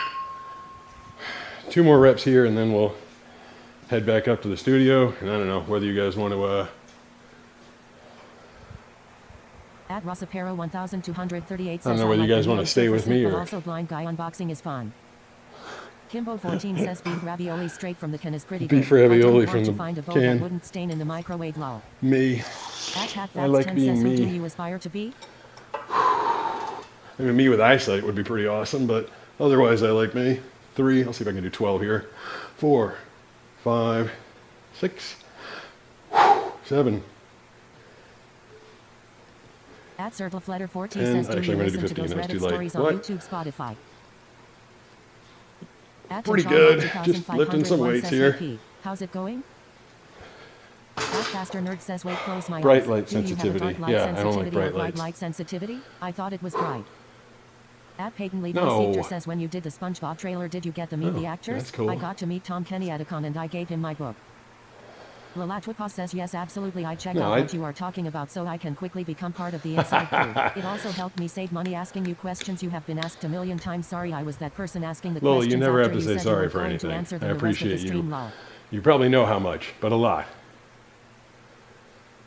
2 more reps here, and then we'll head back up to the studio. And I don't know whether you guys want to. At Rossapero 1238 says I don't know whether you guys want to stay with me but or. also blind guy unboxing is fun. Kimbo 14 says beef ravioli straight from the can is pretty Beef good. ravioli I don't from want the to find a bowl can. that wouldn't stain in the microwave lol. Me. At Hat I like 10 being says who do me. you aspire to be? I mean, me with eyesight would be pretty awesome, but otherwise I like me. 3. I'll see if I can do 12 here. 4, 5, 6, 7. At Circlefletter 14 And says do actually, you I'm gonna do listen to 15, those that was Reddit too late. stories on What? YouTube, Spotify? At Pretty Timshaw good. 2501 Just lifting some weights says, here. "Hey, P, how's it going? At Faster Nerd says wait close my Bright eyes. light Do you have a sensitivity. dark light Yeah, I don't like sensitivity or bright bright lights. light sensitivity? I thought it was bright. At Peyton Levi No. Seeker says when you did the SpongeBob trailer did you get to meet Oh, the actors? that's cool. I got to meet Tom Kenny at a con and I gave him my book. Lalatwapa says yes absolutely I check No, out I- what you are talking about so I can quickly become part of the inside crew. It also helped me save money asking you questions you have been asked a million times. Sorry I was that person asking the Lily, questions you never have after to you say said you sorry were for going to anything. answer I them the rest of appreciate the you. stream, lol. You probably know how much, but a lot.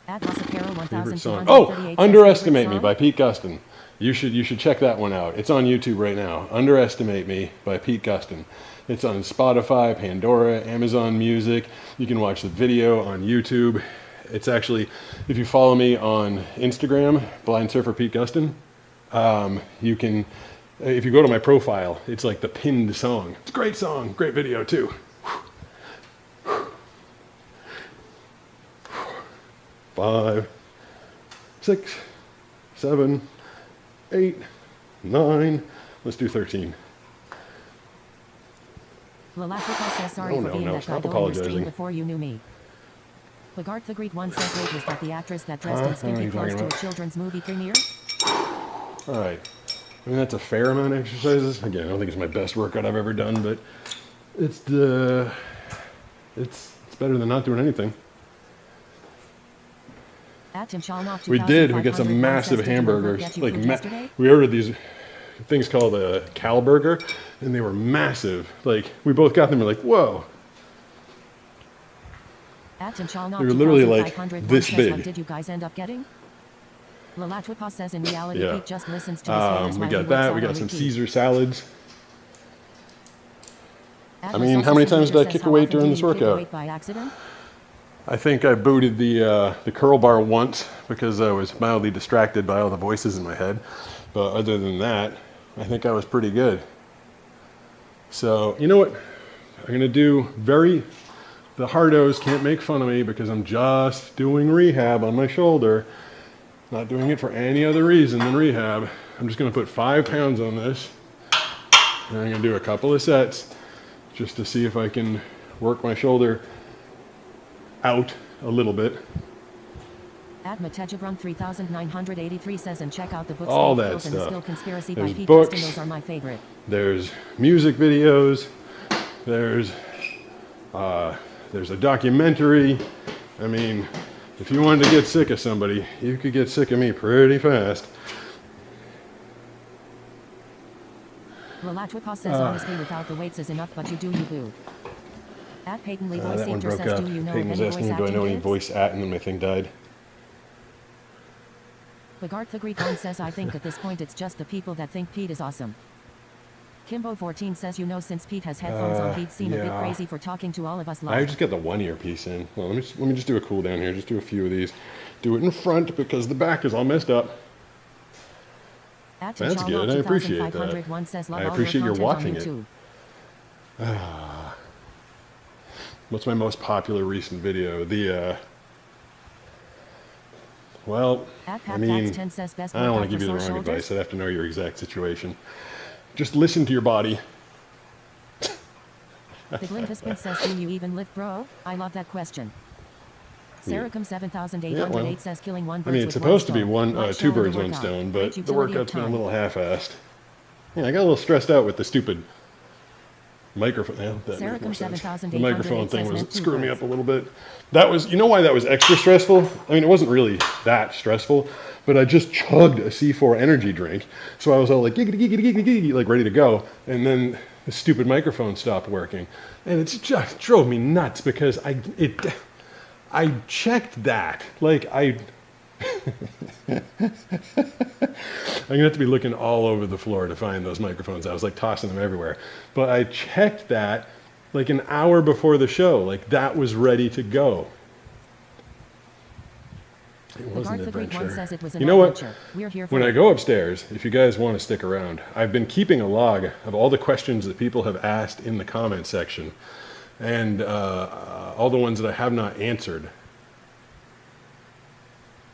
At Rossapero Favorite song. 1238 Oh, says Underestimate favorite Me song? by Pete Guston. You should check that one out. It's on YouTube right now. Underestimate Me by Pete Guston. It's on Spotify, Pandora, Amazon Music. You can watch the video on YouTube. It's actually, if you follow me on Instagram, Blind Surfer Pete Guston, you can, if you go to my profile, it's like the pinned song. It's a great song, great video too. 5, 6, 7, 8, 9. Let's do 13. Lalatwapa says sorry Oh, for no, being no, that guy stop going your stream apologizing. before you knew me. Lagarde the Great One says wait was that the actress that dressed in What are skimpy you clothes talking to a about? children's movie premiere? All right. I mean, that's a fair amount of exercises. Again, I don't think it's my best workout I've ever done, but it's better than not doing anything. At Tim Shalnoff We did. We got some 2501 massive says, "Did your work hamburgers. get you Like food yesterday?" we ordered these things called a Cal Burger, and they were massive. Like we both got them. We're like, whoa. At Tim Shalnoff They were literally like 2501 this says, big. What did you guys end up getting? Lalatwapa says in reality Yeah. Pete just listens to his haters We while he got works that. out We got on some repeat. Caesar salads. At I mean, Masasa how many times Signature did I says, kick "How a weight often do during you this kick a workout?" weight by accident? I think I booted the curl bar once because I was mildly distracted by all the voices in my head. But other than that, I think I was pretty good. So, you know what? I'm going to do the hardos can't make fun of me because I'm just doing rehab on my shoulder. Not doing it for any other reason than rehab. I'm just going to put 5 pounds on this. And I'm going to do a couple of sets just to see if I can work my shoulder out a little bit. At Matejabrum 3983 says and check out the books All Dave that Kills and the stuff. Skill Conspiracy by There's Pete books. Guston. Those are my favorite. There's music videos. There's a documentary. I mean, if you wanted to get sick of somebody, you could get sick of me pretty fast. Lalatwapa says honestly without the weights is enough, but you do you boo. At Peyton Lee Voice That one Actor broke says up. do you know Peyton was any asking voice me, do I acting know any gigs? voice at, and then my thing died. Lagarde the Great One says I think at this point it's just the people that think Pete is awesome. Kimbo 14 says you know since Pete has headphones on he'd seem a bit yeah. crazy for talking to all of us I live. just got the one earpiece in. Well, let me just do a cool down here. Just do a few of these. Do it in front because the back is all messed up. At That's T'Challa good. I appreciate that. 2501 says love I all appreciate your your content watching on it. YouTube. What's my most popular recent video? Well, I mean, I don't want to give you the wrong advice. I'd have to know your exact situation. Just listen to your body. The Glintispin says, do you even lift, bro? I love that question. Saracom 7808 says killing one bird. I mean, it's supposed to be two birds, one stone, but the workout's been a little half-assed. Yeah, I got a little stressed out with the stupid microphone. Yeah, the microphone thing was screwing me up a little bit. That was, you know why that was extra stressful? I mean, it wasn't really that stressful, but I just chugged a C4 energy drink, so I was all like, giggity, giggity, giggity, giggity, like ready to go, and then the stupid microphone stopped working, and it just drove me nuts because I checked that, like I'm gonna have to be looking all over the floor to find those microphones. I was like tossing them everywhere. But I checked that like an hour before the show. Like that was ready to go. It was an adventure. You know what? When I go upstairs, if you guys want to stick around, I've been keeping a log of all the questions that people have asked in the comment section. And all the ones that I have not answered.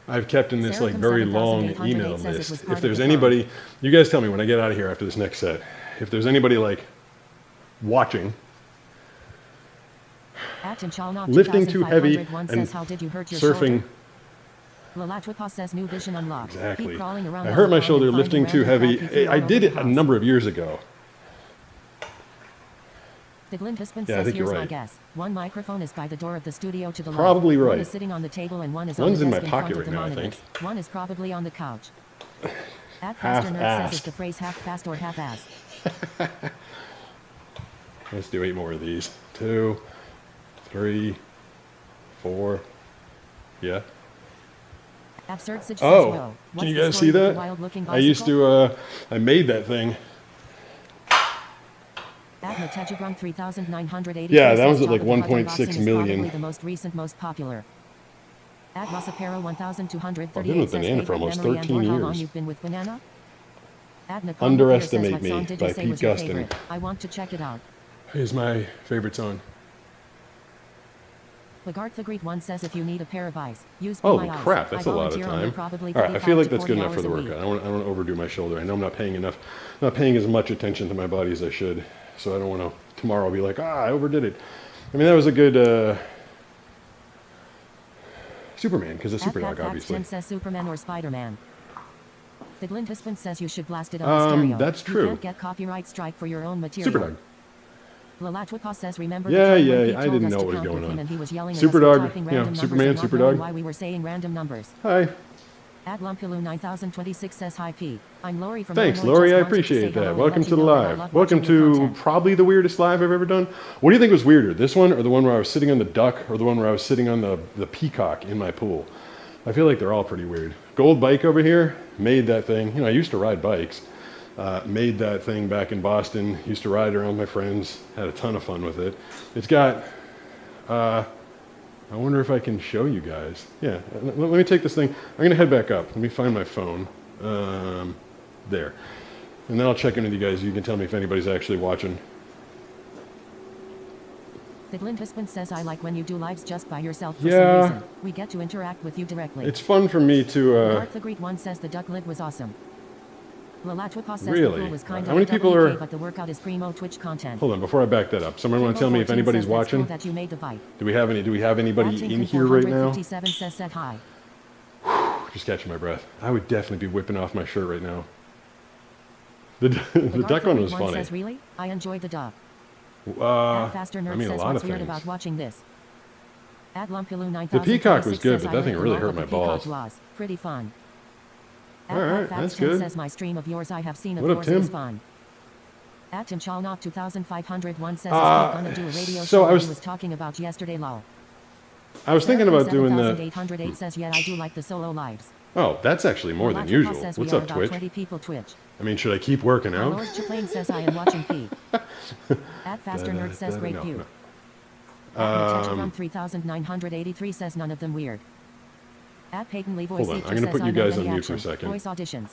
I've kept in this like very long email list. If there's anybody, you guys tell me when I get out of here after this next set, if there's anybody like watching, lifting too heavy and surfing. Exactly. I hurt my shoulder lifting too heavy. I did it a number of years ago. Yeah, I think you're right. Guess. One microphone is by the door of the studio to the left. Probably right. One is sitting on the table and one is One's on in the my desk pocket in right front now, of the I monitors. think. One is probably on the couch. Faster Nerd says is the phrase half fast or half ass. Let's do 8 more of these. 2, 3, 4. Yeah. Absurd says, oh, can you guys see that? I used to, I made that thing. Yeah, that was at like 1.6 million. The most recent, most popular. At Rosapero 1238. I've been with Banana for almost 13 years. How long you've been with Banana? Underestimate Me by Pete Gustin. I want to check it out. Is my favorite song. Bogart the Great one says if you need a pair of eyes, use Holy crap, that's a lot of time. Alright, I feel like that's good enough for the workout. I don't want to overdo my shoulder. I know I'm not paying enough, not paying as much attention to my body as I should. So I don't want to, tomorrow I'll be like, I overdid it. I mean, that was a good, Superman, because it's Superdog, obviously. Says Superman or Spider-Man. The Glintispin says you should blast it on stereo. That's true. You can't get copyright strike for your own material. Superdog. Lalatwika says, remember yeah, I didn't know what was going on. Superdog, Superman, Superdog. Why we were saying random numbers. Hi. At Lumpilu 9026 says hi P. I'm Lori from Thanks, Lori. I appreciate that. Welcome to the live. Welcome to probably the weirdest live I've ever done. What do you think was weirder, this one or the one where I was sitting on the duck or the one where I was sitting on the peacock in my pool? I feel like they're all pretty weird. Gold Bike over here made that thing. You know, I used to ride bikes. Made that thing back in Boston. Used to ride around with my friends. Had a ton of fun with it. It's got... I wonder if I can show you guys. Yeah, let me take this thing. I'm going to head back up. Let me find my phone. There. And then I'll check in with you guys. You can tell me if anybody's actually watching. The Glintispin says, I like when you do lives just by yourself for some reason. We get to interact with you directly. It's fun for me to... Mark the Great one says the duck live was awesome. Really? How many people are... But the workout is primo Twitch content. Hold on, before I back that up. Someone want to tell me if anybody's watching? That you made the bite. Do we have anybody in here right now? Says said hi. Just catching my breath. I would definitely be whipping off my shirt right now. The duck one was funny. Says, really? I enjoyed the duck. Faster Nerd says, a lot of things. Weird about watching this. At Lumpilu the peacock was good, but that thing really hurt my balls. Was pretty fun. Alright, that's good. Says my stream of yours I have seen of yours is fun. At Tim Chalnok 2501 says gonna do a radio so show he was talking about yesterday lol. I was thinking about doing the 808 says yeah I do like the solo lives. Oh, that's actually more than usual. What's up, Twitch? 20 people Twitch. I mean, should I keep working out? Lord Chaplain says I am watching P. At Faster Nerd says great view. At 3983 says none of them weird. At Peyton Lee voice hold on, I'm going to put you guys on mute for a second. Voice auditions.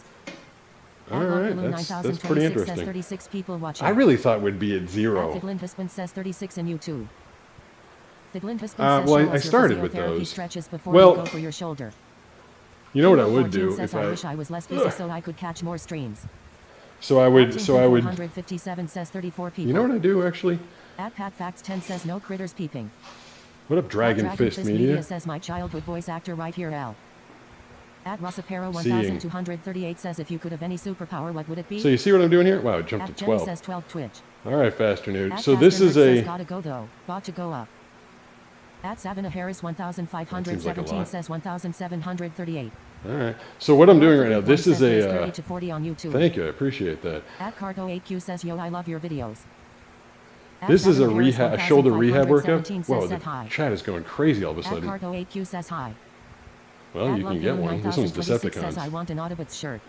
All right, that's pretty interesting. Says 36 people watching. I really thought we'd be at 0. Figlin Husband says 36 in YouTube. Figlin Husband says well, I started with those. Stretches before you go for your shoulder. You know what I would do if I wish I was less busy so I could catch more streams. So I would. 157 says 34 people. You know what I do actually? At Pat Facts 10 says no critters peeping. What up, Dragon Fist Media? Says my childhood voice actor right here, Al. At Rossapero 1238 says if you could have any superpower, what would it be? So you see what I'm doing here? Wow, it jumped to 12. Jenny says 12 Twitch. All right, Faster Nude. At So this is a. Gotta go though. Bought to go up. At Savannah Harris 1517 says 1738. All right. So what I'm doing right now, this is a. To 40 on YouTube. Thank you, I appreciate that. At Cargo 8Q says yo, I love your videos. This is a shoulder rehab workout. Whoa, the chat is going crazy all of a sudden. At Cargo 8Q says hi. Well, you can get one. This one's Decepticons. Says I want an Autobots shirt.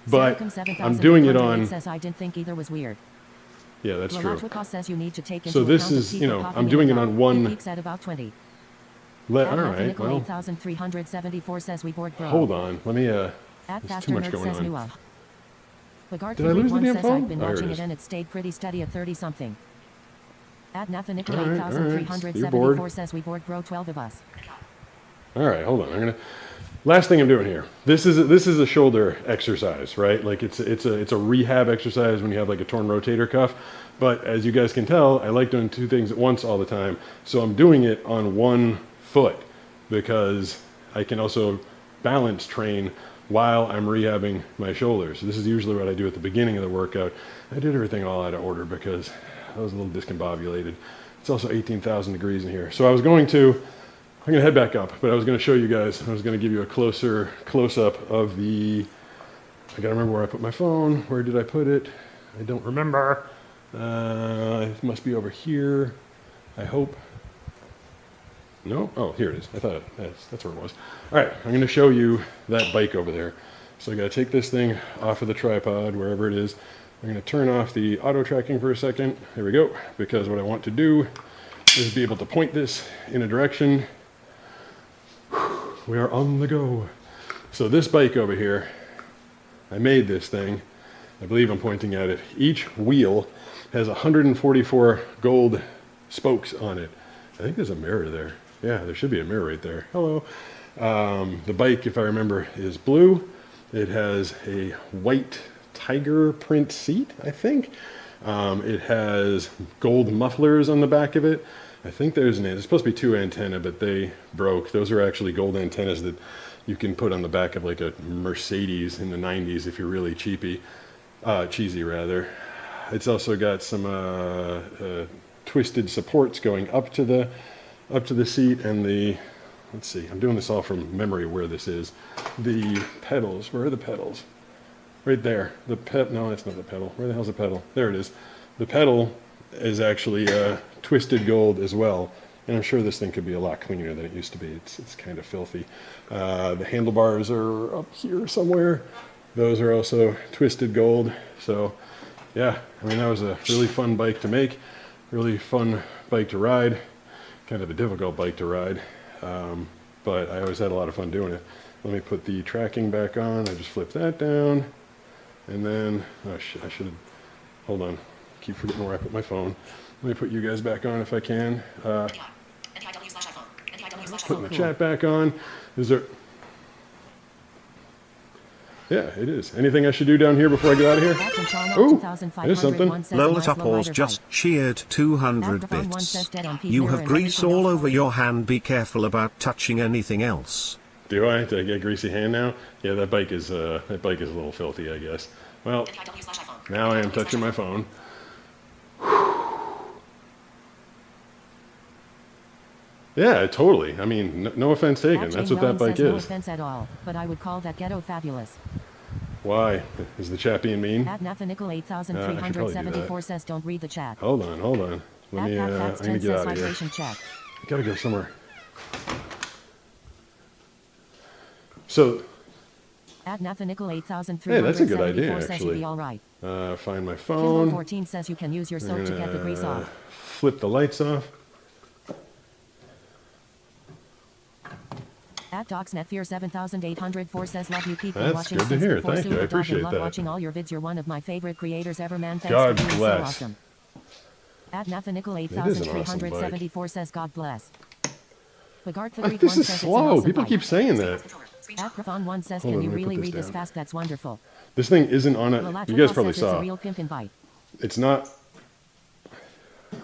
But I'm doing it on. Says I didn't think either was weird. Yeah, that's true. Says you need to take so this is, you know, I'm doing it on one. Peaks at about 20. All right. Well. 8374 says we bored bro. Hold on. Let me. There's too much going on. Did I lose the damn phone? I've been watching it and it stayed pretty steady at 30 something. At Nathan 8374 says we bored bro 12 of us. All right, hold on. Last thing I'm doing here. This is a shoulder exercise, right? Like it's a rehab exercise when you have like a torn rotator cuff. But as you guys can tell, I like doing 2 things at once all the time. So I'm doing it on one foot because I can also balance train while I'm rehabbing my shoulders. So this is usually what I do at the beginning of the workout. I did everything all out of order because I was a little discombobulated. It's also 18,000 degrees in here. So I'm going to head back up, but I was going to show you guys, I was going to give you a close-up of the, I got to remember where I put my phone. Where did I put it? I don't remember. It must be over here, I hope. No? Oh, here it is. I thought that's where it was. All right, I'm going to show you that bike over there. So I got to take this thing off of the tripod, wherever it is. I'm going to turn off the auto tracking for a second. There we go. Because what I want to do is be able to point this in a direction. We are on the go. So this bike over here, I made this thing. I believe I'm pointing at it. Each wheel has 144 gold spokes on it. I think there's a mirror there. Yeah, there should be a mirror right there. Hello. The bike, if I remember, is blue. It has a white tiger print seat, I think. It has gold mufflers on the back of it. I think there's supposed to be 2 antennae, but they broke. Those are actually gold antennas that you can put on the back of like a Mercedes in the 90s if you're really cheesy rather. It's also got some twisted supports going up to the seat, and the, let's see, I'm doing this all from memory where this is. The pedals, where are the pedals? Right there. No, that's not the pedal. Where the hell's the pedal? There it is. The pedal is actually twisted gold as well, and I'm sure this thing could be a lot cleaner than it used to be. It's kind of filthy. The handlebars are up here somewhere. Those are also twisted gold. So yeah, I mean, that was a really fun bike to make, really fun bike to ride, kind of a difficult bike to ride, but I always had a lot of fun doing it. Let me put the tracking back on. I just flip that down, and then, oh shit, I should have, hold on. Keep forgetting where I put my phone. Let me put you guys back on if I can. Putting the chat back on. Is there? Yeah, it is. Anything I should do down here before I get out of here? Oh, there's something. Lola Topples just cheered 200 bits. You have grease all over your hand. Be careful about touching anything else. Do I? Do I get a greasy hand now? Yeah, that bike is a little filthy, I guess. Well, now I am touching my phone. Yeah, totally. I mean, no offense taken. That's what that bike is. No offense at all, but I would call that ghetto fabulous. Why? Is the chat being mean? At Nathanical 8374 says don't read the chat. Hold on. Let me, I'm gonna get out of here. Check. I gotta go somewhere. So. At Nathanical 8374 hey, that's a good idea, says actually. be all right. Find my phone. 14 says you can use your soap to get the grease off. Flip the lights off. At DocsNetFear 7804 says love you people That's watching good to since hear. before Thank you. I Super Dog appreciate and love that. watching all your vids. You're one of my favorite creators ever, man. Thanks God for being bless. so awesome. At Nathaniel It is an awesome 8374 says God bless. Bogart This is slow. People keep saying that. At Grafon1 says, Hold can on, you let me really put this read this down. fast? That's wonderful. This thing isn't on it. Lalatro You guys probably says it's a saw. real pimp invite. It's not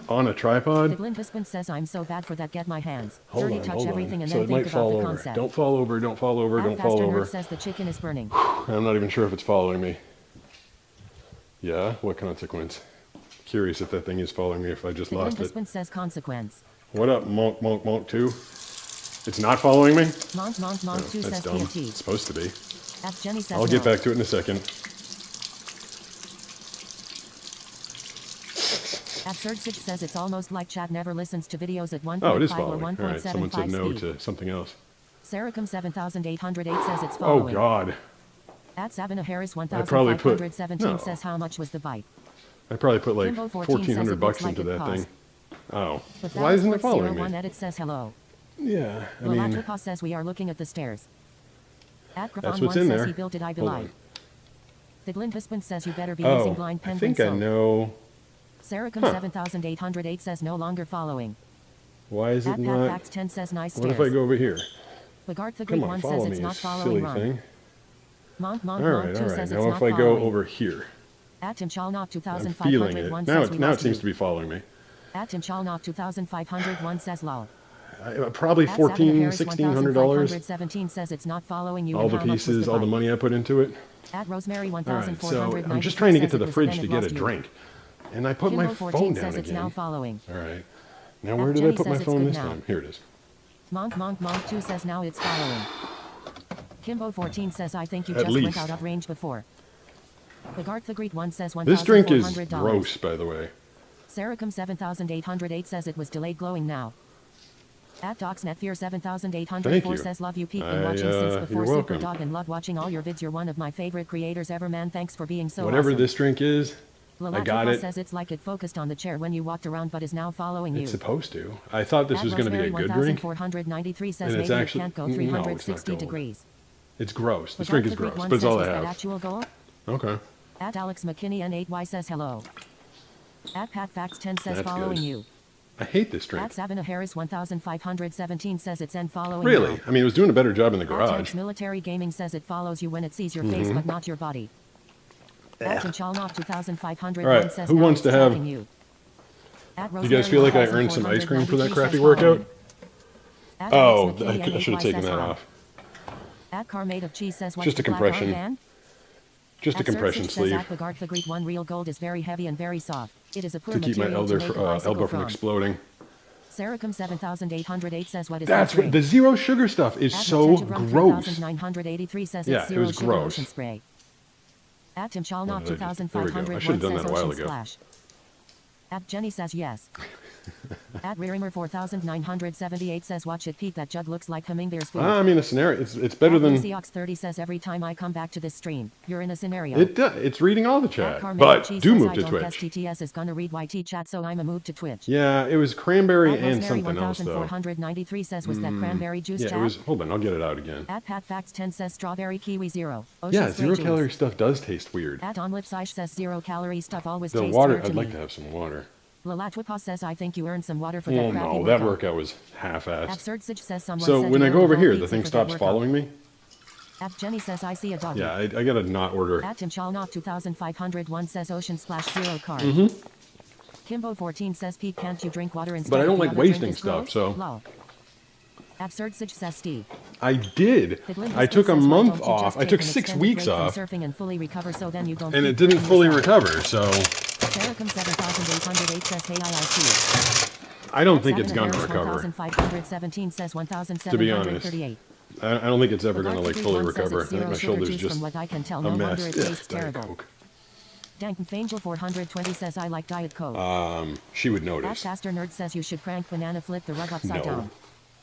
on a tripod. The Glint husband says, I'm so bad for that. Get my hands. Hold Dirty on, touch hold everything on. and So then it might think about fall the over. concept. Don't fall over. Don't fall over. At Don't fall Faster over. Nerd says the chicken is burning. I'm not even sure if it's following me. Yeah. What consequence? Curious if that thing is following me. If I just The lost Glint it. husband says consequence. What up, Monk? Monk? Monk 2? It's not following me. Monk 2 Oh, says that's dumb. TFT. It's supposed to be. At Jenny says I'll get no. back to it in a second. Absurd6 says it's almost like chat never listens to videos at 1.5 Oh, it is or following. All right. 1.75 Someone said no speed. to something else. Saracom 7808 says it's Oh following. God. At Savannah Harris probably put- 1517 no. says how much was the bite. I probably put like Kimbo 14 says $1,400 it looks like into it that paused. thing. Oh. The Why isn't it following 01 me? edit says hello. Yeah. I mean, Lalatrupa says we are looking at the stairs. At That's Grafon1 what's in says there. he built it, I Hold believe. on. The Glint husband says you better be using Oh, blind I penguin think I soap. know. Saracom Huh. 7808 says no longer following. Why is At it not? PatFacts 10 says nice What stairs. if I go over here? Bogart the Greek Come on, one follow says me, it's you not following silly Ron. thing. Monk All right, 2 all says right. it's Now not if I go following. over here, At Tim Chalnok I'm 2501 feeling it. Now says it we now it must seems be. to be following me. At Tim Chalnok 2501 says lol. Probably At Savannah Harris $1,600. 1517 says it's not following you. All and the how much was pieces, all the bite? money I put into it. At Rosemary All right, 1490 so I'm just trying to get to says the it was fridge then to it get a lost you. drink, and I put my Kimbo 14 phone down says it's now again. following. All right. Now where did Jenny I put my says it's phone good this now. time? Here it is. Monk 2 says now it's following. Kimbo 14 says I think you At just least. went out of range before. Bogart the Great one says $1,400. This drink is gross, by the way. Saracom 7808 says it was delayed glowing now. At DocsNetFear Thank 7804 you. says love you peep been watching since before you're Super welcome. Dog and love watching all your vids. You're one of my favorite creators ever, man. Thanks for being so Whatever awesome. this drink is, I got it. says it's like it focused on the chair when you walked around but is now following you. It's supposed to. I thought this At was going to be a Rosemary good drink. 1493 says and it's maybe actually- it can't go no, it's not 360 going. degrees. It's gross. This Bogart drink is the Greek gross, one but it's says, all is I that have. actual goal? Okay. At Alex McKinney N8Y says hello. At PatFacts 10 says That's following good. you. I hate this drink. At Savannah Harris 1517 says it's end following Really? you. I mean, it was doing a better job in the At garage. Tanks Military Gaming says it follows you when it sees your face but not your body. At Chalnok 2501 All right, says who now wants it's to have- tracking you. At You guys feel like I earned some ice cream for that crappy workout? At Oh, Alex McKinney I should have taken says that hi. off. At Car Made of Cheese says what's Just a the black compression. armband? Just a At compression Sirsic sleeve says at Bogart the Greek one real gold is very heavy and very soft. It is a poor to keep my material to make a bicycle elbow from exploding. Saracom 7808 says what is That's that what drink? the zero sugar stuff is At so Magenjabrum gross. 3983 says Yeah, it's it zero was sugar gross. lotion spray. At Tim What Chalnok did I just- there we go. I 2501 should have done says that a while Ocean ago. Splash. At Jenny says yes. At Rearimer 4978 says watch it Pete that Judd looks like Hummingbear's food. I mean, a scenario. It's better At than Lucyox 30 says every time I come back to this stream, you're in a scenario. it. It's reading all the At chat, Carmelo but Cheese do says move I to don't guess Twitch. TTS is gonna read YT chat so I'm a move to Twitch. Yeah, it was cranberry At and Rosemary something else though. 1493 says was that cranberry juice Yeah, chat? it was. Hold on, I'll get it out again. At PatFacts 10 says strawberry kiwi zero. Ocean Yeah, spray zero juice. calorie stuff does taste weird. At OnLipsish says 0 calorie stuff always The tastes water. weird to I'd like me. to have some water. Lalatwipa says I think you earned some water for Oh that crappy no, that workout. workout was half-assed. Absurd says someone So said when you I go ordered over all here, pizza the thing for that stops workout. following me. At Jenny says I see a doggy. Yeah, I gotta not order. At Tim Chalnok 2501 says Ocean Splash zero card. Kimbo 14 says Pete can't you drink water instead But I of don't the like other drink wasting is stuff, gross? so- Lol. Absurd says Steve. I did. Fiddlin' I Husband took a says, why month don't you off. just I take took an 6 extended weeks break from off, surfing and fully recover so then you don't and keep it didn't burning fully yourself. recover. So Saracom 7808 says hey IIC. I don't think it's Savannah gonna Harris recover. 1517 says To be honest, 1738. I don't think it's ever gonna Bogart like the fully Greek one says recover. I it's think zero my sugar shoulder's juice just from what I can tell. a No mess. wonder it Yeah, tastes Diet terrible. Coke. Dankenfangel 420 says I like Diet Coke. She would At notice. Faster Nerd says you should crank banana flip the rug upside No.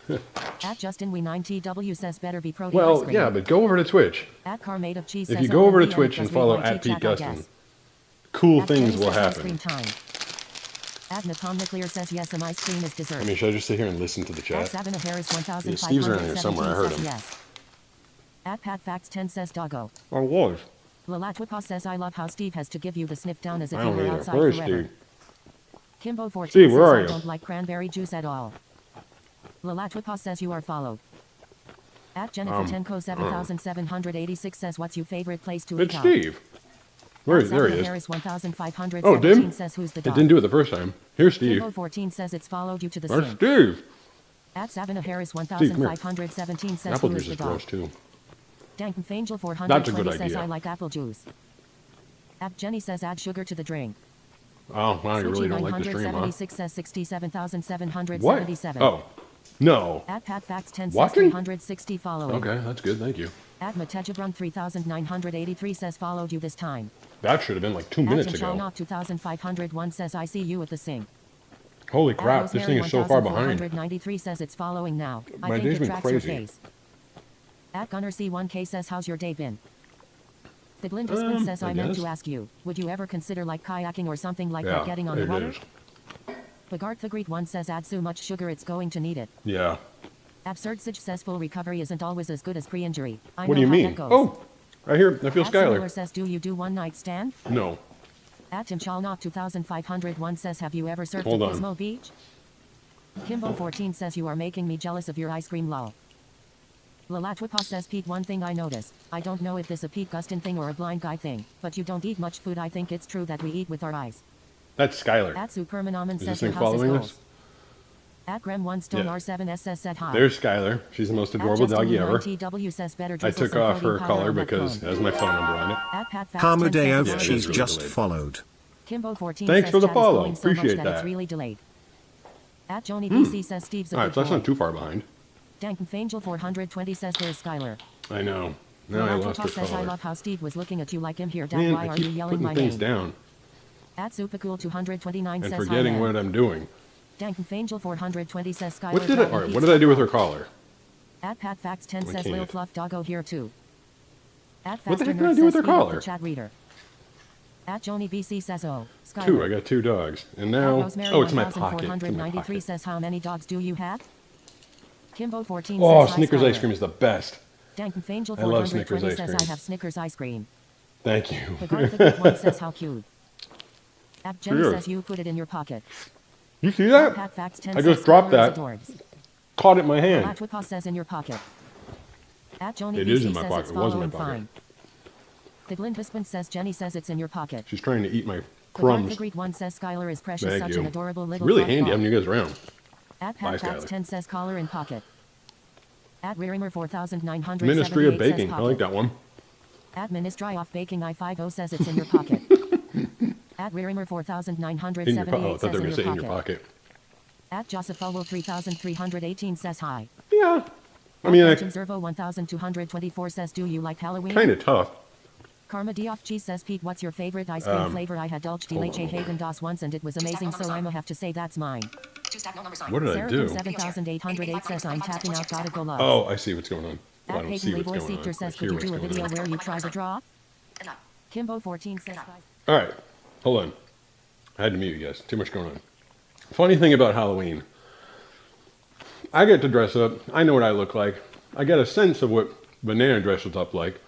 down. At Justin We 9TW says better be protein ice Well, cream. yeah, but go over to Twitch. At Car Made of Cheese If says you go over to OMG, Twitch and and it follow does read at Pete YT chat, I Gustin, guess. cool At things Jenny will says ice cream happen. time. Napalm Nuclear says yes, some ice cream is dessert. I mean, should I just sit here and listen to the chat? Savannah Harris Yeah, Steve's around here somewhere. I heard him. Yes. Pat Facts 10 says doggo. I was. Lalatwipa says I love how Steve has to give you the sniff down as if I you don't were either. outside Where is forever. Steve? Kimbo 14 Steve, says where are I you? don't like cranberry juice at all. Lalatwipa says you are followed. At Jennifer Tenko 7786 says what's your favorite place to eat It's out? Steve. Where is there? He is. Harris 1517 Oh, Dim? says who's the It dog? didn't do it the first time. Here's Steve. Kimbo 14 says it's followed you to the Where's sink. Steve? At Savannah Harris Steve, come here. 1517 says Apple who juice is the is dog? gross too. Dankin Fangel That's a good 420 says idea. I like apple juice. At Jenny says add sugar to the drink. Oh, wow, you really don't like the stream, huh? 976 says 67,777. What? Oh, no. At Pat Facts 10 says Watching? 360 following. Okay, that's good. Thank you. At Matejabron 3983 says followed you this time. That should have been like 2 minutes At ago. Chalnok 2501 says I see you at the sink. Holy At crap, this thing is so far behind. 1493 says it's following now. I My think day's it been tracks your crazy. face. At Gunner C1K says how's your day been? Fiddlin Dispin says I meant to ask you, would you ever consider like kayaking or something like that getting on the water? is. Bogart Great 1 says add so much sugar it's going to need it. Yeah. Absurd Sage says full recovery isn't always as good as pre-injury. I What know do you how mean? that goes. Oh, I feel At Similar Skylar. says do you do one night stand? No. At Tim Chalnok 2501 says have you ever surfed Hold at on. Pismo Beach? Kimbo 14 says you are making me jealous of your ice cream lol. Lalatwipa says Pete one thing I noticed. I don't know if this a Pete Gustin thing or a blind guy thing, but you don't eat much food. I think it's true that we eat with our eyes. That's Skylar. At Supermanoman Is says this your thing house is following goals. us? At Grem 1 Stone Yeah. R7SS said hi. There's Skylar. She's the most At adorable Justin doggy ever. TW says better I drizzle took some off her protein powder collar on that because it cone. has my phone number on it. At Pat Facts 10 Harmodeo, says Yeah, it's it she's is really just delayed. followed. Kimbo 14 Thanks says for the chat is follow. going so much Appreciate that that. it's really delayed. At Joni BC says Steve's a All right, good so that's boy. not too far behind. Dankin Fangel 420 says there's Skylar. I know. Now I lost her says I collar. love how Steve was looking at you like him here. Dad, Man, why I are you keep yelling putting my things name? down At Supercool 229 and says forgetting hi, what I'm doing. Dankin Fangel 420 says Skylar. What did I? All right, what did I do with her collar? At Pat Facts 10 I says Lil can't. Fluff Doggo here too. At What the Faster heck did I Nerd do with says her Steve collar? the Chat reader. At Joni BC says oh, Skylar. 2. I got 2 dogs, and At now Rosemary oh, it's in my pocket. It's in my 1493 pocket. says how many dogs do you have? Kimbo 14 Oh, says hi, Snickers ice Skylar. cream is the best. Dankin Fangel I love Snickers 420 ice says cream. I have Snickers ice cream. Thank you. Bogart the Good One says how cute. At Jenny Sure. says you put it in your pocket. You see that? Pat Facts 10 I just says dropped Skylar is that. adorbs. Caught it in my hand. Latwipa says in your pocket. At Joni It BC is in my says pocket. it's It was in my following pocket. fine. Fiddlin Pispin says Jenny says it's in your pocket. She's trying to eat my Bogart the crumbs. Great One says Skylar is precious, Thank such you. an adorable It's little really fluff handy ball. having you guys around. At Bye, Pat Facts Skylar. 10 says collar in pocket. At Ririmer 4978 Ministry of says Baking. I pocket. like that one. At Ministry of Baking I50 says it's in your pocket. At Ririmer In your 4978 pocket. Oh, I thought says they were going to in say in your your pocket. pocket. At Joseph Fowell 3318 says hi. Yeah. I mean, At Zervo 1224 says do you like Halloween? kind of tough. Karma Dioff Cheese says Pete what's your favorite ice cream flavor? I had Dulce de hold Leche on. Hagen Dazs once and it was amazing so I'ma have to say that's mine. What did I do? 7808 says I'm tapping out gotta go love. Oh, I see what's going on. Well, I At don't see Peyton what's Levoy going on. Seeker says I could hear you do a what's video going on. where you try the draw? Kimbo 14 says All right. Hold on. I had to mute you guys. Too much going on. Funny thing about Halloween. I get to dress up. I know what I look like. I get a sense of what Banana dresses up like.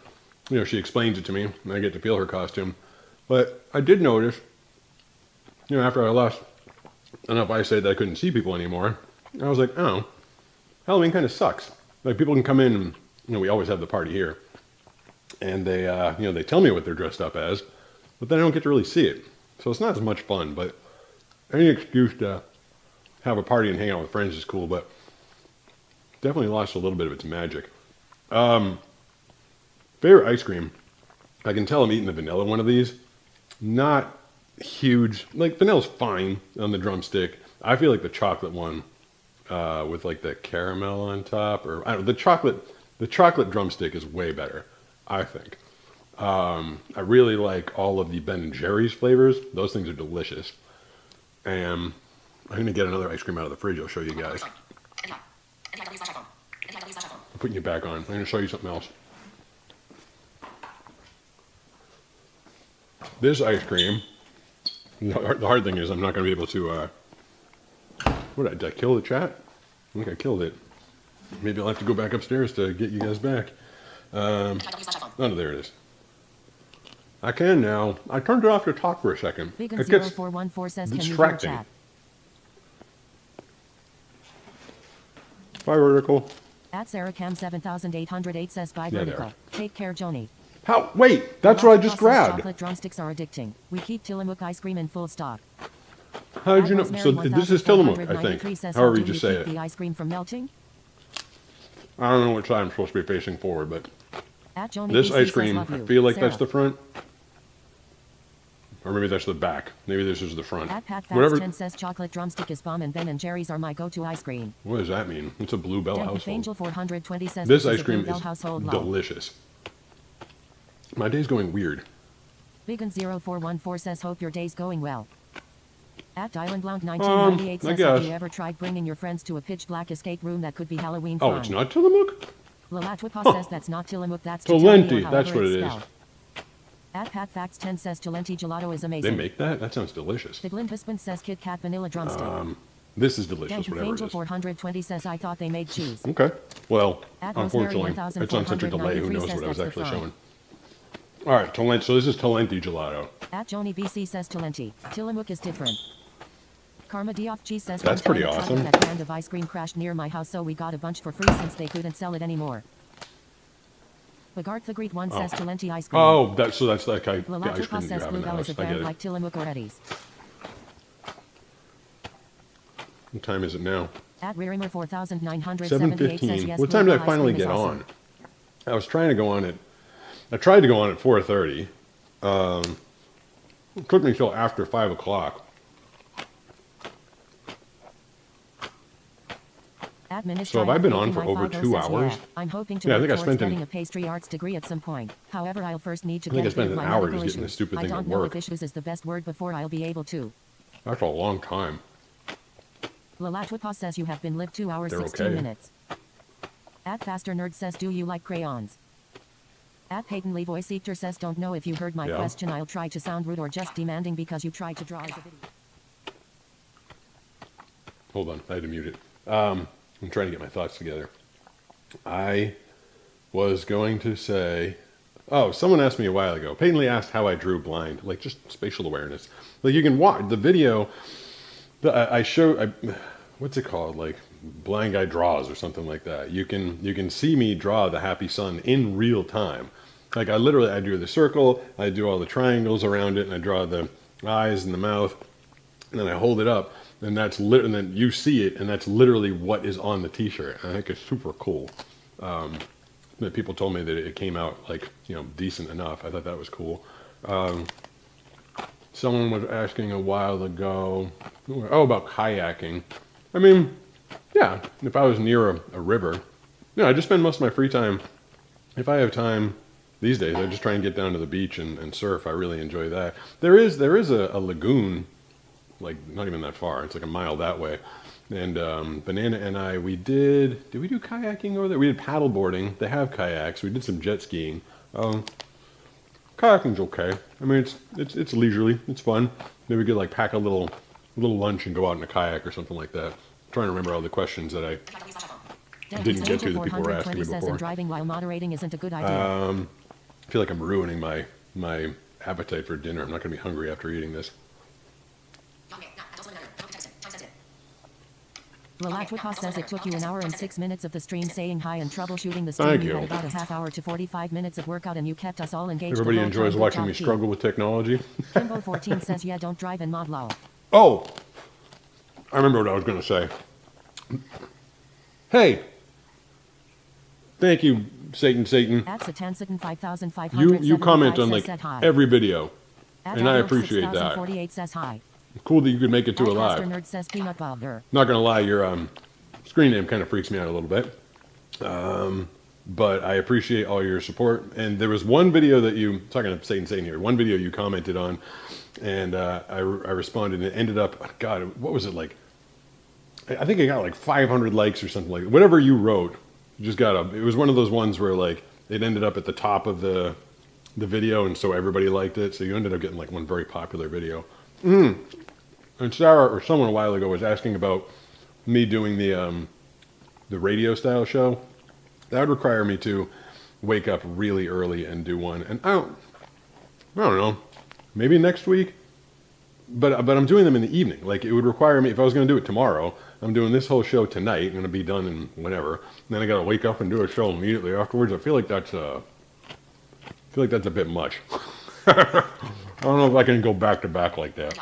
You know, she explains it to me, and I get to feel her costume. But I did notice, you know, after I lost enough eyesight that I couldn't see people anymore, I was like, oh, Halloween kind of sucks. Like, people can come in and, you know, we always have the party here. And they, you know, they tell me what they're dressed up as, but then I don't get to really see it. So it's not as much fun, but any excuse to have a party and hang out with friends is cool, but definitely lost a little bit of its magic. Favorite ice cream. I can tell I'm eating the vanilla one of these. Not huge. Like, vanilla's fine on the drumstick. I feel like the chocolate one with like the caramel on top, or I don't know, the chocolate drumstick is way better, I think. I really like all of the Ben & Jerry's flavors. Those things are delicious. And I'm going to get another ice cream out of the fridge. I'll show you guys. I'm putting you back on. I'm going to show you something else. This ice cream The hard thing is I'm not going to be able to, did I kill the chat? I think I killed it. Maybe I'll have to go back upstairs to get you guys back. Oh, no, there it is. I can now. I turned it off to talk for a second. It gets 0414 says, distracting. Can you Bye, Vertical. At SarahCam 7808 says, bye, Vertical. Take care, Joni. How? Wait, that's what I just grabbed. Chocolate drumsticks are addicting. We keep Tillamook ice cream in full stock. How did you know? So this is Tillamook, I think. However you just say it. The ice cream from melting? I don't know which side I'm supposed to be facing forward, but At this BC ice cream, says, I feel like Sarah. that's the front. Or maybe that's the back. Maybe this is the front. At Pat Whatever. 10 says chocolate drumstick is bomb and Ben & Jerry's are my go-to ice cream. What does that mean? It's a Bluebell household. Angel 420 says This is ice a cream Bluebell is household love. delicious. My day's going weird. Biggin 0414 says hope your day's going well. At Dylan Blount 1998 says have you ever tried bringing your friends to a pitch black escape room that could be Halloween fun? Oh, it's not Tillamook? Lalatwipa says that's not Tillamook, that's Talenti, that's what it is. At Pat Facts 10 says Talenti gelato is amazing. They make that? That sounds delicious. Stiglin Husband says Kit Kat vanilla drumstick. This is delicious, Dan whatever it Angel is. 420 says I thought they made cheese. Okay. Well, At unfortunately, Rosemary it's on such a delay, who 1493 knows what I was says actually that's the showing. All right, Talenti. So this is Talenti gelato. At Joni BC says Talenti. Tillamook is different. Karma Dioff G says That's one time pretty a awesome. That brand of ice cream crashed near my house, so we got a bunch for free since they couldn't sell it anymore. Bogart the Great One says Talenti ice cream. Oh, that's that guy. The ice cream Lalatwipa that you says have in the Bluebell house. is a I get brand it. like Tillamook or Eddie's. What time is it now? At Ririmer 4978 says 7:15. yes. What time did I Bluebell ice finally cream is get awesome. on? I was trying to go on it. I tried to go on at 4:30. It took me till after 5 o'clock. So have I been on for over 2 hours? Yeah. I'm hoping to Yeah, I work think I towards spent getting a pastry arts degree at some point. However, I'll first need to I think I get spent through an my hour medical just getting issues. this stupid I thing to don't know work. if issues is the best word before I'll be able to. That's a long time. Lalatwipa says you have been lived 2 hours They're 16 okay. minutes. At Faster Nerd says do you like crayons? At Peyton Lee Voice Eater says don't know if you heard my Yeah. question. I'll try to sound rude or just demanding because you tried to draw as a video. Hold on, I had to mute it. I'm trying to get my thoughts together. I was going to say, oh, someone asked me a while ago. Peyton Lee asked how I drew blind, like just spatial awareness. Like you can watch the video. What's it called? Like Blind Guy Draws or something like that. You can see me draw the happy sun in real time. Like I do the circle, I do all the triangles around it, and I draw the eyes and the mouth, and then I hold it up, and and then you see it, and that's literally what is on the T-shirt. And I think it's super cool. That people told me that it came out like decent enough. I thought that was cool. Someone was asking a while ago, about kayaking. I mean, yeah, if I was near a river, I just spend most of my free time. If I have time these days, I just try and get down to the beach and surf. I really enjoy that. There is a lagoon, like not even that far. It's like a mile that way. And Banana and I, did we do kayaking over there? We did paddle boarding. They have kayaks. We did some jet skiing. Kayaking's okay. I mean, it's leisurely. It's fun. Maybe we could like pack a little lunch and go out in a kayak or something like that. I'm trying to remember all the questions that I didn't get to that people were asking me before. Driving while moderating isn't a good idea. I feel like I'm ruining my appetite for dinner. I'm not going to be hungry after eating this. Lalatwipa says it took you an hour and 6 minutes of the stream saying hi and troubleshooting the stream. Thank You you. had about a half hour to 45 minutes of workout and you kept us all engaged. Everybody the whole enjoys time. watching Good me job, team. struggle with technology. Kimbo 14 says yeah, don't drive and mod law. Oh, I remember what I was going to say. Hey, thank you, Satan. At Satan 5500 You comment on like said hi. every video, At and I Outlook appreciate that. 6048 says hi. Cool that you could make it to At a live. Master Nerd says peanut butter. Not gonna lie, your screen name kind of freaks me out a little bit. But I appreciate all your support. And there was one video that talking to Satan here, one video you commented on, and I responded, and it ended up, God, what was it like? I think it got like 500 likes or something like that. Whatever you wrote, it was one of those ones where like it ended up at the top of the video, and so everybody liked it. So you ended up getting like one very popular video. And Sarah or someone a while ago was asking about me doing the radio style show. That would require me to wake up really early and do one. And I don't know, maybe next week. But I'm doing them in the evening. Like, it would require me, if I was going to do it tomorrow, I'm doing this whole show tonight. I'm going to be done in whenever. And then I got to wake up and do a show immediately afterwards. I feel like that's a bit much. I don't know if I can go back to back like that.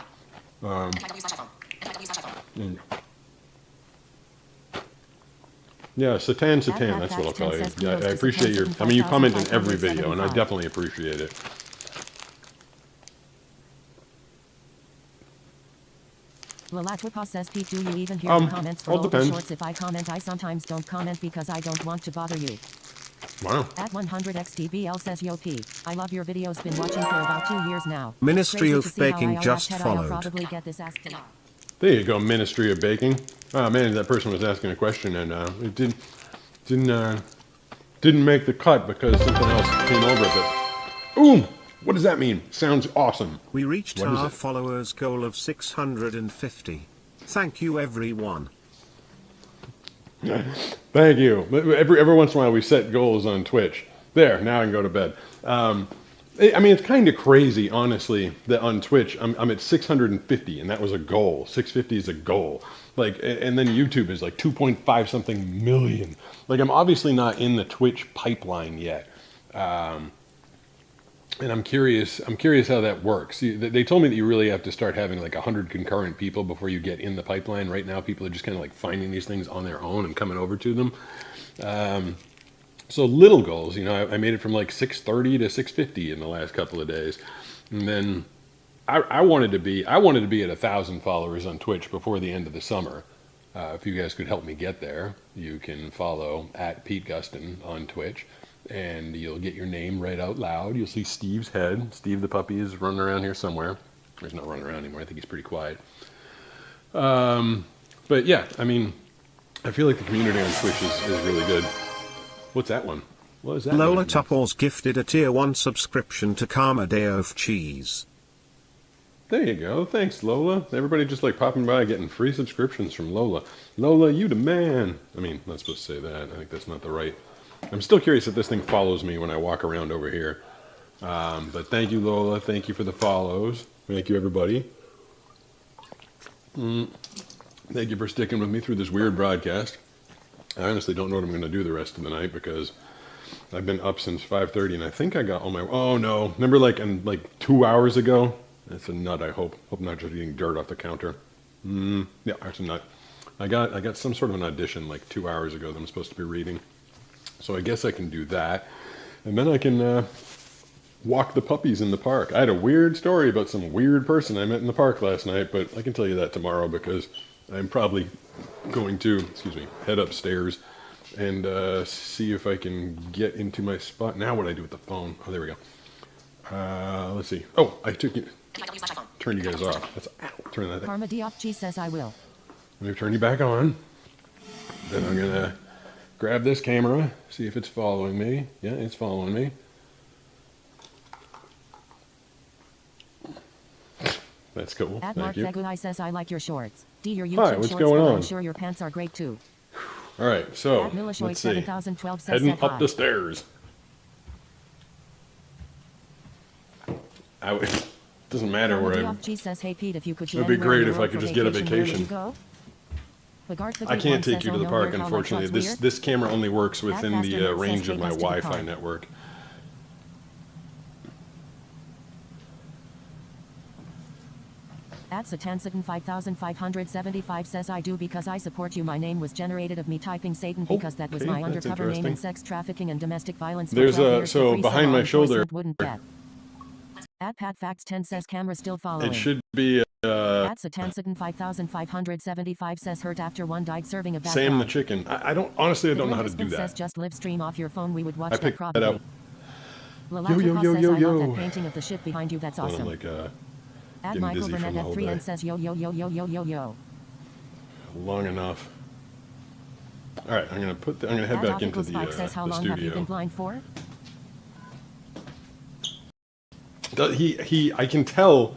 Yeah, Satan, that's what I'll call you. Yeah, I appreciate you comment in every video, and I definitely appreciate it. Lalatwipa says, Pete, do you even hear the comments for all the shorts? If I comment, I sometimes don't comment because I don't want to bother you. Wow. At 100xtbl says, Yo Pete, I love your videos, been watching for about 2 years now. Ministry of Baking just followed. Probably get this asked. There you go, Ministry of Baking. Oh man, that person was asking a question and it didn't make the cut because something else came over it. Ooh! What does that mean? Sounds awesome. We reached our followers goal of 650. Thank you, everyone. Thank you. Every once in a while we set goals on Twitch. There, now I can go to bed. I mean, it's kind of crazy, honestly, that on Twitch I'm at 650, and that was a goal. 650 is a goal. Like, and then YouTube is like 2.5 something million. Like, I'm obviously not in the Twitch pipeline yet. And I'm curious how that works. They told me that you really have to start having like 100 concurrent people before you get in the pipeline. Right now, people are just kind of like finding these things on their own and coming over to them. So little goals, you know, I made it from like 630 to 650 in the last couple of days. And then I wanted to be at 1,000 followers on Twitch before the end of the summer. If you guys could help me get there, you can follow at Pete Gustin on Twitch. And you'll get your name right out loud. You'll see Steve's head. Steve the puppy is running around here somewhere. He's not running around anymore. I think he's pretty quiet. But yeah, I mean, I feel like the community on Twitch is really good. What's that one? What is that? Lola Tupples gifted a tier 1 subscription to Karma Day of Cheese. There you go. Thanks, Lola. Everybody just like popping by getting free subscriptions from Lola. Lola, you the man. I mean, I'm not supposed to say that. I think that's not the right... I'm still curious if this thing follows me when I walk around over here. But thank you, Lola. Thank you for the follows. Thank you, everybody. Thank you for sticking with me through this weird broadcast. I honestly don't know what I'm going to do the rest of the night because I've been up since 5:30 and I think I got all my... Oh, no. Remember like 2 hours ago? That's a nut, I hope. Hope not just eating dirt off the counter. Yeah, that's a nut. I got some sort of an audition like 2 hours ago that I'm supposed to be reading. So I guess I can do that. And then I can walk the puppies in the park. I had a weird story about some weird person I met in the park last night, but I can tell you that tomorrow because I'm probably going to, head upstairs and see if I can get into my spot. Now what do I do with the phone? Oh, there we go. Let's see. Oh, I turned you guys off. Turn that thing. Karma Diopchi says I will. Let me turn you back on. Then I'm going to grab this camera, see if it's following me. Yeah, it's following me. That's cool. At Thank Mark you. Fegulai says I like your shorts. D, your YouTube Hi, what's shorts, going on? I'm sure your pants are great too. All right, so let's see. Heading up the stairs. Doesn't matter where I'm. Says, hey Pete, if you could it'd be great if I could just get a vacation. I can't take you to the park, unfortunately. This camera only works within the range of my Wi-Fi network. At Satansatan 5575 says I do because I support you. My name was generated of me typing Satan because that was my undercover name in sex trafficking and domestic violence. There's so behind my shoulder. At Pat Facts 10 says camera still following. It should be. At Satansatan 5575 says hurt after one died serving a bad Sam dog. the chicken. I don't honestly. I don't know how to do that. Says just live stream off your phone. We would watch I that picked probably. that up. Yo. I love that painting of the ship behind you. That's awesome. Like, at Michael Burnett F3 and says yo. Long enough. All right, I'm gonna head back into the says, how the long studio. have you been blind for? I can tell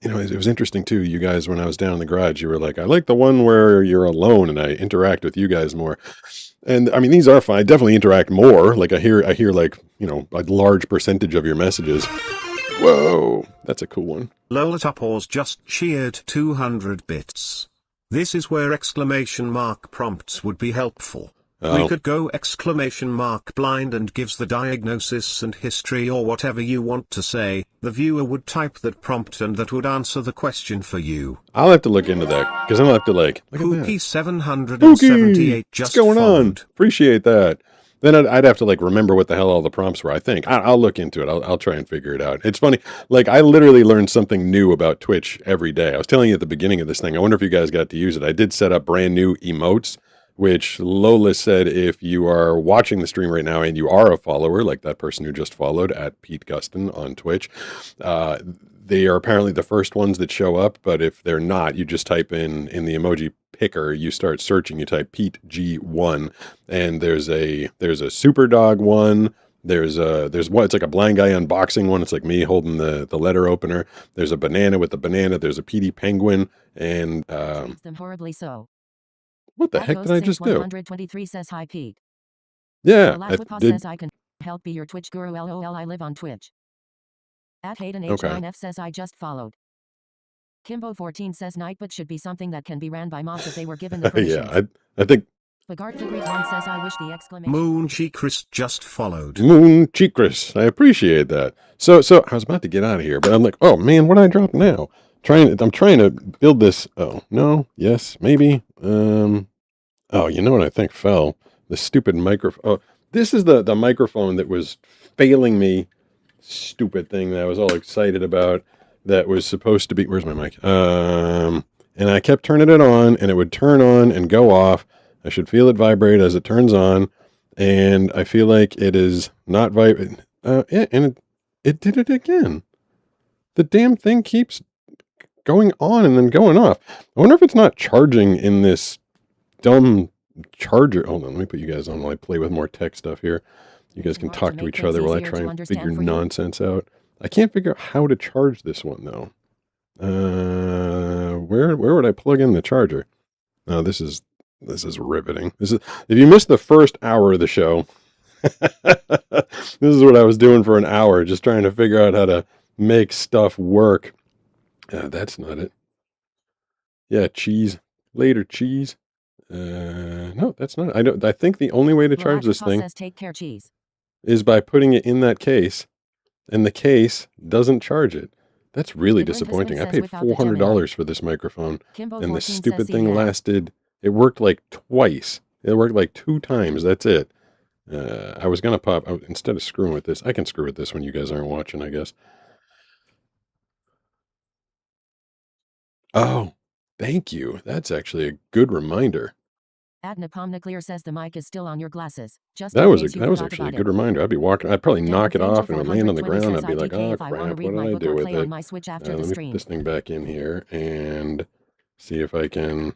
you know, it was interesting too. You guys, when I was down in the garage, you were like, I like the one where you're alone and I interact with you guys more. And I mean, these are fine. I definitely interact more. Like I hear like, you know, a large percentage of your messages. Whoa, that's a cool one. Lola Topors just cheered 200 bits. This is where exclamation mark prompts would be helpful. We could go exclamation mark blind and gives the diagnosis and history or whatever you want to say. The viewer would type that prompt and that would answer the question for you. I'll have to look into that because I'm gonna have to like. Pookie 778 just what's going followed. on? Appreciate that. Then I'd have to like remember what the hell all the prompts were. I think I'll look into it. I'll try and figure it out. It's funny. Like I literally learned something new about Twitch every day. I was telling you at the beginning of this thing. I wonder if you guys got to use it. I did set up brand new emotes, which Lola said if you are watching the stream right now and you are a follower, like that person who just followed at Pete Gustin on Twitch, they are apparently the first ones that show up. But if they're not, you just type in the emoji picker, you start searching, you type Pete G1, and there's a super dog one. There's one, it's like a blind guy unboxing one. It's like me holding the letter opener. There's a banana with the banana. There's a PD penguin, and them horribly so. What the heck did I just do? 123 says hi Pete. Yeah, says I can help be your Twitch guru. LOL, I live on Twitch. At Hayden H9F says I just followed. Kimbo14 says Nightbot should be something that can be ran by mobs if they were given the permissions. Yeah, I think. Bagart the Greek one says I wish the exclamation. Moon Chris just followed. Moon Chris, I appreciate that. So I was about to get out of here, but I'm like, oh man, what did I drop now? I'm trying to build this. Oh no, yes, maybe. Oh, you know what I think fell? The stupid microphone. Oh, this is the microphone that was failing me. Stupid thing that I was all excited about. That was supposed to be. Where's my mic? And I kept turning it on, and it would turn on and go off. I should feel it vibrate as it turns on, and I feel like it is not vibrating. Yeah, and it did it again. The damn thing keeps going on and then going off. I wonder if it's not charging in this dumb charger. Hold on, let me put you guys on while I play with more tech stuff here. You guys can talk to each other while I try and figure nonsense out. I can't figure out how to charge this one though. Where would I plug in the charger? Oh, this is riveting. This is, if you missed the first hour of the show, this is what I was doing for an hour, just trying to figure out how to make stuff work. That's not it. Yeah, cheese. Later, cheese. No, that's not it. I think the only way to charge this thing take care, cheese. Is by putting it in that case, and the case doesn't charge it. That's really disappointing. I paid $400 for this microphone, and this stupid thing lasted. It worked like twice. It worked like 2 times. That's it. I was going to pop, instead of screwing with this, I can screw with this when you guys aren't watching, I guess. Oh, thank you. That's actually a good reminder. Adnapom Nuclear says the mic is still on your glasses. That was actually a good reminder. I'd be walking, I'd probably knock it off and it would land on the ground. I'd be like, oh crap, what did I do with it? Let me put this thing back in here and see if I can.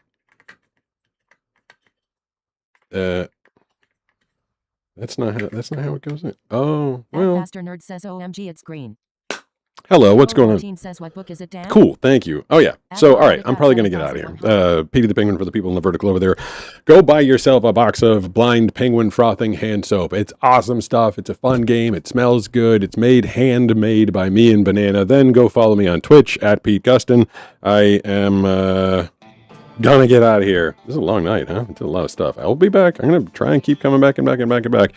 That's not how it goes in. Oh, well. Faster Nerd says OMG, it's green. Hello, what's going on? Says, what book is it, Dan? Cool, thank you. Oh, yeah. So, all right, I'm probably going to get out of here. Petey the Penguin for the people in the vertical over there. Go buy yourself a box of Blind Penguin Frothing Hand Soap. It's awesome stuff. It's a fun game. It smells good. It's handmade by me and Banana. Then go follow me on Twitch at Pete Gustin. I am going to get out of here. This is a long night, huh? I did a lot of stuff. I'll be back. I'm going to try and keep coming back and back and back and back.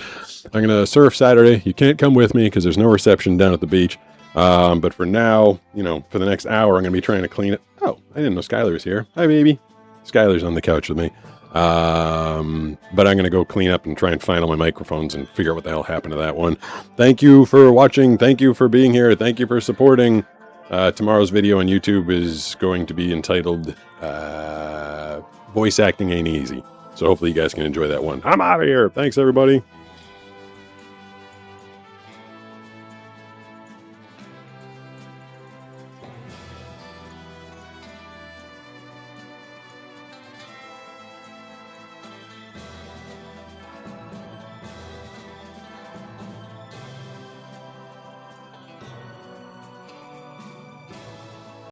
I'm going to surf Saturday. You can't come with me because there's no reception down at the beach. But for now, you know, for the next hour, I'm going to be trying to clean it. Oh, I didn't know Skylar was here. Hi, baby. Skylar's on the couch with me. But I'm going to go clean up and try and find all my microphones and figure out what the hell happened to that one. Thank you for watching. Thank you for being here. Thank you for supporting. Tomorrow's video on YouTube is going to be entitled, Voice Acting Ain't Easy. So hopefully you guys can enjoy that one. I'm out of here. Thanks, everybody.